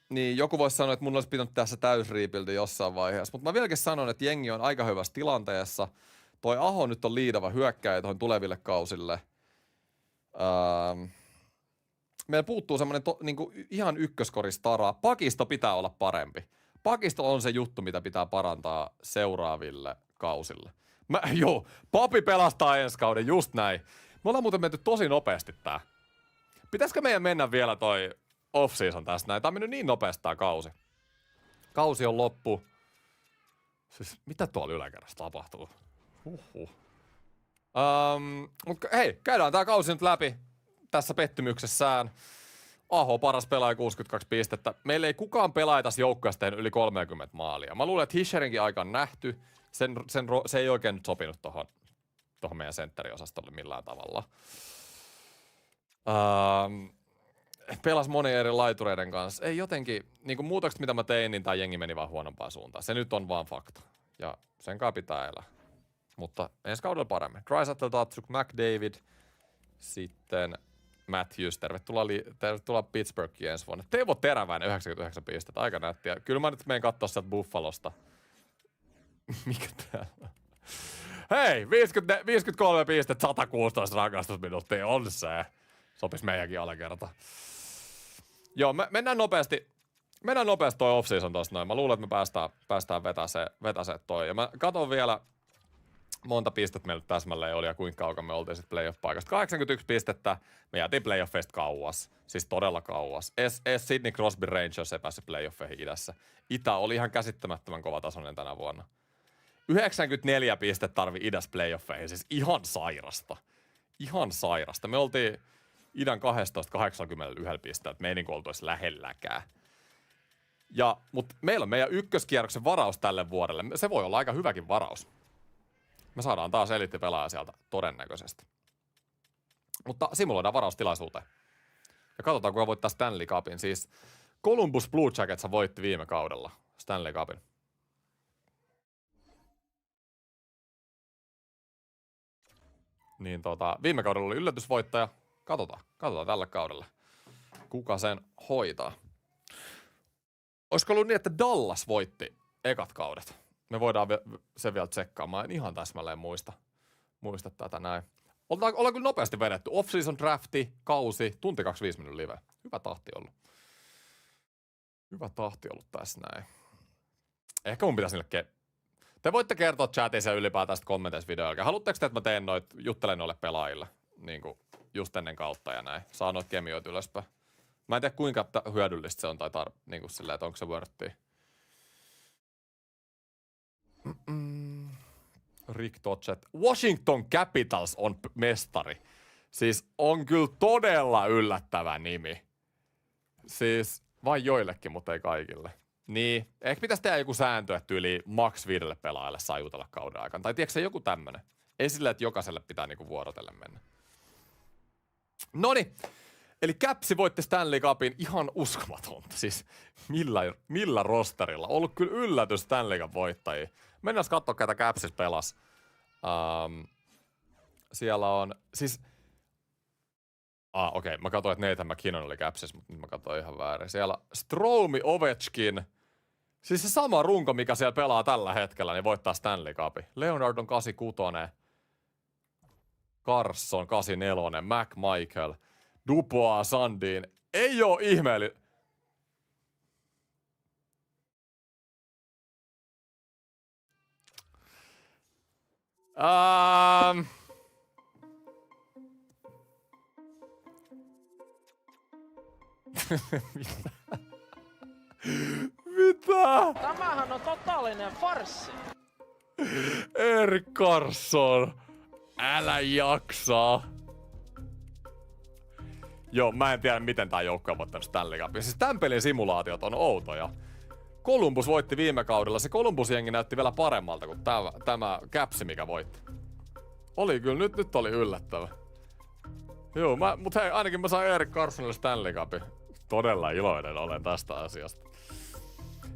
[SPEAKER 1] Niin joku voisi sanoa, että mun olisi pitänyt tässä täysriipilti jossain vaiheessa, mutta mä vieläkin sanon, että jengi on aika hyvässä tilanteessa. Toi Aho nyt on liidava hyökkääjä tuohon tuleville kausille. Meillä puuttuu semmonen niinku ihan ykköskoristaraa. Pakisto pitää olla parempi. Pakisto on se juttu, mitä pitää parantaa seuraaville kausille. Papi pelastaa ensi kauden, just näin. Me ollaan muuten menty tosi nopeasti tää. Pitäisikö meidän mennä vielä toi off-season tästä näin? Tää on mennyt niin nopeasti tää kausi. Kausi on loppu. Siis mitä tuolla yläkerrassa tapahtuu? Mutta hei, käydään tää kausi nyt läpi tässä pettymyksessään. Aho paras pelaaja 62 pistettä. Meillä ei kukaan pelaaja tässä joukkueessa tehnyt yli 30 maalia. Mä luulen, että Hischerinkin aika on nähty. Se ei oikein nyt sopinut tohon meidän sentteriosastolle millään tavalla. Pelas moni eri laitureiden kanssa. Ei jotenkin, niinku muutokset mitä mä tein, niin tää jengi meni vaan huonompaan suuntaan. Se nyt on vaan fakta. Ja sen kanssa pitää elää. Mutta ensi kaudella paremmin. Draisaitl, Tatsuk, McDavid. Sitten Matthews. Tervetuloa Pittsburghiin ensi vuonna. Teuvo Teräväinen 99 pistettä. Aika nättiä. Kyllä mä nyt menen katsoa sieltä Buffalosta. Mikä täällä on? Hei, 53 pistettä, 116 rangaistusminuuttia. On se. Sopis meidänkin alakerta. Joo, mennään nopeasti toi off-season tosta noin. Mä luulen, että me päästään vetäsee toi. Ja mä katon vielä, monta pistettä meillä täsmälleen oli ja kuinka kauan me oltiin sitten playoff-paikasta. 81 pistettä. Me jäätiin playoffeista kauas. Siis todella kauas. Sidney Crosby Rangers ei päässyt playoffeihin idässä. Itä oli ihan käsittämättömän kova tasoinen tänä vuonna. 94 pistettä tarvi idässä playoffeihin. Siis ihan sairasta. Ihan sairasta. Me oltiin idän 12-81 pistettä. Me ei niin kuin oltu lähelläkään. Mutta meillä on meidän ykköskierroksen varaus tälle vuodelle. Se voi olla aika hyväkin varaus. Me saadaan taas eliittipelaaja sieltä todennäköisesti. Mutta simuloidaan varaustilaisuuteen. Ja katsotaan, kuka voittaa Stanley Cupin. Siis Columbus Blue Jackets voitti viime kaudella Stanley Cupin. Niin viime kaudella oli yllätysvoittaja. Katsotaan tällä kaudella. Kuka sen hoitaa. Olisiko ollut niin, että Dallas voitti ekat kaudet? Me voidaan se vielä tsekkaamaan. En ihan täsmälleen muista tätä näin. Ollaan kyllä nopeasti vedetty. Off-season drafti, kausi, tunti 25 minuutin live. Hyvä tahti ollut tässä näin. Ehkä mun pitäisi niille te voitte kertoa chatissa ja ylipäätään kommenteissa videoilla jälkeen. Haluatteko te, että mä teen juttelen noille pelaajille niin kuin just ennen kautta ja näin. Saa noita kemioita ylöspäin. Mä en tiedä kuinka hyödyllistä se on tai niin kuin silleen, että onko se worthy. Rick Totchet. Washington Capitals on mestari. Siis on kyllä todella yllättävä nimi. Siis vain joillekin, mutta ei kaikille. Niin, ehkä pitäisi tehdä joku sääntö, että yli maks 5 pelaajalle saa jutella kauden aikana. Tai tiedätkö se joku tämmönen? Ei silleen, että jokaiselle pitää niinku vuorotellen mennä. Noniin. Eli Capsi voitti Stanley Cupin, ihan uskomatonta. Siis millä rosterilla? Ollut kyllä yllätys Stanley Cup voittajia. Mennään katsoa, ketä Capsis pelas. Siellä on, siis... Okei. Mä katsoin, että Nathan McKinnon oli Capsis, mutta nyt mä katsoin ihan väärin. Siellä Strome, Ovechkin. Siis se sama runko, mikä siellä pelaa tällä hetkellä, niin voittaa Stanley Cupin. Leonard on 86. Carson 84. McMichael. Dubois, Sandin. Ei oo ihmeellinen. Mitä?
[SPEAKER 3] Tämähän on totaalinen farssi.
[SPEAKER 1] Erik Karlsson. Älä jaksaa. Joo, mä en tiedä, miten tää joukko on voittanut Stanley Cupia. Siis tämän pelin simulaatiot on outoja. Columbus voitti viime kaudella. Se Columbus-jengi näytti vielä paremmalta kuin tämä Capsi, mikä voitti. Oli kyllä, nyt oli yllättävä. Joo, mut hei, ainakin mä sain Erik Karlssonille Stanley Cupin. Todella iloinen olen tästä asiasta.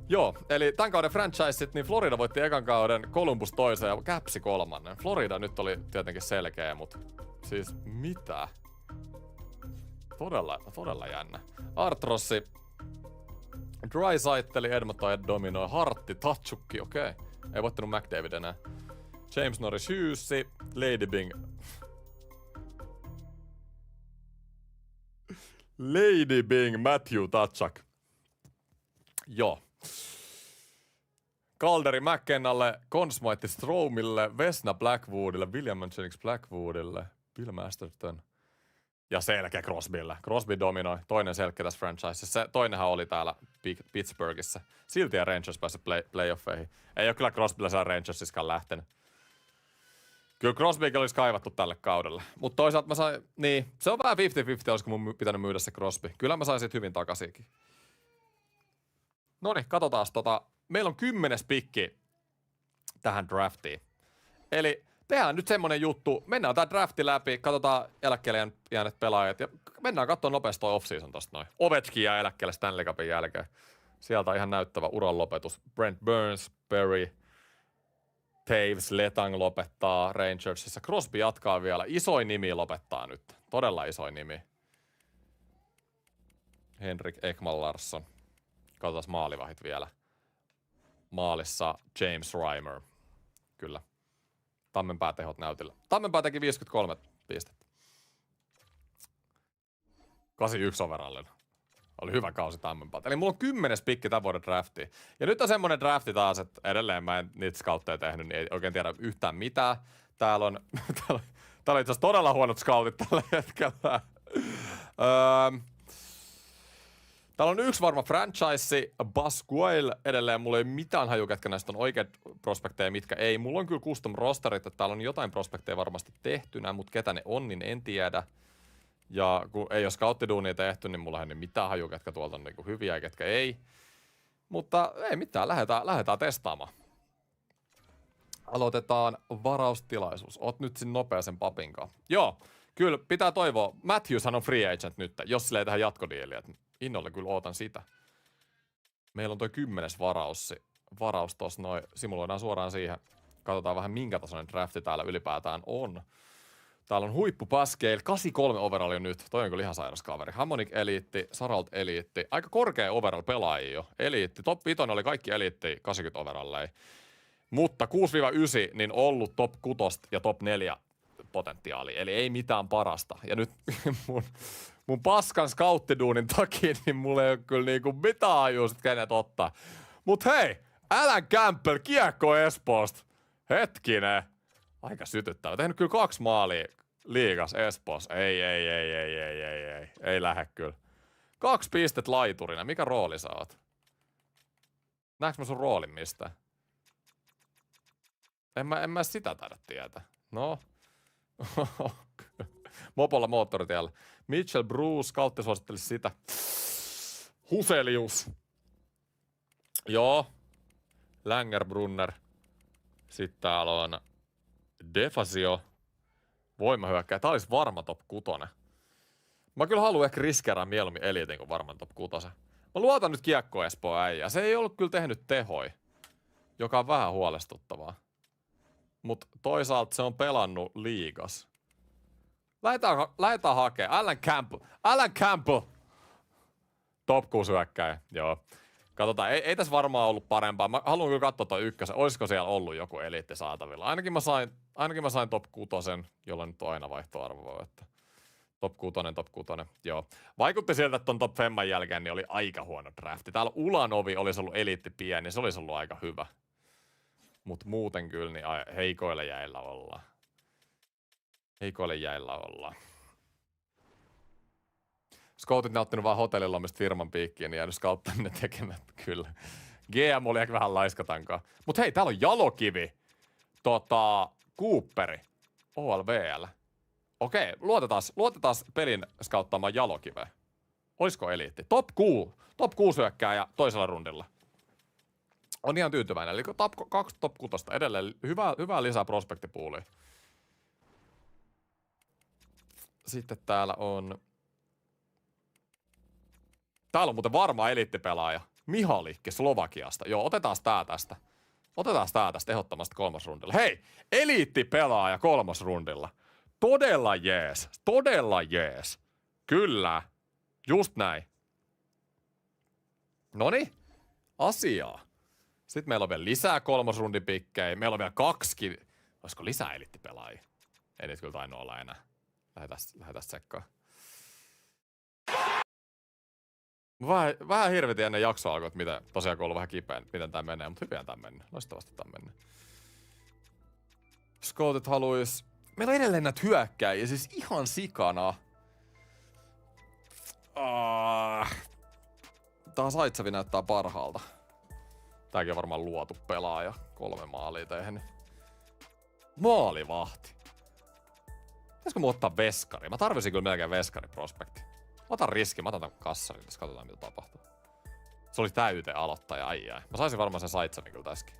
[SPEAKER 1] Joo, eli tämän kauden franchiseit, niin Florida voitti ekan kauden, Columbus toisen ja Capsi kolmannen. Florida nyt oli tietenkin selkeä, mutta siis mitä? Todella jännä. Artrossi, Draisaitl, Edmonton dominoi, Hartti, Tatsukki, okei. Ei voittanut McDavid enää. James Norris Hughes, Lady Bing. Lady Bing, Matthew Tkachuk. Joo. Calderi McKennalle, Conn Smythe Stromille, Vesna Blackwoodille, William Jennings Blackwoodille, Bill Masterton ja selkeä Crosbylle. Crosby dominoi, toinen selkeä tässä franchisessa. Toinenhan oli täällä Pittsburghissa. Silti ja Rangers pääsi playoffeihin. Ei ole kyllä Crosbylla siellä Rangersiskaan lähtenyt. Kyllä Crosbykin olisi kaivattu tälle kaudelle. Mutta toisaalta mä sain, niin, se on vähän 50-50, olisiko mun pitänyt myydä se Crosby. Kyllä mä sain siitä hyvin takaisinkin. Noniin, katsotaan meillä on 10. pikki tähän draftiin. Eli tehdään nyt semmonen juttu, mennään tää drafti läpi, katsotaan eläkkeelle jääneet pelaajat ja mennään katsomaan nopeasti toi off-season tosta noin. Ovechkin jää eläkkeelle Stanley Cupin jälkeen. Sieltä on ihan näyttävä uran lopetus. Brent Burns, Perry, Taves, Letang lopettaa Rangersissa. Crosby jatkaa vielä. Isoin nimi lopettaa nyt. Todella isoin nimi. Henrik Ekman Larsson. Katsotaan maalivahit vielä. Maalissa James Reimer. Kyllä. Tammenpää tehot näytillä. Tammenpää teki 53 pistettä. 81 overallin. Oli hyvä kausi Tammenpää. Eli mulla on 10. pikki tämän vuoden drafti. Ja nyt on semmonen drafti taas, että edelleen mä en niitä scoutteja tehnyt, niin ei oikein tiedä yhtään mitään. Täällä on itse asiassa todella huonot scoutit tällä hetkellä. Täällä on yksi varma franchise, Basquail. Edelleen mulla ei mitään haju, ketkä näistä on oikeat prospekteja, mitkä ei. Mulla on kyllä custom rosterit, että täällä on jotain prospekteja varmasti tehtynä, mutta ketä ne on, niin en tiedä. Ja kun ei ole scouttiduunia tehty, niin mulla ei ole mitään haju, ketkä tuolta on niinku hyviä ja ketkä ei. Mutta ei mitään, lähdetään testaamaan. Aloitetaan varaustilaisuus. Oot nyt siinä nopea sen papinkaan. Joo, kyllä pitää toivoa. Matthewshan on free agent nyt, jos sille ei tehdä jatkodiiliä. Innolla kyllä ootan sitä. Meillä on toi 10. varaus tossa noin. Simuloidaan suoraan siihen. Katsotaan vähän minkä tasoinen drafti täällä ylipäätään on. Täällä on huippupaskeil. 83 overall on nyt. Toi on kyllä ihan sairas kaveri. Harmonic Eliitti, Saralt Eliitti. Aika korkea overall pelaajia jo. Eliitti. Top 5 oli kaikki Eliitti 80 overalleja. Mutta 6-9 niin ollut top 6 ja top 4 potentiaali. Eli ei mitään parasta. Ja nyt mun paskan scouttiduunin takia, niin mulla ei ole kyllä niinku mitään ajuusit kenet ottaa. Mut hei, Alan Campbell, kiekko Espoosta. Hetkinen. Aika sytyttävä. Tehnyt kyllä 2 maalia liigas Espoossa. Ei lähde kyllä. 2 pistettä laiturina. Mikä rooli sä oot? Näetkö mä sun roolin mistä? En mä sitä taida tietää. No. Mopolla moottoritiellä. Mitchell Bruce, Kautti suosittelisi sitä. Huselius. Joo. Langerbrunner. Sitten täällä on Defasio. Voimahyökkäjä. Tää olisi varma top 6. Mä kyllä haluan ehkä riskeerää mieluummin eliitin kuin varmaan top 6. Mä luotan nyt Kiekko Espoo äijää. Se ei ollut kyllä tehnyt tehoi, joka on vähän huolestuttavaa. Mut toisaalta se on pelannut liigas. Lähetään hakee. Alan Campbell! Top 6 hyökkääjä, joo. Katsotaan, ei tässä varmaan ollut parempaa. Mä haluan kyllä katsoa toi ykkösen. Olisiko siellä ollut joku eliitti saatavilla? Ainakin mä sain top 6, jolla nyt on aina vaihtoarvoa. Että top 6, joo. Vaikutti siltä, että ton top 5 jälkeen niin oli aika huono drafti. Täällä Ulanovi olisi ollut eliitti pieni, se olisi ollut aika hyvä. Mut muuten kyllä niin heikoille jäillä ollaan. Scoutit nauttinut vaan hotellilomista firman piikkiin, niin jäänyt scouttaminen tekemättä, kyllä. GM oli ehkä vähän laiskatankaan. Mut hei, täällä on Jalokivi. Cooperi. OLVL. Okei, luotetaan pelin scouttaamaan Jalokiveä. Olisiko eliitti? Top 6 hyökkääjä toisella rundilla. On ihan tyytyväinen. Eli 2 top 6 edelleen. Hyvää lisää prospektipuulia. Sitten täällä on muuten varmaan eliittipelaaja. Mihalikki Slovakiasta. Joo, otetaan tää tästä. Ehdottomasti 3. rundilla. Hei, eliittipelaaja 3. rundilla. Todella jees. Kyllä. Just näin. Noniin, asiaa. Sitten meillä on vielä lisää 3. rundin pikkejä. Meillä on vielä 2. Olisiko lisää eliittipelaajia? Ei niitä kyllä tainnut olla enää. Lähdetään tsekkaan. Vähän hirvetin ennen jaksoa alkoi, että miten, tosiaan kun on ollut vähän kipeä, miten tää menee, mutta hyvin tää menee. Loistavasti tää menee. Scoutit haluis... Meillä on edelleen näitä hyökkääjiä, siis ihan sikana. Tää Saitsevi näyttää parhaalta. Tääkin on varmaan luotu pelaaja. 3 maalia tehnyt. Maalivahti. Pitäisikö mun ottaa veskari? Mä tarvisin kyllä melkein veskariprospekti. Mä otan riski, mä otan tämän kassarin, tässä katsotaan mitä tapahtuu. Se oli täyteen aloittaja, ai. Mä saisin varmaan sen Saitsevin kyllä tässäkin.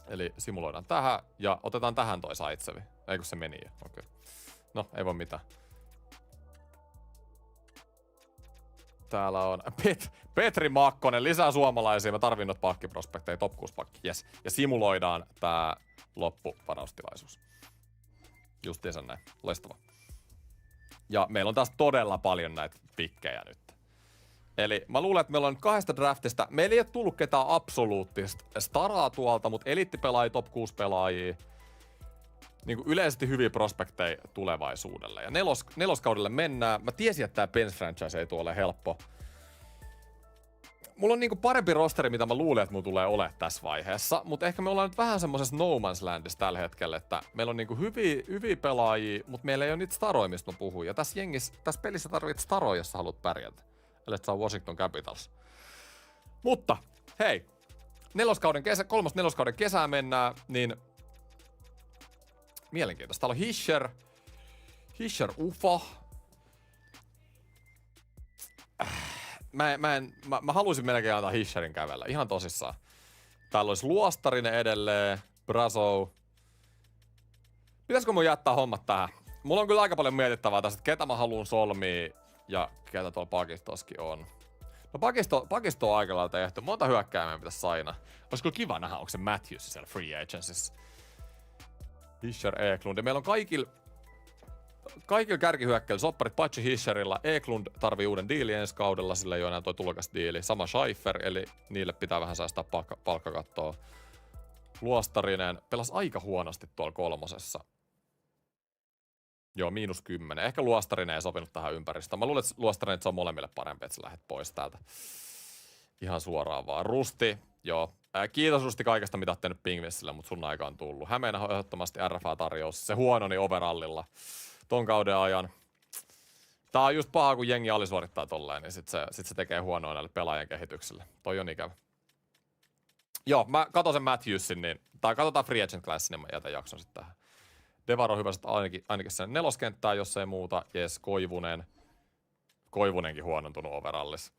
[SPEAKER 1] Eli simuloidaan tähän ja otetaan tähän toi Saitsevi. Ei kun se meni jo, okei. No, ei voi mitään. Täällä on Petri Makkonen, lisää suomalaisia. Mä tarvin noita pakkiprospekteja, top 6 pakki, yes. Ja simuloidaan tää loppuvaraustilaisuus. Justiinsa näin, loistava. Ja meillä on taas todella paljon näitä pikkejä nyt. Eli mä luulen, että meillä on nyt 2 draftista. Meillä ei ole tullut ketään absoluuttista staraa tuolta, mutta eliittipelaajia, top 6 pelaajia. Niin kuin yleisesti hyviä prospekteja tulevaisuudelle. Ja neloskaudelle mennään. Mä tiesin, että tää Pens franchise ei tule ole helppo. Mulla on niinku parempi rosteri, mitä mä luulen, että mulla tulee ole tässä vaiheessa. Mutta ehkä me ollaan nyt vähän semmosessa no man's landissa tällä hetkellä, että meillä on niinku hyviä pelaajia, mutta meillä ei ole niitä staroja, mistä mä puhun. Ja tässä pelissä tarvitset staroja, jos sä haluat pärjätä. Eli et saa Washington Capitals. Mutta, hei. 3. neloskauden kesään mennään, niin mielenkiintoista. Täällä on Hischer Ufa. Mä haluaisin melkein antaa Hischerin kävellä. Ihan tosissaan. Täällä olisi Luostarinen edelleen. Brazo. Pitäisikö mun jättää hommat tähän? Mulla on kyllä aika paljon mietittävää tässä, että ketä mä haluan solmia ja ketä tuolla pakistossakin on. No pakisto on aika lailla tehty. Monta hyökkääjää meidän pitäisi saina. Olisi kyllä kiva nähdä, onko se Matthews siellä free agencyssä. Hischer, Eklund. Ja meillä on kaikilla kärkihyökkäillä sopparit paitsi Hischerilla. Eklund tarvii uuden diilin ensi kaudella, sillä ei ole enää toi tulokasdiili. Sama Scheiffer, eli niille pitää vähän säästää palkkakattoa. Luostarinen pelasi aika huonosti tuolla 3. Joo, -10. Ehkä Luostarinen ei sopinut tähän ympäristöön. Mä luulen, että Luostarinen että se on molemmille parempi, että sä lähdet pois täältä. Ihan suoraan vaan. Rusti, joo. Kiitos Rusti kaikesta, mitä oot tehnyt Pingvissille, mutta sun aika on tullut. Hämeenä on ehdottomasti RFA-tarjous. Se huononi overallilla ton kauden ajan. Tää on just paha, kun jengi alisuorittaa tolleen, niin sit se tekee huonoa näille pelaajien kehitykselle. Toi on ikävä. Joo, mä katon sen Matthewsin, tai katsotaan Free Agent Classin, niin mä jätän jakson sitten tähän. Devar on hyvä, että ainakin sen 4. jos ei muuta. Jes, Koivunenkin huonontunut overallis.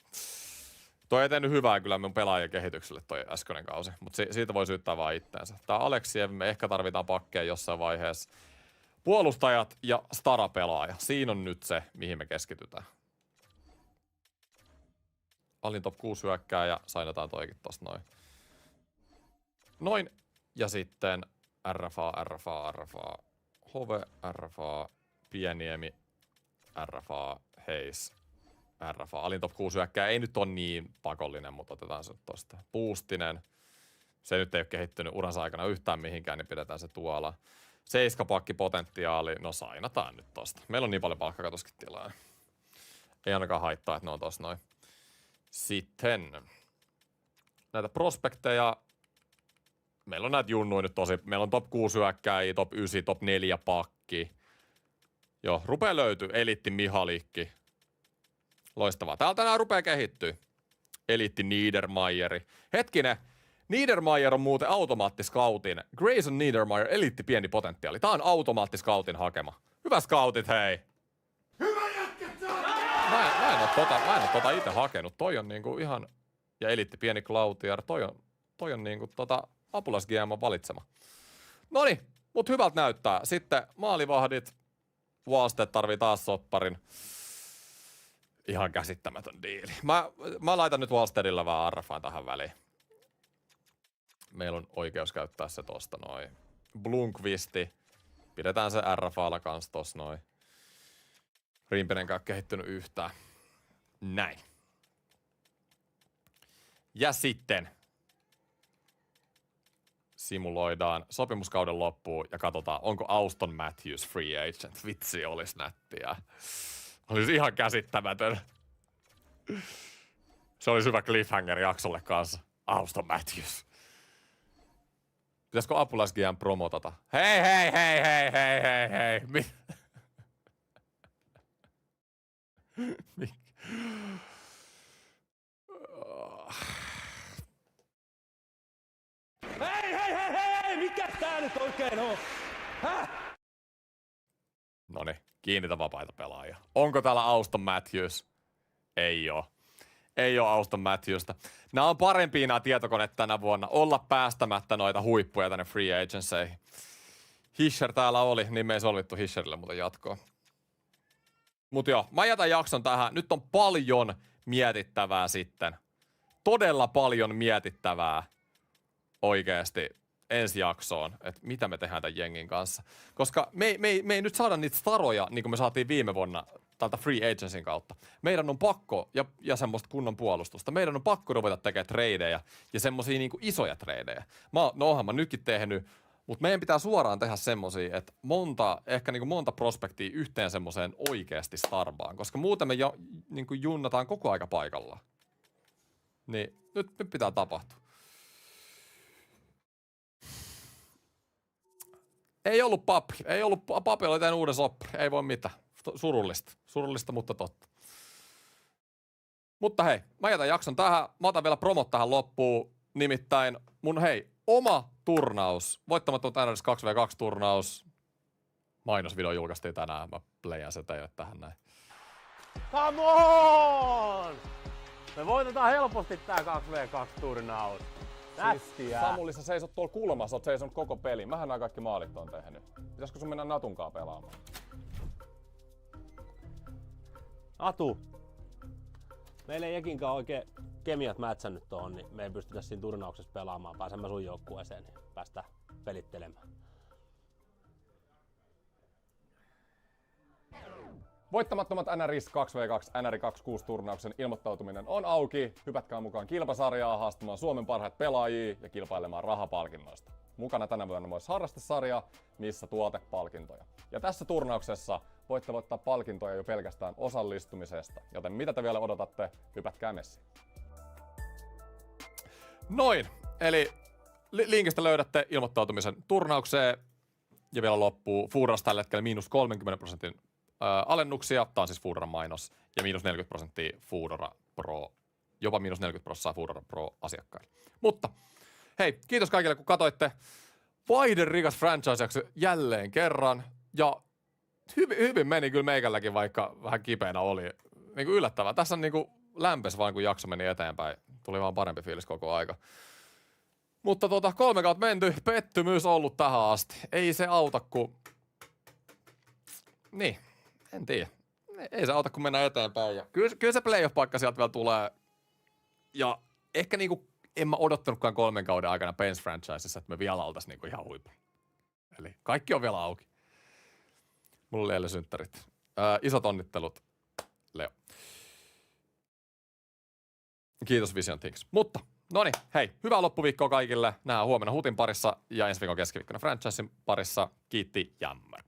[SPEAKER 1] Toi ei tehnyt hyvää kyllä mun pelaajien kehitykselle toi äskeinen kausi, mutta siitä voi syyttää vaan itteensä. Tää Aleksiev, me ehkä tarvitaan pakkeja jossain vaiheessa. Puolustajat ja stara-pelaaja. Siinä on nyt se, mihin me keskitytään. Alin top 6 hyökkää ja sainataan toikin tosta noin. Noin. Ja sitten RFA, Hove, RFA, Pieniemi, RFA, Heis, RFA. Alin top 6 hyökkää ei nyt ole niin pakollinen, mutta otetaan se tosta. Puustinen. Se nyt ei ole kehittynyt uransa aikana yhtään mihinkään, niin pidetään se tuolla. 7-pakki potentiaali. No sainataan nyt tosta. Meillä on niin paljon palkkakatoskin tilaa. Ei ainakaan haittaa, että ne on tossa noin. Sitten näitä prospekteja. Meillä on näitä junnuja nyt tosi. Meillä on top 6 hyökkääjiä, top 9, top 4 pakki. Joo, rupee löytyy. Eliitti Mihalikki. Loistavaa. Täältä nää rupee kehittyä. Eliitti Niedermayeri. Hetkinen. Niedermayer on muuten automaattiskautin. Grayson Niedermayer, eliitti pieni potentiaali. Tää on automaattiskautin hakema. Hyvä scoutit, hei.
[SPEAKER 6] Hyvä jätkä!
[SPEAKER 1] Mä en oo tota ite hakenut. Toi on niinku ihan... Ja eliitti pieni Cloutier. Toi on niinku apulas GM valitsema. Noniin, mut hyvältä näyttää. Sitten maalivahdit. Wallstedt tarvii taas sopparin. Ihan käsittämätön diili. Mä laitan nyt Wallstedilla vähän RFAn tähän väliin. Meillä on oikeus käyttää se tosta noin. Blomqvisti. Pidetään se RFAlla kans tossa noin. Rimpinenkään kehittynyt yhtään. Näin. Ja sitten simuloidaan sopimuskauden loppuun ja katsotaan, onko Auston Matthews free agent. Vitsi, olis nättiä. Olisi ihan käsittämätön. Se olisi hyvä cliffhanger jaksolle kanssa. Auston Matthews. Pitäisikö apulais GM promotata? Hei!
[SPEAKER 8] Hei! Mikä tää nyt oikein on? Häh?
[SPEAKER 1] Noniin, kiinnitä vapaita pelaajia. Onko täällä Auston Matthews? Ei oo. Ei oo Auston Matthewsta. Nämä on parempia nämä tietokoneet tänä vuonna. Olla päästämättä noita huippuja tänne free agentseihin. Hischer täällä oli, niin me ei solvittu Hischerille muuten jatkoa. Mut joo, mä jätän jakson tähän. Nyt on paljon mietittävää sitten. Todella paljon mietittävää oikeesti ensi jaksoon, että mitä me tehdään tämän jengin kanssa. Koska me ei nyt saada niitä staroja, niin kuin me saatiin viime vuonna tältä free agencyn kautta. Meidän on pakko, ja semmoista kunnon puolustusta, meidän on pakko ruveta tekemään tradeja ja semmosia niinku isoja tradeja. Onhan mä nytkin tehnyt, mutta meidän pitää suoraan tehdä semmosia, että ehkä niinku monta prospektia yhteen semmoiseen oikeasti starbaan, koska muuten me niinku junnataan koko aika paikallaan. Niin nyt pitää tapahtua. Ei ollut Papi oli tehnyt uuden soppari. Ei voi mitään. Surullista, mutta totta. Mutta hei, mä jätän jakson tähän. Mä otan vielä promot tähän loppuun. Nimittäin mun oma turnaus. Voittamattomat NRS 2v2-turnaus. Mainosvideo julkaistiin tänään. Mä playään se teille tähän näin.
[SPEAKER 3] Come on! Me voitetaan helposti tää 2v2-turnaus. Nättiä.
[SPEAKER 1] Samuli, sä seisot tuolla kulmassa, oot seisonut koko pelin. Mähän nämä kaikki maalit on tehnyt. Pitäisikö sun mennä Natunkaan pelaamaan?
[SPEAKER 3] Atu. Meillä ei ekinkaan oikein kemiat mätsännyt tohon, niin me ei pystytä siinä turnauksessa pelaamaan. Pääsemme sun joukkueeseen, niin päästään pelittelemään.
[SPEAKER 1] Voittamattomat NRS 2v2 NR 26-turnauksen ilmoittautuminen on auki. Hypätkää mukaan kilpasarjaa haastamaan Suomen parhaat pelaajia ja kilpailemaan rahapalkinnoista. Mukana tänä vuonna myös harrastesarja, missä tuotepalkintoja. Ja tässä turnauksessa voitte voittaa palkintoja jo pelkästään osallistumisesta. Joten mitä te vielä odotatte, hypätkää messiin. Noin, eli linkistä löydätte ilmoittautumisen turnaukseen. Ja vielä loppuu Foodorassa tällä hetkellä -30% alennuksia. Tämä on siis Foodoran mainos. Ja -40% Foodora Pro. Jopa -40% saa Foodora Pro asiakkaille. Mutta hei, kiitos kaikille kun katoitte. Vaihderikas franchise-jakso jälleen kerran. Ja hyvin meni kyllä meikälläkin, vaikka vähän kipeänä oli. Niin kuin yllättävää. Tässä on niin kuin lämpesi vaan kun jakso meni eteenpäin. Tuli vaan parempi fiilis koko aika. Mutta 3 kautta menty, pettymys ollut tähän asti. Ei se auta kun... Niin, en tiedä. Ei se auta kun mennään eteenpäin. Ja kyllä se playoff-paikka sieltä vielä tulee. Ja ehkä niinku, en mä odottanutkaan 3 kauden aikana Pens franchisessa, että me vielä oltaisiin niinku ihan huipulla. Eli kaikki on vielä auki. Mulla oli eilen synttärit. Isot onnittelut, Leo. Kiitos Vision Things. Mutta, noniin, hei, hyvää loppuviikkoa kaikille. Nähdään huomenna Hutin parissa ja ensi viikon keskiviikkona franchisein parissa. Kiitti, jammer.